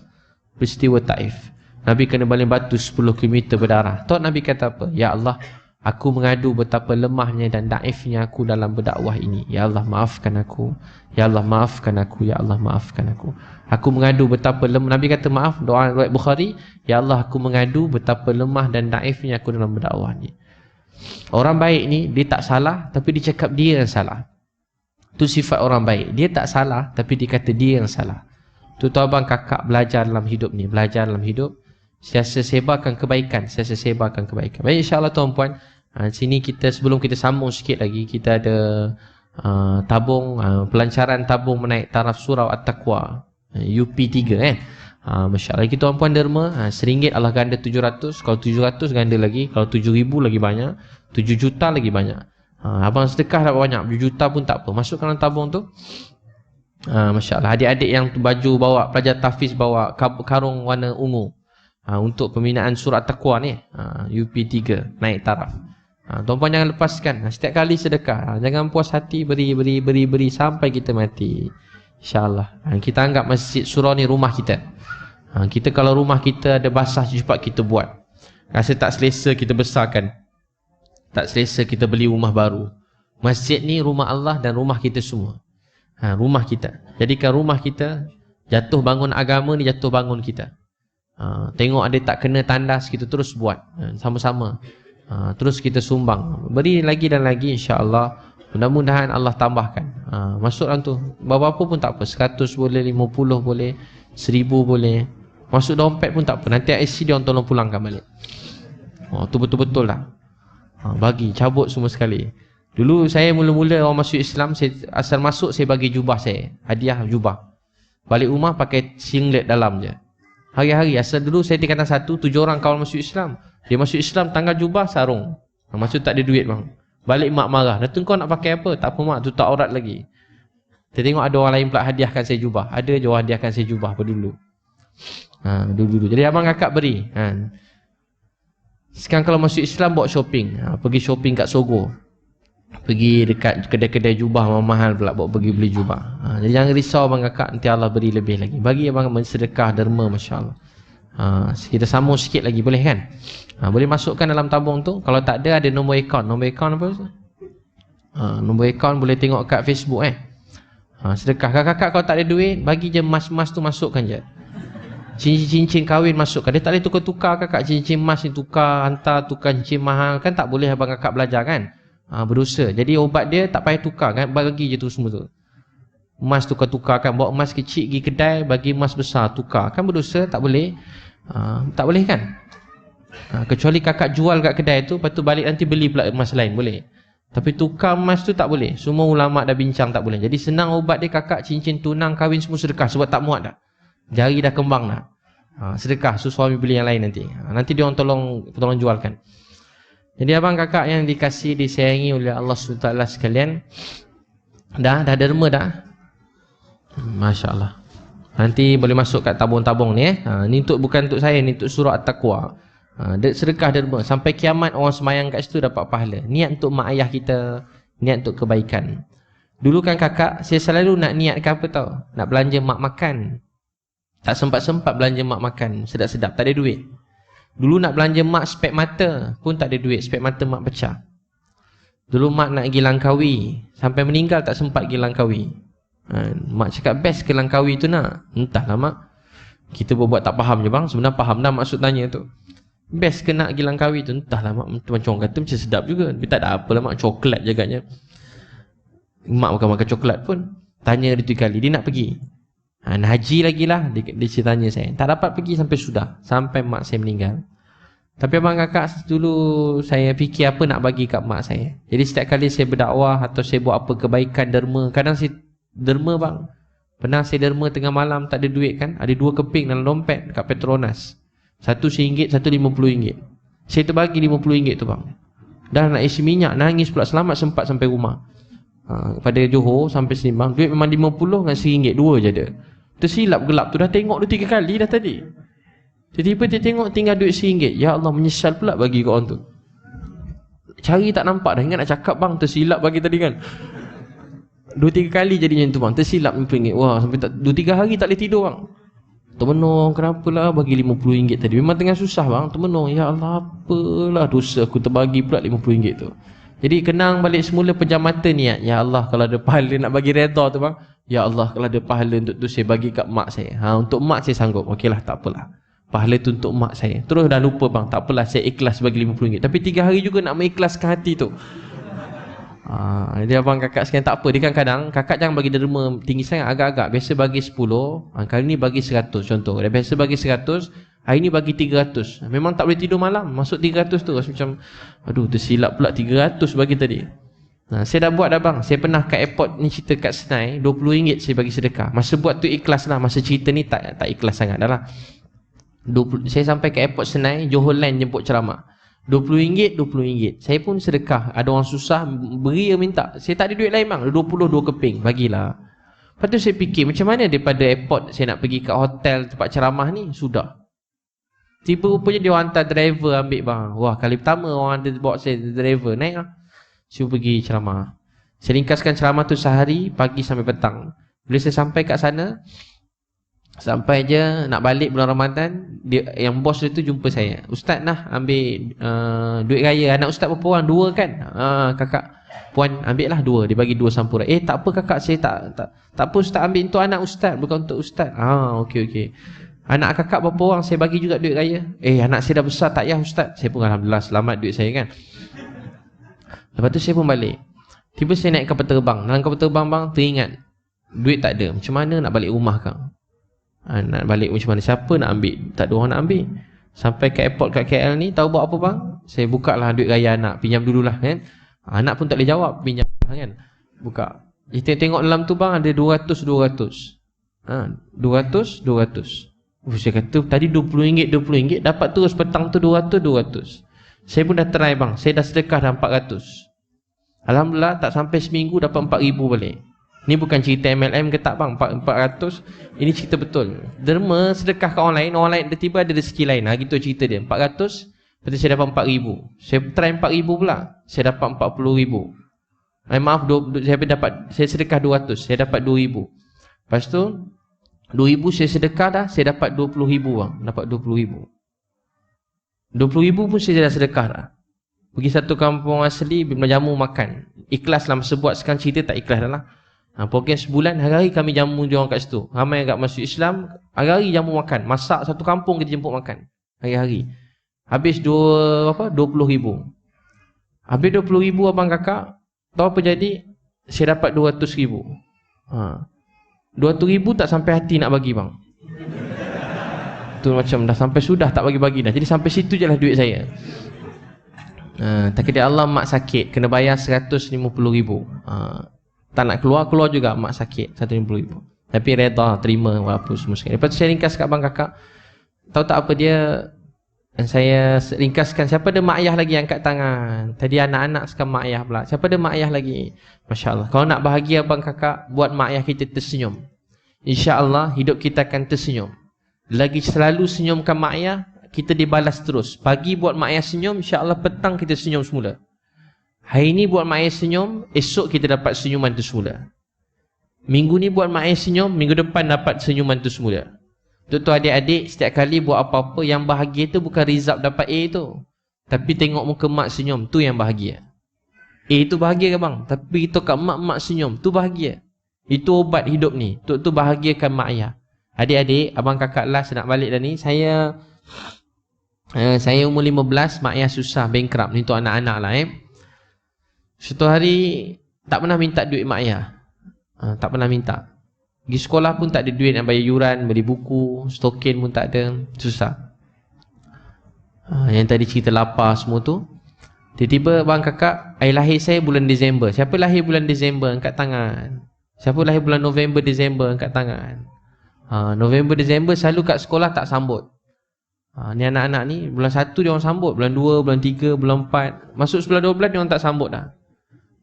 Peristiwa Taif. Nabi kena baling batu 10 km berdarah. Tahu Nabi kata apa? Ya Allah, aku mengadu betapa lemahnya dan daifnya aku dalam berdakwah ini. Ya Allah, maafkan aku. Ya Allah, maafkan aku. Ya Allah, maafkan aku. Aku mengadu betapa lemah. Nabi kata maaf, doa riwayat Bukhari. Ya Allah, aku mengadu betapa lemah dan daifnya aku dalam berdakwah ini. Orang baik ni, dia tak salah, tapi dia cakap dia yang salah. Itu sifat orang baik. Dia tak salah, tapi dia kata dia yang salah. Tu abang kakak belajar dalam hidup ni. Belajar dalam hidup. Siasa sebarkan kebaikan. Siasa sebarkan kebaikan. Baik, insyaAllah tuan-puan. Sini kita, sebelum kita sambung sikit lagi, kita ada tabung, pelancaran tabung menaik taraf surau At-Taqwa. UP3 Masya Allah. Kita tuan-puan derma, RM1 Allah ganda 700. Kalau 700 ganda lagi. Kalau 7,000 lagi banyak. 7 juta lagi banyak. Abang sedekah dapat banyak. 7 juta pun tak apa. Masukkan dalam tabung tu. Masya Allah. Adik-adik yang baju bawa, pelajar tahfiz bawa karung warna ungu. Untuk pembinaan surat taqwa ni. UP3 naik taraf. Tuan-puan jangan lepaskan. Setiap kali sedekah. Jangan puas hati beri sampai kita mati. InsyaAllah. Kita anggap masjid surau ni rumah kita. Kita kalau rumah kita ada basah, cepat kita buat. Rasa tak selesa, kita besarkan. Tak selesa, kita beli rumah baru. Masjid ni rumah Allah dan rumah kita semua. Rumah kita. Jadikan rumah kita, jatuh bangun agama ni jatuh bangun kita. Tengok ada tak kena tandas, kita terus buat. Sama-sama. Terus kita sumbang. Beri lagi dan lagi, insyaAllah. Mudah-mudahan Allah tambahkan. Masuk dalam tu. Berapa pun tak apa. 100 boleh, 50 boleh, 1000 boleh. Masuk dompet pun tak apa. Nanti IC dia orang tolong pulangkan balik. Tu betul-betul lah. Bagi, cabut semua sekali. Dulu saya mula-mula orang masuk Islam, saya asal masuk saya bagi jubah saya. Hadiah jubah. Balik rumah pakai singlet dalam je. Hari-hari. Asal dulu saya tingkatan 1, 7 orang kawan masuk Islam. Dia masuk Islam, tanggal jubah, sarung. Masuk tak ada duit bang. Balik mak marah. Datuk kau nak pakai apa? Tak apa mak, tu tak aurat lagi. Saya tengok ada orang lain pula hadiahkan saya jubah. Ada je orang hadiahkan saya jubah apa dulu. Dulu. Jadi abang kakak beri. Sekarang kalau masuk Islam bawa shopping. Pergi shopping kat Sogo. Pergi dekat kedai-kedai jubah mahal pula bawa pergi beli jubah. Jadi jangan risau abang kakak, nanti Allah beri lebih lagi. Bagi abang sedekah derma, masya-Allah. Kita sambung sikit lagi boleh kan? Boleh masukkan dalam tabung tu. Kalau tak ada nombor akaun. Nombor akaun apa? Nombor akaun boleh tengok kat Facebook sedekah. Kakak-kakak kalau tak ada duit, bagi je emas-emas tu masukkan je. Cincin-cincin kahwin masukkan. Dia tak boleh tukar-tukar kakak. Cincin emas ni tukar, hantar tukar cincin mahal. Kan tak boleh abang kakak belajar kan? Berdosa. Jadi obat dia tak payah tukar kan? Bagi je tu semua tu. Emas tukar-tukar kan? Bawa emas kecil pergi kedai, bagi emas besar tukar. Kan berdosa? Tak boleh. Tak boleh kan? Kecuali kakak jual kat kedai tu, lepas tu balik nanti beli pula emas lain, boleh. Tapi tukar emas tu tak boleh. Semua ulama' dah bincang tak boleh. Jadi senang ubat dia kakak, cincin tunang, kahwin semua sedekah sebab tak muat dah. Jari dah kembang dah. Sedekah, suami beli yang lain nanti. Nanti dia orang tolong jualkan. Jadi abang kakak yang dikasih, disayangi oleh Allah SWT sekalian, dah derma dah. Masya Allah. Nanti boleh masuk kat tabung-tabung ni. Ni bukan untuk saya, ni untuk surah At-Taqwa. Sedekah derma. Sampai kiamat orang semayang kat situ dapat pahala. Niat untuk mak ayah kita, niat untuk kebaikan. Dulu kan kakak, saya selalu nak niatkan apa tau? Nak belanja mak makan. Tak sempat-sempat belanja mak makan sedap-sedap, tak ada duit. Dulu nak belanja mak spek mata pun tak ada duit, spek mata mak pecah. Dulu mak nak pergi Langkawi, sampai meninggal tak sempat pergi Langkawi. Mak cakap best ke Langkawi tu nak. Entahlah mak, kita buat tak faham je bang. Sebenarnya faham dah maksud tanya tu. Best ke nak pergi Langkawi tu. Entahlah mak, macam orang kata macam sedap juga. Tapi tak ada apalah mak, coklat je agaknya. Mak bukan makan coklat pun. Tanya dia 3 kali, dia nak pergi. Nak haji lagi lah, dia tanya saya. Tak dapat pergi sampai sudah, sampai mak saya meninggal. Tapi abang kakak, dulu saya fikir apa nak bagi kat mak saya. Jadi setiap kali saya berdakwah atau saya buat apa kebaikan, derma. Kadang saya derma bang. Pernah saya derma tengah malam, tak ada duit kan. Ada 2 keping dalam dompet kat Petronas. Satu RM1, satu RM50. Saya terbagi RM50 tu bang. Dah nak isi minyak, nangis pula, selamat sempat sampai rumah. Pada Johor sampai sini bang, duit memang RM50 dengan RM1, 2 je ada. Tersilap gelap tu, dah tengok 2-3 kali dah tadi. Tiba-tiba dia tengok tinggal duit RM1. Ya Allah, menyesal pula bagi kat orang tu. Cari tak nampak dah, ingat nak cakap bang, tersilap bagi tadi kan. 2-3 kali jadinya tu bang, tersilap RM50. Wah, sampai 2-3 hari tak boleh tidur bang. Termenung, kenapalah bagi RM50 tadi. Memang tengah susah bang, termenung. Ya Allah, apalah dosa aku terbagi pula RM50 tu. Jadi kenang balik semula pejam mata niat. Ya Allah, kalau ada pahala nak bagi redha tu bang, ya Allah, kalau ada pahala untuk tu saya bagi kat mak saya. Untuk mak saya sanggup. Okeylah, tak apalah. Pahala tu untuk mak saya. Terus dah lupa bang, tak apalah, saya ikhlas bagi RM50. Tapi 3 hari juga nak mengikhlaskan hati tu. Jadi abang kakak sekian tak apa. Dia kan kadang kakak jangan bagi derma tinggi sangat, agak-agak. Biasa bagi 10, kali ni bagi 100 contoh. Dia biasa bagi 100, hari ni bagi 300. Memang tak boleh tidur malam, masuk 300 tu rasa macam aduh, tersilap pula 300 bagi tadi. Saya dah buat dah bang. Saya pernah kat airport ni, cerita kat Senai, RM20 saya bagi sedekah. Masa buat tu ikhlas lah, masa cerita ni tak ikhlas sangat dah lah. Saya sampai kat airport Senai, Johor Land jemput ceramah. RM20, RM20. Saya pun sedekah. Ada orang susah, beri dia minta. Saya tak ada duit lain bang, 22 keping, bagilah. Lepas tu saya fikir, macam mana daripada airport saya nak pergi kat hotel tempat ceramah ni, sudah. Tiba rupanya dia hantar driver ambil bang. Wah, kali pertama orang ada bawa saya driver, naik lah. Saya pergi ceramah. Saya ringkaskan ceramah tu sehari, pagi sampai petang. Bila saya sampai kat sana, sampai je nak balik bulan Ramadan, dia, yang bos dia tu jumpa saya. Ustaz nah ambil duit raya. Anak ustaz berapa orang? 2 kan? Kakak, puan ambil lah 2. Dia bagi 2 sampurna. Tak apa kakak, saya tak apa ustaz, ambil untuk anak ustaz, bukan untuk ustaz. Okey. Anak kakak berapa orang? Saya bagi juga duit raya. Anak saya dah besar, tak payah ustaz. Saya pun alhamdulillah selamat duit saya kan. Lepas tu saya pun balik. Tiba saya naik kapal terbang. Dalam kapal terbang bang, teringat duit tak ada. Macam mana nak balik rumah kang? Nak balik macam mana? Siapa nak ambil? Tak ada orang nak ambil. Sampai ke airport kat KL ni, tahu buat apa bang? Saya buka lah duit raya anak, pinjam dululah kan. Anak pun tak boleh jawab, pinjam kan. Buka. Kita tengok dalam tu bang, ada 200. 200. Saya kata tadi RM20, dapat terus petang tu 200. Saya pun dah try bang, saya dah sedekah dah 400. Alhamdulillah tak sampai seminggu dapat 4,000 balik. Ni bukan cerita MLM ke tak bang, 400. Ini cerita betul. Derma sedekah ke orang lain tiba-tiba ada rezeki lain. Gitu cerita dia. 400, berarti saya dapat 4,000. Saya try 4,000 pula, saya dapat 40,000. Saya sedekah 200, saya dapat 2,000. Lepas tu 2,000 saya sedekah dah, saya dapat 20,000 bang. Dapat 20,000. 20,000 pun saya dah sedekah dah. Pergi satu kampung asli, beli jamu makan. Ikhlas lah masa buat, sekarang cerita tak ikhlas dah lah. Program sebulan, hari-hari kami jamu diorang kat situ. Ramai agak masuk Islam, hari-hari jamu makan. Masak satu kampung kita jemput makan. Hari-hari. Habis 20,000. Habis 20,000 abang kakak, tahu apa jadi? Saya dapat 200,000. 200,000 tak sampai hati nak bagi bang. tu macam dah sampai sudah tak bagi-bagi dah. Jadi sampai situ je lah duit saya. Takdir Allah mak sakit, kena bayar 150,000. Tak nak keluar juga mak sakit 150,000. Tapi reda terima walaupun semua sekali. Lepas tu saya ringkas kat abang kakak. Tahu tak apa dia? Dan saya ringkaskan, siapa ada mak ayah lagi angkat tangan. Tadi anak-anak sekarang mak ayah pula. Siapa ada mak ayah lagi? Masya Allah. Kalau nak bahagia abang kakak, buat mak ayah kita tersenyum. Insya Allah hidup kita akan tersenyum. Lagi selalu senyumkan mak ayah, kita dibalas terus. Pagi buat mak ayah senyum, insya Allah petang kita senyum semula. Hari ni buat mak ayah senyum, esok kita dapat senyuman tu semula. Minggu ni buat mak ayah senyum, minggu depan dapat senyuman tu semula. Tuan-tuan adik-adik, setiap kali buat apa-apa, yang bahagia tu bukan result dapat A tu. Tapi tengok muka mak senyum, tu yang bahagia. A tu bahagia ke bang? Tapi kita kat mak senyum, tu bahagia. Itu obat hidup ni. Tu bahagiakan mak ayah. Adik-adik, abang kakak last nak balik dah ni. Saya umur 15, mak ayah susah, bankrupt. Ni tu anak-anak lah Suatu hari tak pernah minta duit mak ayah. Tak pernah minta. Pergi sekolah pun tak ada duit nak bayar yuran, beli buku, stokin pun tak ada. Susah. Yang tadi cerita lapar semua tu. Tiba-tiba abang kakak, air lahir saya bulan Disember. Siapa lahir bulan Disember? Angkat tangan. Siapa lahir bulan November, Disember? Angkat tangan. November, Disember selalu kat sekolah tak sambut. Ni anak-anak ni bulan 1 dia orang sambut, bulan 2, bulan 3, bulan 4. Masuk sebulan 12 dia orang tak sambut dah.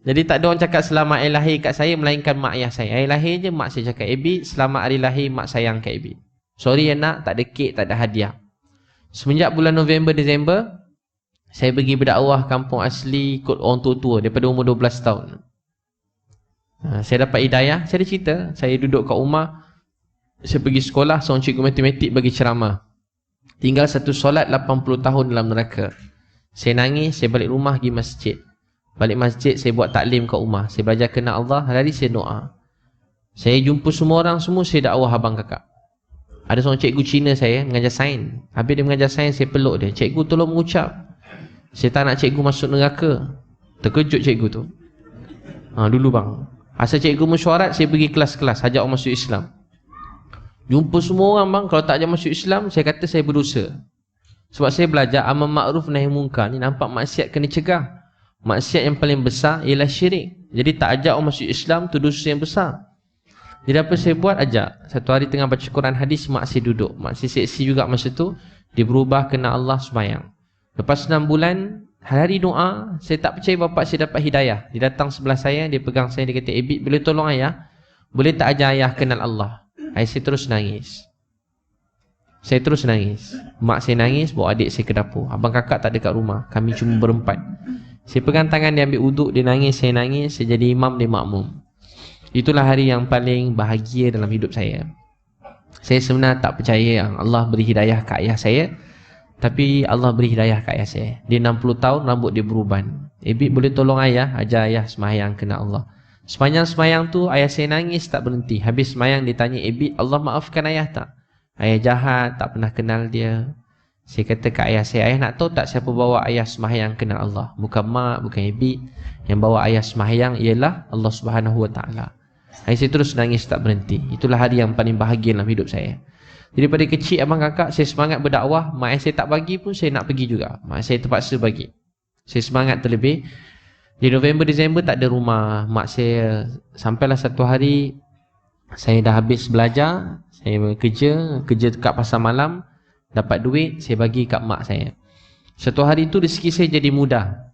Jadi tak ada orang cakap selamat hari lahir kat saya melainkan mak ayah saya. Hari lahir je mak saya cakap, Ebit selamat hari lahir, mak sayang kat Ebit. Sorry anak, tak ada kek, tak ada hadiah. Semenjak bulan November, Disember, saya pergi berdakwah kampung asli ikut orang tua-tua daripada umur 12 tahun. Saya dapat hidayah, saya ada cerita. Saya duduk kat rumah, saya pergi sekolah, seorang cikgu matematik bagi ceramah. Tinggal satu solat 80 tahun dalam neraka. Saya nangis, saya balik rumah pergi masjid. Balik masjid, saya buat taklim kat rumah. Saya belajar kenal Allah, hari saya doa. Saya jumpa semua orang semua, saya dakwah abang kakak. Ada seorang cikgu Cina saya, mengajar sains. Habis dia mengajar sains, saya peluk dia. Cikgu tolong mengucap. Saya tak nak cikgu masuk neraka. Terkejut cikgu tu. Dulu bang. Asal cikgu mesyuarat, saya pergi kelas-kelas, ajak orang masuk Islam. Jumpa semua orang bang, kalau tak ajak masuk Islam, saya kata saya berdosa. Sebab saya belajar amar ma'ruf nahi munkar ni nampak maksiat kena cegah. Maksiat yang paling besar ialah syirik. Jadi tak ajak orang masuk Islam, tu dosa yang besar. Jadi apa saya buat? Ajak. Satu hari tengah baca Quran hadis, mak saya duduk. Mak saya seksi juga masa tu. Dia berubah kena Allah sembahyang. Lepas 6 bulan, hari doa, saya tak percaya bapak saya dapat hidayah. Dia datang sebelah saya, dia pegang saya, dia kata, Ebit boleh tolong ayah? Boleh tak ajar ayah kenal Allah? Saya terus nangis. Saya terus nangis. Mak saya nangis, bawa adik saya ke dapur. Abang kakak tak ada kat rumah. Kami cuma berempat. Saya pegang tangan dia, ambil uduk, dia nangis, saya nangis. Saya jadi imam, dia makmum. Itulah hari yang paling bahagia dalam hidup saya. Saya sebenarnya tak percaya yang Allah beri hidayah ke ayah saya. Tapi Allah beri hidayah ke ayah saya. Dia 60 tahun, rambut dia beruban. Ebit boleh tolong ayah, ajar ayah sembahyang kena Allah. Sepanjang sembahyang tu, ayah saya nangis tak berhenti. Habis sembahyang dia tanya, Ebit, Allah maafkan ayah tak? Ayah jahat, tak pernah kenal dia. Saya kata ke ayah saya, ayah nak tahu tak siapa bawa ayah sembahyang kenal Allah? Bukan mak, bukan Ebit. Yang bawa ayah sembahyang ialah Allah Subhanahu Wa Taala. Ayah saya terus nangis tak berhenti. Itulah hari yang paling bahagia dalam hidup saya. Jadi pada kecil abang kakak, saya semangat berdakwah. Mak saya tak bagi pun saya nak pergi juga. Mak saya terpaksa bagi. Saya semangat terlebih. Di November, Disember tak ada rumah. Mak saya, sampailah satu hari, saya dah habis belajar. Saya kerja dekat pasar malam. Dapat duit, saya bagi kat mak saya. Satu hari tu rezeki saya jadi mudah.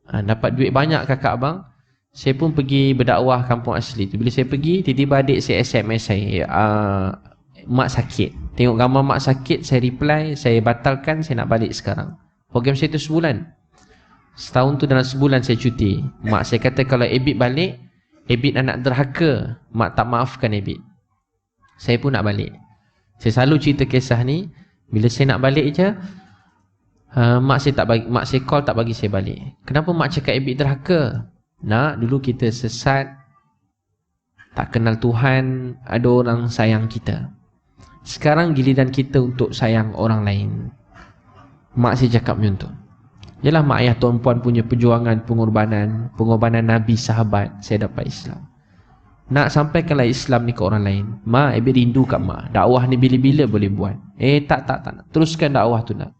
Dapat duit banyak kakak abang. Saya pun pergi berdakwah kampung asli tu. Bila saya pergi, tiba-tiba adik saya SMS saya, mak sakit. Tengok gambar mak sakit, saya reply, saya batalkan, saya nak balik sekarang. Program saya tu sebulan. Setahun tu dalam sebulan saya cuti. Mak saya kata kalau Ebit balik, Ebit anak derhaka, mak tak maafkan Ebit. Saya pun nak balik. Saya selalu cerita kisah ni. Bila saya nak balik je, mak saya call tak bagi saya balik. Kenapa mak cakap Ebit derhaka? Nak, dulu kita sesat, tak kenal Tuhan, ada orang sayang kita. Sekarang giliran kita untuk sayang orang lain. Mak saya cakap macam tu. Yalah mak ayah tuan puan punya perjuangan, pengorbanan Nabi, sahabat, saya dapat Islam. Nak sampaikanlah Islam ni ke orang lain. Mak, Ebi rindu kat mak. Dakwah ni bila-bila boleh buat. Tak. Teruskan dakwah tu nak.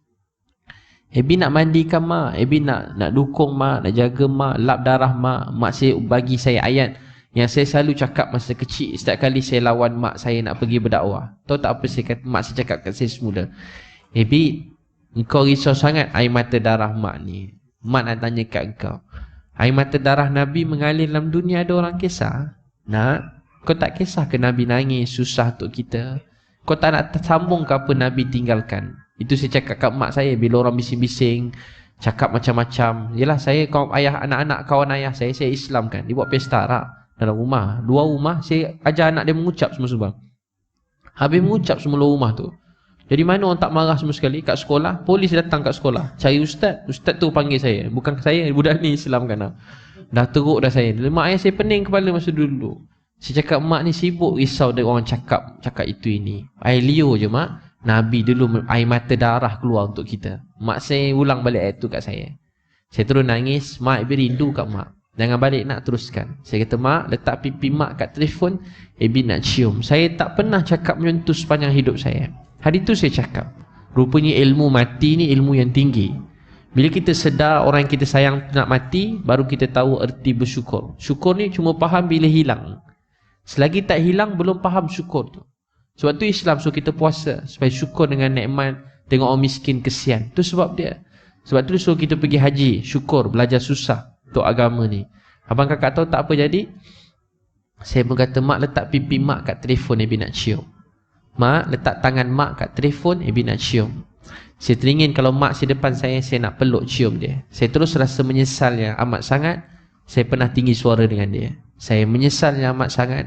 Ebi nak mandikan mak. Ebi nak dukung mak, nak jaga mak, lap darah mak. Mak saya bagi saya ayat yang saya selalu cakap masa kecil. Setiap kali saya lawan mak saya nak pergi berdakwah. Tahu tak apa saya kata, mak saya cakap kat saya semula. Ebi, engkau risau sangat air mata darah mak ni. Mak nak tanya kat engkau. Air mata darah Nabi mengalir dalam dunia, ada orang kisah? Nak? Kau tak kisah ke Nabi nangis, susah untuk kita? Kau tak nak sambung ke apa Nabi tinggalkan? Itu saya cakap kat mak saya bila orang bising-bising, cakap macam-macam. Yelah, saya kaum ayah, anak-anak kawan ayah saya Islam kan. Dia buat pesta tak? Dalam rumah, 2 rumah, saya ajar anak dia mengucap semua-semua. Habis mengucap semua rumah tu. Jadi mana orang tak marah semua sekali? Kat sekolah, polis datang kat sekolah, cari ustaz. Ustaz tu panggil saya. Bukan saya, budak ni Islam kan. Dah teruk dah saya. Mak ayah saya pening kepala masa dulu. Saya cakap, mak ni sibuk risau dia orang cakap itu ini. Air liur je mak. Nabi dulu air mata darah keluar untuk kita. Mak saya ulang balik ayat tu kat saya. Saya terus nangis. Mak, Ebi rindu kat mak. Jangan balik, nak teruskan. Saya kata, mak, letak pipi mak kat telefon, Ebi nak cium. Saya tak pernah cakap menyentuh sepanjang hidup saya. Hari tu saya cakap, rupanya ilmu mati ni ilmu yang tinggi. Bila kita sedar orang yang kita sayang nak mati, baru kita tahu erti bersyukur. Syukur ni cuma faham bila hilang. Selagi tak hilang, belum faham syukur tu. Sebab tu Islam suruh kita puasa, supaya syukur dengan nikmat. Tengok orang miskin, kesian. Tu sebab dia. Sebab tu suruh kita pergi haji, syukur, belajar susah untuk agama ni. Abang kakak tahu tak apa jadi? Saya pun kata, mak, letak pipi mak kat telefon, Ebi nak cium. Mak, letak tangan mak kat telefon, Ebi nak cium. Saya teringin kalau mak saya depan saya nak peluk cium dia. Saya terus rasa menyesal yang amat sangat. Saya pernah tinggi suara dengan dia. Saya menyesal yang amat sangat.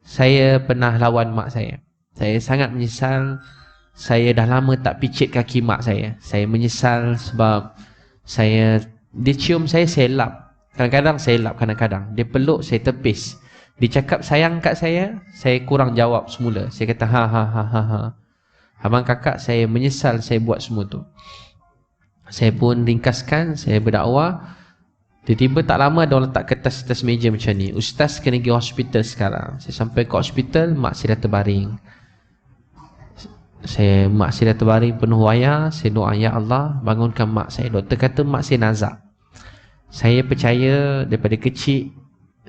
Saya pernah lawan mak saya. Saya sangat menyesal. Saya dah lama tak picit kaki mak saya. Saya menyesal sebab dia cium saya lap. Kadang-kadang saya lap, kadang-kadang dia peluk, saya tepis. Dia cakap sayang kat saya kurang jawab semula. Saya kata ha. Abang kakak, saya menyesal saya buat semua tu. Saya pun ringkaskan, saya berdakwah. Tiba-tiba tak lama ada orang letak kertas atas meja macam ni. Ustaz kena pergi hospital sekarang. Saya sampai ke hospital, mak saya dah terbaring. Mak saya dah terbaring penuh wayar. Saya doa, ya Allah, bangunkan mak saya. Doktor kata mak saya nazak. Saya percaya daripada kecil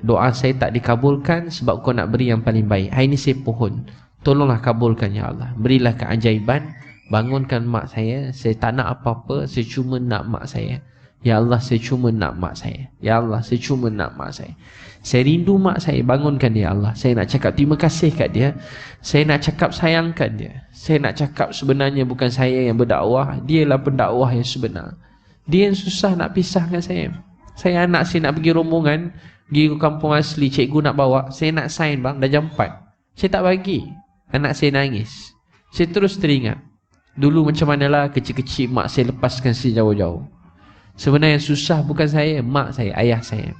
doa saya tak dikabulkan sebab kau nak beri yang paling baik. Hari ini saya pohon, tolonglah kabulkan ya Allah. Berilah keajaiban, bangunkan mak saya. Saya tak nak apa-apa, saya cuma nak mak saya. Ya Allah, saya cuma nak mak saya. Ya Allah, saya cuma nak mak saya. Saya rindu mak saya, bangunkan dia Allah. Saya nak cakap terima kasih kat dia. Saya nak cakap sayangkan dia. Saya nak cakap sebenarnya bukan saya yang berdakwah, dialah pendakwah yang sebenar. Dia yang susah nak pisahkan saya. Saya anak saya nak pergi rombongan, pergi ke kampung asli, cikgu nak bawa, saya nak sign bang, dah jam 4. Saya tak bagi. Anak saya nangis. Saya terus teringat dulu macam manalah kecil-kecil mak saya lepaskan saya jauh-jauh. Sebenarnya yang susah bukan saya, mak saya, ayah saya.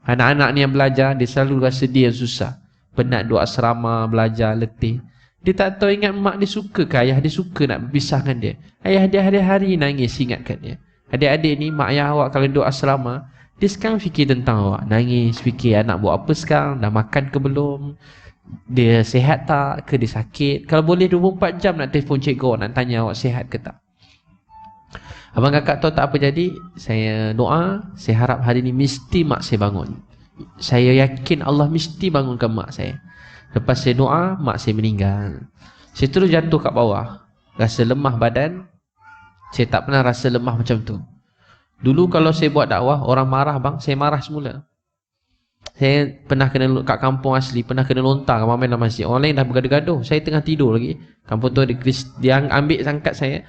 Anak-anak ni yang belajar, dia selalu rasa dia yang susah. Penat duduk asrama, belajar, letih. Dia tak tahu ingat mak dia suka ke ayah dia suka nak berpisahkan dia. Ayah dia hari-hari nangis ingatkan dia. Adik-adik ni, mak ayah awak kalau duduk asrama, dia sekarang fikir tentang awak. Nangis, fikir anak buat apa sekarang, dah makan ke belum, dia sihat tak ke, dia sakit. Kalau boleh 24 jam nak telefon cikgu, nak tanya awak sihat ke tak. Abang kakak tahu tak apa jadi? Saya doa, saya harap hari ni mesti mak saya bangun. Saya yakin Allah mesti bangunkan mak saya. Lepas saya doa, mak saya meninggal. Saya terus jatuh kat bawah, rasa lemah badan. Saya tak pernah rasa lemah macam tu. Dulu kalau saya buat dakwah, orang marah bang, saya marah semula. Saya pernah kena kat kampung asli, pernah kena lontar ramai dalam masjid. Orang lain dah bergaduh-gaduh, saya tengah tidur lagi. Kampung tu dia ambil angkat saya.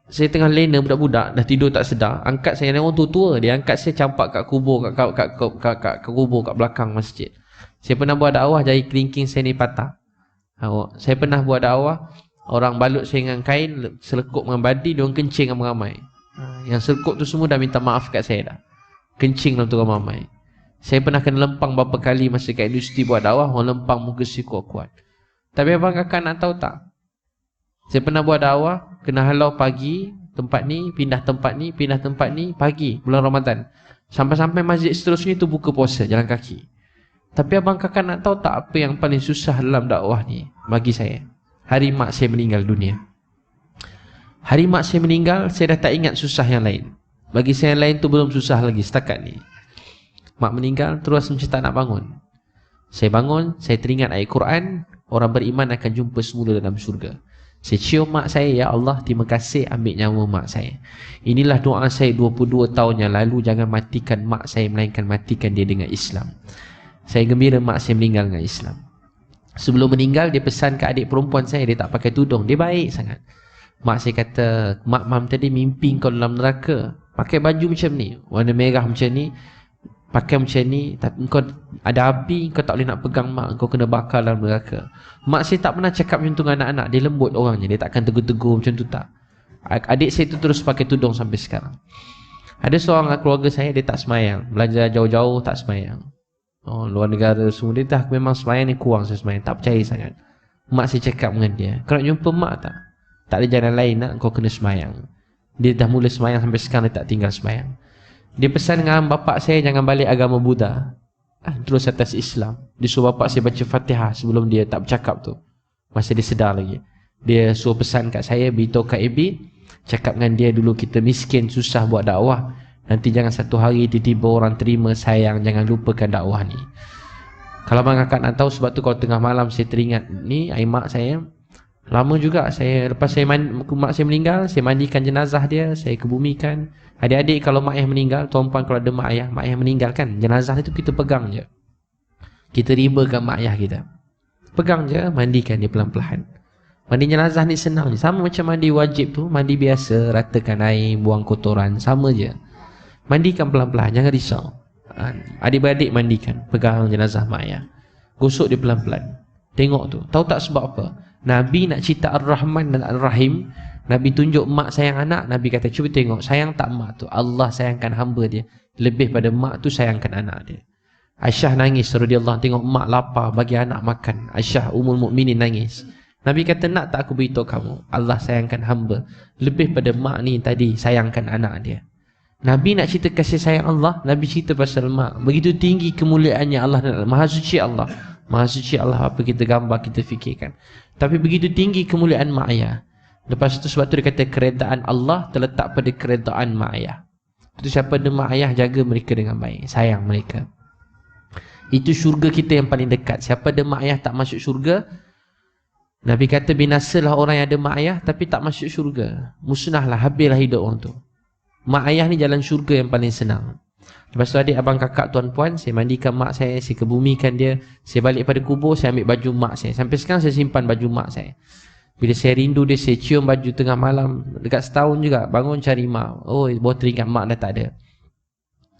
Saya tengah lena budak-budak, dah tidur tak sedar. Angkat saya dengan orang tua-tua, dia angkat saya campak kat kubur, kat kubur kat belakang masjid. Saya pernah buat dakwah, jari kelingking saya ni patah. Saya pernah buat dakwah, orang balut saya dengan kain, selekuk dengan badi, dia orang kencing ramai-ramai. Yang selekuk tu semua dah minta maaf kat saya dah. Kencing dalam tu ramai-ramai. Saya pernah kena lempang beberapa kali masa kat industri buat dakwah, orang lempang muka saya kuat-kuat. Tapi abang kakak nak tahu tak? Saya pernah buat dakwah, kena halau pagi, tempat ni, pindah tempat ni, pagi, bulan Ramadan. Sampai-sampai masjid seterusnya tu buka puasa, jalan kaki. Tapi abang kakak nak tahu tak apa yang paling susah dalam dakwah ni bagi saya? Hari mak saya meninggal dunia. Hari mak saya meninggal, saya dah tak ingat susah yang lain. Bagi saya yang lain tu belum susah lagi setakat ni. Mak meninggal, terus macam tak nak bangun. Saya bangun, saya teringat ayat Quran, orang beriman akan jumpa semula dalam syurga. Saya cium mak saya, ya Allah, terima kasih ambil nyawa mak saya. Inilah doa saya 22 tahun yang lalu, jangan matikan mak saya, melainkan matikan dia dengan Islam. Saya gembira mak saya meninggal dengan Islam. Sebelum meninggal, dia pesan ke adik perempuan saya, dia tak pakai tudung, dia baik sangat. Mak saya kata, mak mam tadi mimpi kau dalam neraka, pakai baju macam ni, warna merah macam ni, pakai macam ni, tapi kau ada api, kau tak boleh nak pegang mak, kau kena bakar dalam neraka. Mak saya tak pernah cakap macam tu dengan anak-anak, dia lembut orangnya, dia takkan tegur-tegur macam tu, tak. Adik saya tu terus pakai tudung sampai sekarang. Ada seorang keluarga saya, dia tak semayang, belajar jauh-jauh tak semayang. Oh, luar negara semua, dia dah memang semayang ni kurang saya semayang, tak percaya sangat. Mak saya cakap dengan dia, kau nak jumpa mak tak? Tak ada jalan lain nak, kau kena semayang. Dia dah mula semayang sampai sekarang, dia tak tinggal semayang. Dia pesan dengan bapak saya jangan balik agama Buddha, terus atas Islam. Dia suruh bapak saya baca Fatihah sebelum dia tak bercakap tu, masa dia sedar lagi. Dia suruh pesan kat saya, beritahu kat Ibi, cakap dengan dia dulu kita miskin, susah buat dakwah. Nanti jangan satu hari tiba-tiba orang terima, sayang, jangan lupakan dakwah ni. Kalau abang kakak nak tahu, sebab tu kalau tengah malam saya teringat ni, air mak saya. Lama juga saya, lepas mak saya meninggal, saya mandikan jenazah dia, saya kebumikan. Adik-adik kalau mak ayah meninggal, tuan-puan kalau ada mak ayah meninggal kan, jenazah itu kita pegang je. Kita ribakan mak ayah kita. Pegang je, mandikan dia pelan-pelan. Mandi jenazah ni senang je, sama macam mandi wajib tu, mandi biasa, ratakan air, buang kotoran, sama je. Mandikan pelan-pelan, jangan risau. Adik-beradik mandikan, pegang jenazah mak ayah. Gosok dia pelan-pelan. Tengok tu, tahu tak sebab apa? Nabi nak cerita Ar-Rahman dan Ar-Rahim, Nabi tunjuk mak sayang anak, Nabi kata cuba tengok, sayang tak mak tu? Allah sayangkan hamba dia lebih pada mak tu sayangkan anak dia. Aisyah nangis radhiyallahu, tengok mak lapar bagi anak makan. Aisyah Ummul Mukminin nangis. Nabi kata, nak tak aku beritahu kamu, Allah sayangkan hamba lebih pada mak ni tadi sayangkan anak dia. Nabi nak cerita kasih sayang Allah, Nabi cerita pasal mak. Begitu tinggi kemuliaannya Allah, Maha Suci Allah. Maha Suci Allah, apa kita gambar, kita fikirkan. Tapi begitu tinggi kemuliaan mak ayah. Lepas itu sebab tu dia kata keredaan Allah terletak pada keredaan mak ayah. Itu siapa ada mak ayah, jaga mereka dengan baik, sayang mereka. Itu syurga kita yang paling dekat. Siapa ada mak ayah tak masuk syurga, Nabi kata binasalah orang yang ada mak ayah tapi tak masuk syurga. Musnahlah, habislah hidup orang tu. Mak ayah ni jalan syurga yang paling senang. Lepas tu adik, abang, kakak, tuan-puan, saya mandikan mak saya, saya kebumikan dia, saya balik pada kubur, saya ambil baju mak saya. Sampai sekarang saya simpan baju mak saya. Bila saya rindu dia, saya cium baju tengah malam. Dekat setahun juga, bangun cari mak. Oh, baru teringat mak dah tak ada.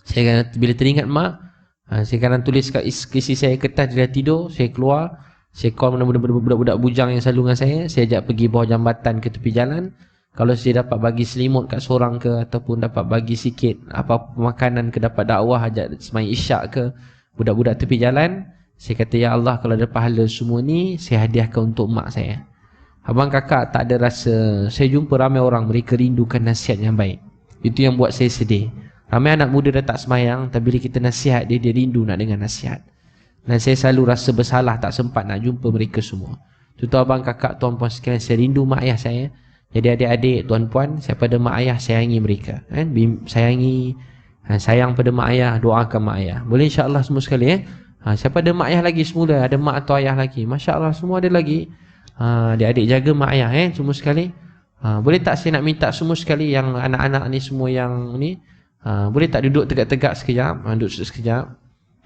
Saya bila teringat mak, saya kadang tulis kat isi saya kertas, dia dah tidur, saya keluar, saya call budak-budak bujang yang selalu dengan saya ajak pergi bawah jambatan ke tepi jalan. Kalau saya dapat bagi selimut kat seorang ke, ataupun dapat bagi sikit apa-apa makanan ke, dapat dakwah, ajak sembahyang isyak ke, budak-budak tepi jalan, saya kata, ya Allah, kalau ada pahala semua ni, saya hadiahkan untuk mak saya. Abang kakak tak ada rasa, saya jumpa ramai orang, mereka rindukan nasihat yang baik. Itu yang buat saya sedih. Ramai anak muda dah tak sembahyang, tapi bila kita nasihat dia rindu nak dengar nasihat. Dan saya selalu rasa bersalah, tak sempat nak jumpa mereka semua. Itu abang kakak, tuan-puan sekalian, saya rindu mak ayah saya. Jadi adik-adik, tuan-puan, siapa ada mak ayah, sayangi mereka, kan? Sayangi, sayang pada mak ayah, doakan mak ayah. Boleh insya-Allah semua sekali, siapa ada mak ayah lagi semula, ada mak atau ayah lagi, masya-Allah semua ada lagi. Adik-adik jaga mak ayah, semua sekali. Boleh tak saya nak minta semua sekali yang anak-anak ni semua yang ni, boleh tak duduk tegak-tegak sekejap, duduk sekejap.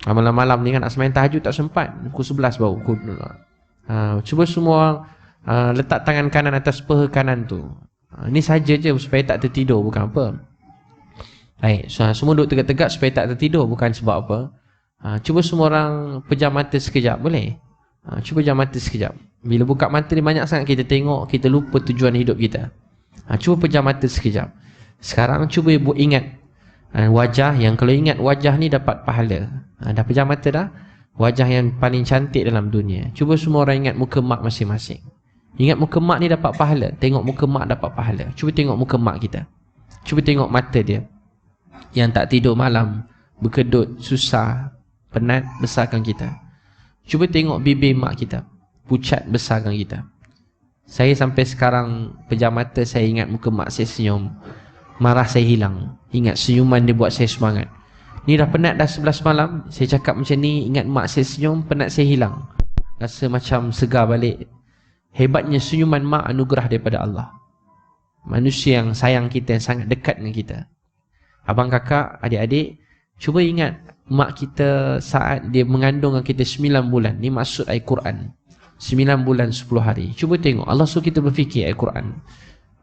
Malam-malam ni kan nak sembahyang tahajud tak sempat, pukul 11 baru. Cuba semua letak tangan kanan atas paha kanan tu. Ini saja je supaya tak tertidur, bukan apa. Baik, semua duduk tegak-tegak supaya tak tertidur, bukan sebab apa. Cuba semua orang pejam mata sekejap, boleh? Cuba pejam mata sekejap. Bila buka mata ni banyak sangat kita tengok, kita lupa tujuan hidup kita. Cuba pejam mata sekejap. Sekarang cuba ibu ingat wajah yang, kalau ingat wajah ni dapat pahala. Dah pejam mata dah? Wajah yang paling cantik dalam dunia. Cuba semua orang ingat muka mak masing-masing. Ingat muka mak ni dapat pahala. Tengok muka mak dapat pahala. Cuba tengok muka mak kita. Cuba tengok mata dia yang tak tidur malam, berkedut, susah, penat, besarkan kita. Cuba tengok bibir mak kita, pucat, besarkan kita. Saya sampai sekarang pejam mata, saya ingat muka mak saya senyum, marah saya hilang. Ingat senyuman dia buat saya semangat. Ni dah penat dah 11 malam, saya cakap macam ni, ingat mak saya senyum, penat saya hilang. Rasa macam segar balik. Hebatnya senyuman mak anugerah daripada Allah. Manusia yang sayang kita, yang sangat dekat dengan kita. Abang kakak, adik-adik, cuba ingat mak kita saat dia mengandung kita 9 bulan. Ni maksud ayat Quran. 9 bulan 10 hari. Cuba tengok, Allah suruh kita berfikir ayat Quran.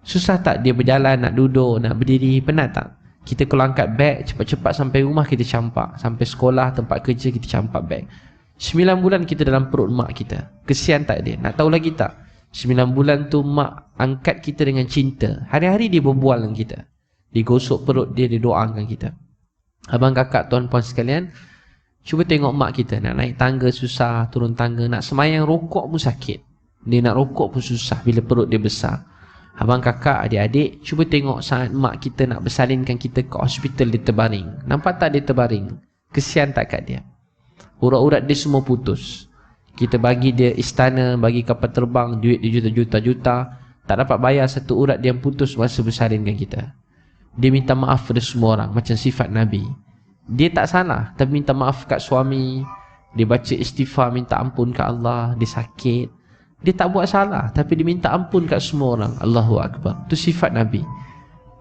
Susah tak dia berjalan, nak duduk, nak berdiri, penat tak? Kita kalau angkat beg, cepat-cepat sampai rumah kita campak. Sampai sekolah, tempat kerja kita campak beg. 9 bulan kita dalam perut mak kita. Kesian tak dia? Nak tahu lagi tak? 9 bulan tu mak angkat kita dengan cinta. Hari-hari dia berbual dengan kita. Dia gosok perut dia, dia doakan kita. Abang kakak, tuan puan sekalian, cuba tengok mak kita. Nak naik tangga susah, turun tangga. Nak semayang rokok pun sakit. Dia nak rokok pun susah bila perut dia besar. Abang kakak, adik-adik, cuba tengok saat mak kita nak bersalinkan kita ke hospital, dia terbaring. Nampak tak dia terbaring? Kesian tak kat dia? Urat-urat dia semua putus. Kita bagi dia istana, bagi kapal terbang, duit dia juta-juta, tak dapat bayar satu urat dia yang putus masa bersalinkan kita. Dia minta maaf pada semua orang, macam sifat Nabi. Dia tak salah, tapi minta maaf kat suami. Dia baca istighfar, minta ampun kat Allah. Dia sakit, dia tak buat salah, tapi dia minta ampun kat semua orang. Allahu Akbar. Itu sifat Nabi.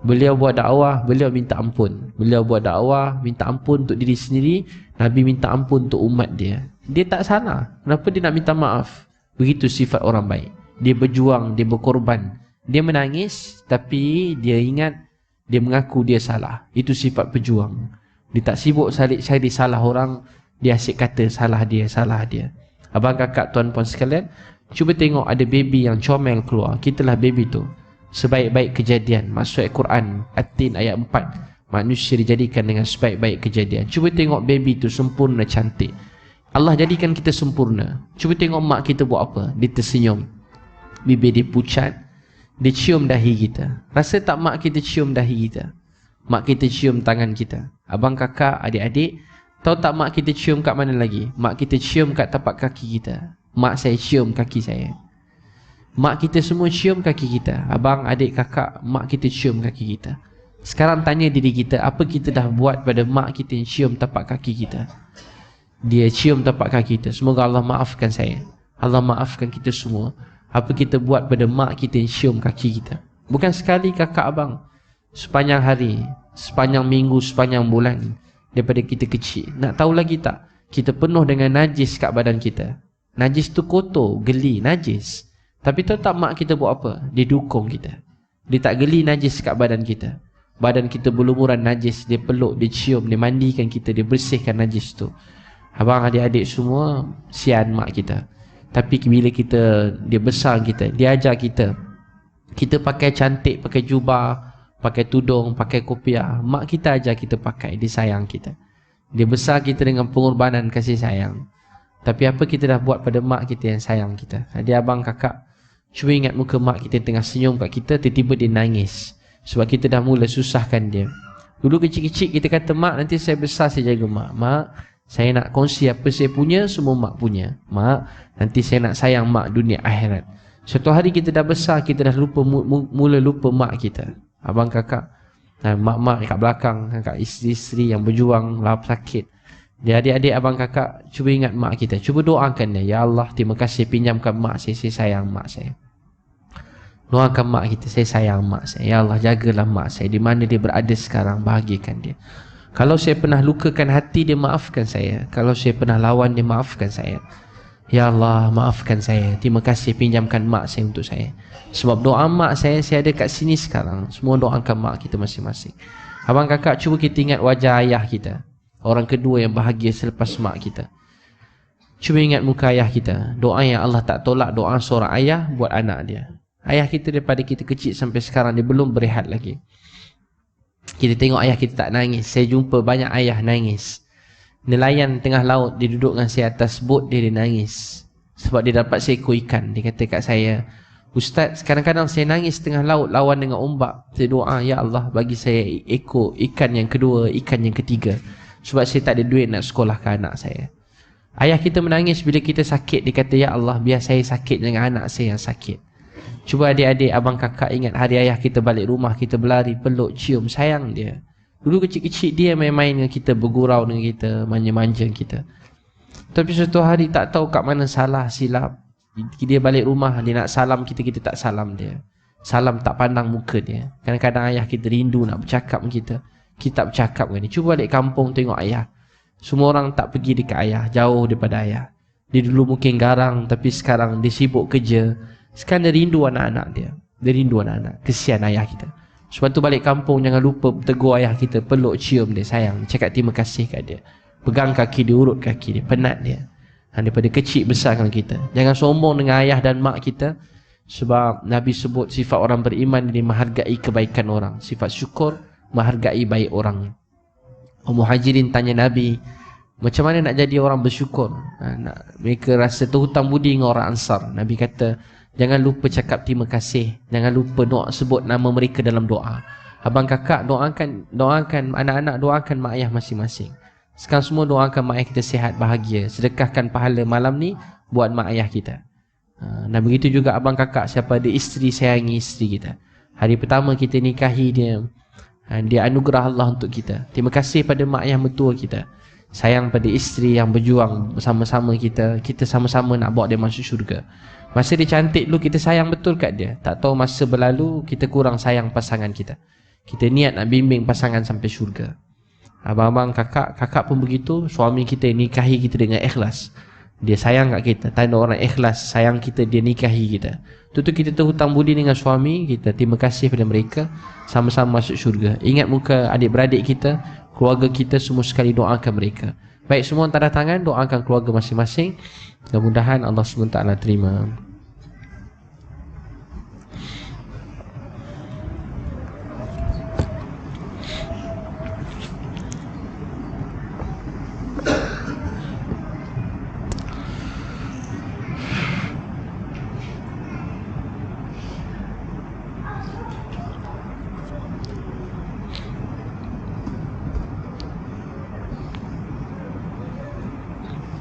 Beliau buat dakwah, beliau minta ampun. Beliau buat dakwah, minta ampun untuk diri sendiri. Nabi minta ampun untuk umat dia. Dia tak salah, kenapa dia nak minta maaf? Begitu sifat orang baik. Dia berjuang, dia berkorban. Dia menangis, tapi dia ingat, dia mengaku dia salah. Itu sifat pejuang. Dia tak sibuk cari salah orang. Dia asyik kata salah dia, salah dia. Abang kakak, tuan puan sekalian, cuba tengok ada baby yang comel keluar. Kitalah baby tu. Sebaik-baik kejadian. Maksud Al-Quran At-Tin ayat 4. Manusia dijadikan dengan sebaik-baik kejadian. Cuba tengok baby tu sempurna, cantik. Allah jadikan kita sempurna. Cuba tengok mak kita buat apa? Dia tersenyum, bibir dia pucat, dia cium dahi kita. Rasa tak mak kita cium dahi kita? Mak kita cium tangan kita. Abang kakak, adik-adik, tahu tak mak kita cium kat mana lagi? Mak kita cium kat tapak kaki kita. Mak saya cium kaki saya. Mak kita semua cium kaki kita. Abang, adik, kakak, mak kita cium kaki kita. Sekarang tanya diri kita, apa kita dah buat pada mak kita yang cium tapak kaki kita? Dia cium tapak kaki kita. Semoga Allah maafkan saya. Allah maafkan kita semua. Apa kita buat pada mak kita yang cium kaki kita? Bukan sekali kakak abang. Sepanjang hari, sepanjang minggu, sepanjang bulan. Daripada kita kecil. Nak tahu lagi tak? Kita penuh dengan najis kat badan kita. Najis tu kotor, geli, najis. Tapi tahu tak mak kita buat apa? Dia dukung kita. Dia tak geli najis kat badan kita. Badan kita berlumuran najis. Dia peluk, dia cium, dia mandikan kita, dia bersihkan najis tu. Abang, adik-adik semua, sian mak kita. Tapi bila dia besar kita, dia ajar kita. Kita pakai cantik, pakai jubah, pakai tudung, pakai kopiah. Mak kita ajar kita pakai, dia sayang kita. Dia besar kita dengan pengorbanan kasih sayang. Tapi apa kita dah buat pada mak kita yang sayang kita? Jadi abang, kakak, cuba ingat muka mak kita tengah senyum kat kita, tiba-tiba dia nangis. Sebab kita dah mula susahkan dia. Dulu kecil-kecil kita kata, mak, nanti saya besar saya jaga mak. Mak, saya nak kongsi apa saya punya, semua mak punya. Mak, nanti saya nak sayang mak dunia akhirat. Suatu hari kita dah besar, kita dah mula lupa mak kita. Abang, kakak, mak-mak kat belakang, kakak isteri-isteri yang berjuang, lap sakit. Dia adik-adik, abang, kakak, cuba ingat mak kita. Cuba doakan dia. Ya Allah, terima kasih pinjamkan mak saya sayang mak saya. Doakan mak kita, saya sayang mak saya. Ya Allah, jagalah mak saya. Di mana dia berada sekarang, bahagikan dia. Kalau saya pernah lukakan hati dia, maafkan saya. Kalau saya pernah lawan dia, maafkan saya. Ya Allah, maafkan saya. Terima kasih pinjamkan mak saya untuk saya. Sebab doa mak saya ada kat sini sekarang. Semua doakan mak kita masing-masing. Abang, kakak, cuba kita ingat wajah ayah kita. Orang kedua yang bahagia selepas mak kita. Cuba ingat muka ayah kita. Doa yang Allah tak tolak, doa seorang ayah buat anak dia. Ayah kita daripada kita kecil sampai sekarang, dia belum berehat lagi. Kita tengok ayah kita tak nangis. Saya jumpa banyak ayah nangis. Nelayan tengah laut, dia duduk dengan saya atas bot, dia nangis. Sebab dia dapat seekor ikan. Dia kata kat saya, Ustaz, kadang-kadang saya nangis tengah laut lawan dengan ombak. Saya doa, Ya Allah, bagi saya ekor ikan yang kedua, ikan yang ketiga. sebab saya tak ada duit nak sekolahkan anak saya. Ayah kita menangis bila kita sakit. Dia kata, ya Allah, biar saya sakit dengan anak saya yang sakit. Cuba adik-adik, abang kakak ingat hari ayah kita balik rumah, kita berlari, peluk, cium, sayang dia. Dulu kecil-kecil dia main-main dengan kita, bergurau dengan kita, manja-manja kita. Tapi suatu hari tak tahu kat mana salah, silap. Dia balik rumah, dia nak salam kita, kita tak salam dia. Salam tak pandang muka dia. Kadang-kadang ayah kita rindu nak bercakap dengan kita, kita tak bercakap dengan dia. Cuba balik kampung tengok ayah. Semua orang tak pergi dekat ayah, jauh daripada ayah. Dia dulu mungkin garang, tapi sekarang dia sibuk kerja. Sekarang dia rindu anak-anak dia. Dia rindu anak-anak. Kesian ayah kita. Sebab tu balik kampung jangan lupa tegur ayah kita, peluk, cium dia, sayang, cakap terima kasih kat dia. Pegang kaki dia, urut kaki dia, penat dia. Daripada kecil besarkan kita. Jangan sombong dengan ayah dan mak kita. Sebab Nabi sebut sifat orang beriman ini menghargai kebaikan orang. Sifat syukur, menghargai baik orang. Muhajirin tanya Nabi, macam mana nak jadi orang bersyukur? Mereka rasa terhutang budi dengan orang Ansar. Nabi kata, jangan lupa cakap terima kasih. Jangan lupa doa, sebut nama mereka dalam doa. Abang kakak doakan anak-anak, doakan mak ayah masing-masing. Sekarang semua doakan mak ayah kita sihat, bahagia. Sedekahkan pahala malam ni buat mak ayah kita. Dan begitu juga abang kakak, siapa ada isteri, sayangi isteri kita. Hari pertama kita nikahi dia, dia anugerah Allah untuk kita. Terima kasih pada mak ayah mertua kita. Sayang pada isteri yang berjuang bersama-sama kita. Kita sama-sama nak bawa dia masuk syurga. Masa dia cantik dulu kita sayang betul kat dia. Tak tahu masa berlalu kita kurang sayang pasangan kita. Kita niat nak bimbing pasangan sampai syurga. Abang-abang, kakak pun begitu. Suami kita nikahi kita dengan ikhlas. Dia sayang kat kita. Tanda orang ikhlas sayang kita, dia nikahi kita. Tentu kita terhutang budi dengan suami kita. Terima kasih pada mereka. Sama-sama masuk syurga. Ingat muka adik-beradik kita, keluarga kita, semua sekali doakan mereka. Baik, semua tanda tangan, doakan keluarga masing-masing. Mudah-mudahan Allah SWT terima.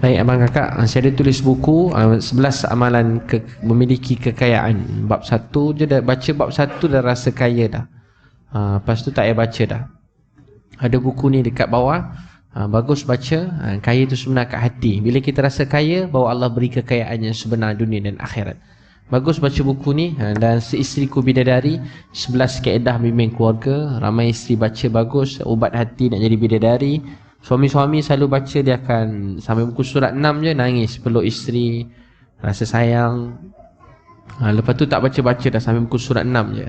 Baik abang kakak, saya ada tulis buku 11 amalan memiliki kekayaan. Bab 1 je dah baca, bab 1 dah rasa kaya dah. Lepas tu tak payah baca dah. Ada buku ni dekat bawah, bagus baca. Kaya tu sebenarnya kat hati. Bila kita rasa kaya, bahawa Allah beri kekayaan yang sebenar dunia dan akhirat. Bagus baca buku ni. Dan Seisteriku Bidadari, 11 kaedah bimbing keluarga. Ramai isteri baca, bagus. Ubat hati nak jadi bidadari. Suami-suami selalu baca, dia akan sampai buku surat 6 je nangis, peluk isteri, rasa sayang. Lepas tu tak baca-baca dah sampai buku surat 6 je.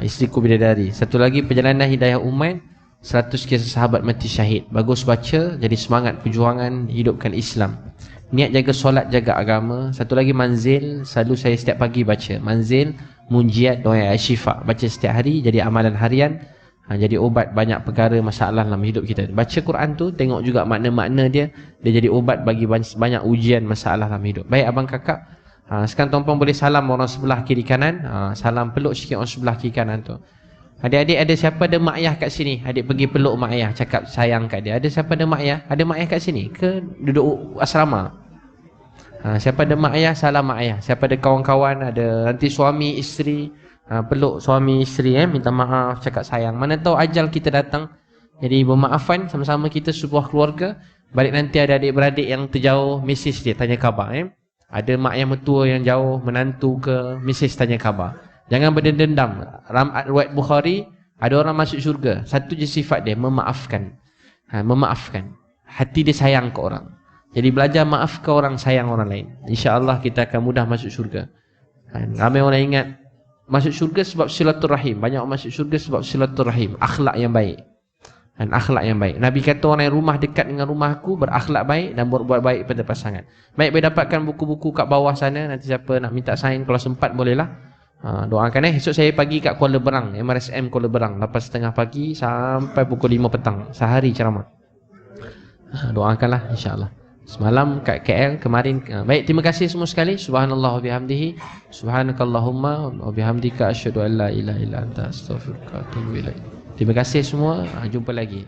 Isteriku Bidadari. Satu lagi, Perjalanan Hidayah Umat, 100 kisah sahabat mati syahid. Bagus baca, jadi semangat perjuangan hidupkan Islam. Niat jaga solat, jaga agama. Satu lagi Manzil, selalu saya setiap pagi baca Manzil, Munjiat, Doa Syifa. Baca setiap hari, jadi amalan harian. Jadi obat banyak perkara masalah dalam hidup kita. Baca Quran tu, tengok juga makna-makna dia. Dia jadi obat bagi banyak ujian masalah dalam hidup. Baik abang kakak, sekarang tuan-puan boleh salam orang sebelah kiri kanan. Salam, peluk sikit orang sebelah kiri kanan tu. Adik-adik, ada siapa ada mak ayah kat sini? Adik pergi peluk mak ayah, cakap sayang kat dia. Ada siapa ada mak ayah? Ada mak ayah kat sini? Ke duduk asrama? Siapa ada mak ayah, salam mak ayah. Siapa ada kawan-kawan, ada nanti suami, isteri, peluk suami isteri, minta maaf, cakap sayang. Mana tahu ajal kita datang. Jadi bermaafan sama-sama kita sebuah keluarga. Balik nanti ada adik-beradik yang terjauh, mesej dia tanya khabar. Ada mak yang mertua yang jauh, menantu ke, mesej tanya khabar. Jangan berdendam. Riwayat Bukhari, ada orang masuk syurga, satu je sifat dia, memaafkan. Memaafkan. Hati dia sayang ke orang. Jadi belajar maaf ke orang, sayang orang lain. InsyaAllah kita akan mudah masuk syurga. Ramai orang ingat masuk syurga sebab silaturahim. Banyak orang masuk syurga sebab silaturahim, akhlak yang baik. Dan akhlak yang baik. Nabi kata orang yang rumah dekat dengan rumahku berakhlak baik dan berbuat baik pada pasangan. Baik, boleh dapatkan buku-buku kat bawah sana. Nanti siapa nak minta sign, kalau sempat bolehlah. Doakan esok saya pagi kat Kuala Berang, MRSM Kuala Berang, 8.30 pagi sampai pukul 5 petang. Sehari ceramah. Doakanlah insya-Allah. Semalam kat KL, kemarin. Baik, terima kasih semua sekali. Subhanallah wa bihamdihi, subhanakallahumma wa bihamdika asyhadu an la ilaha illa anta astaghfiruka wa atubu ilaik. Terima kasih semua. Jumpa lagi.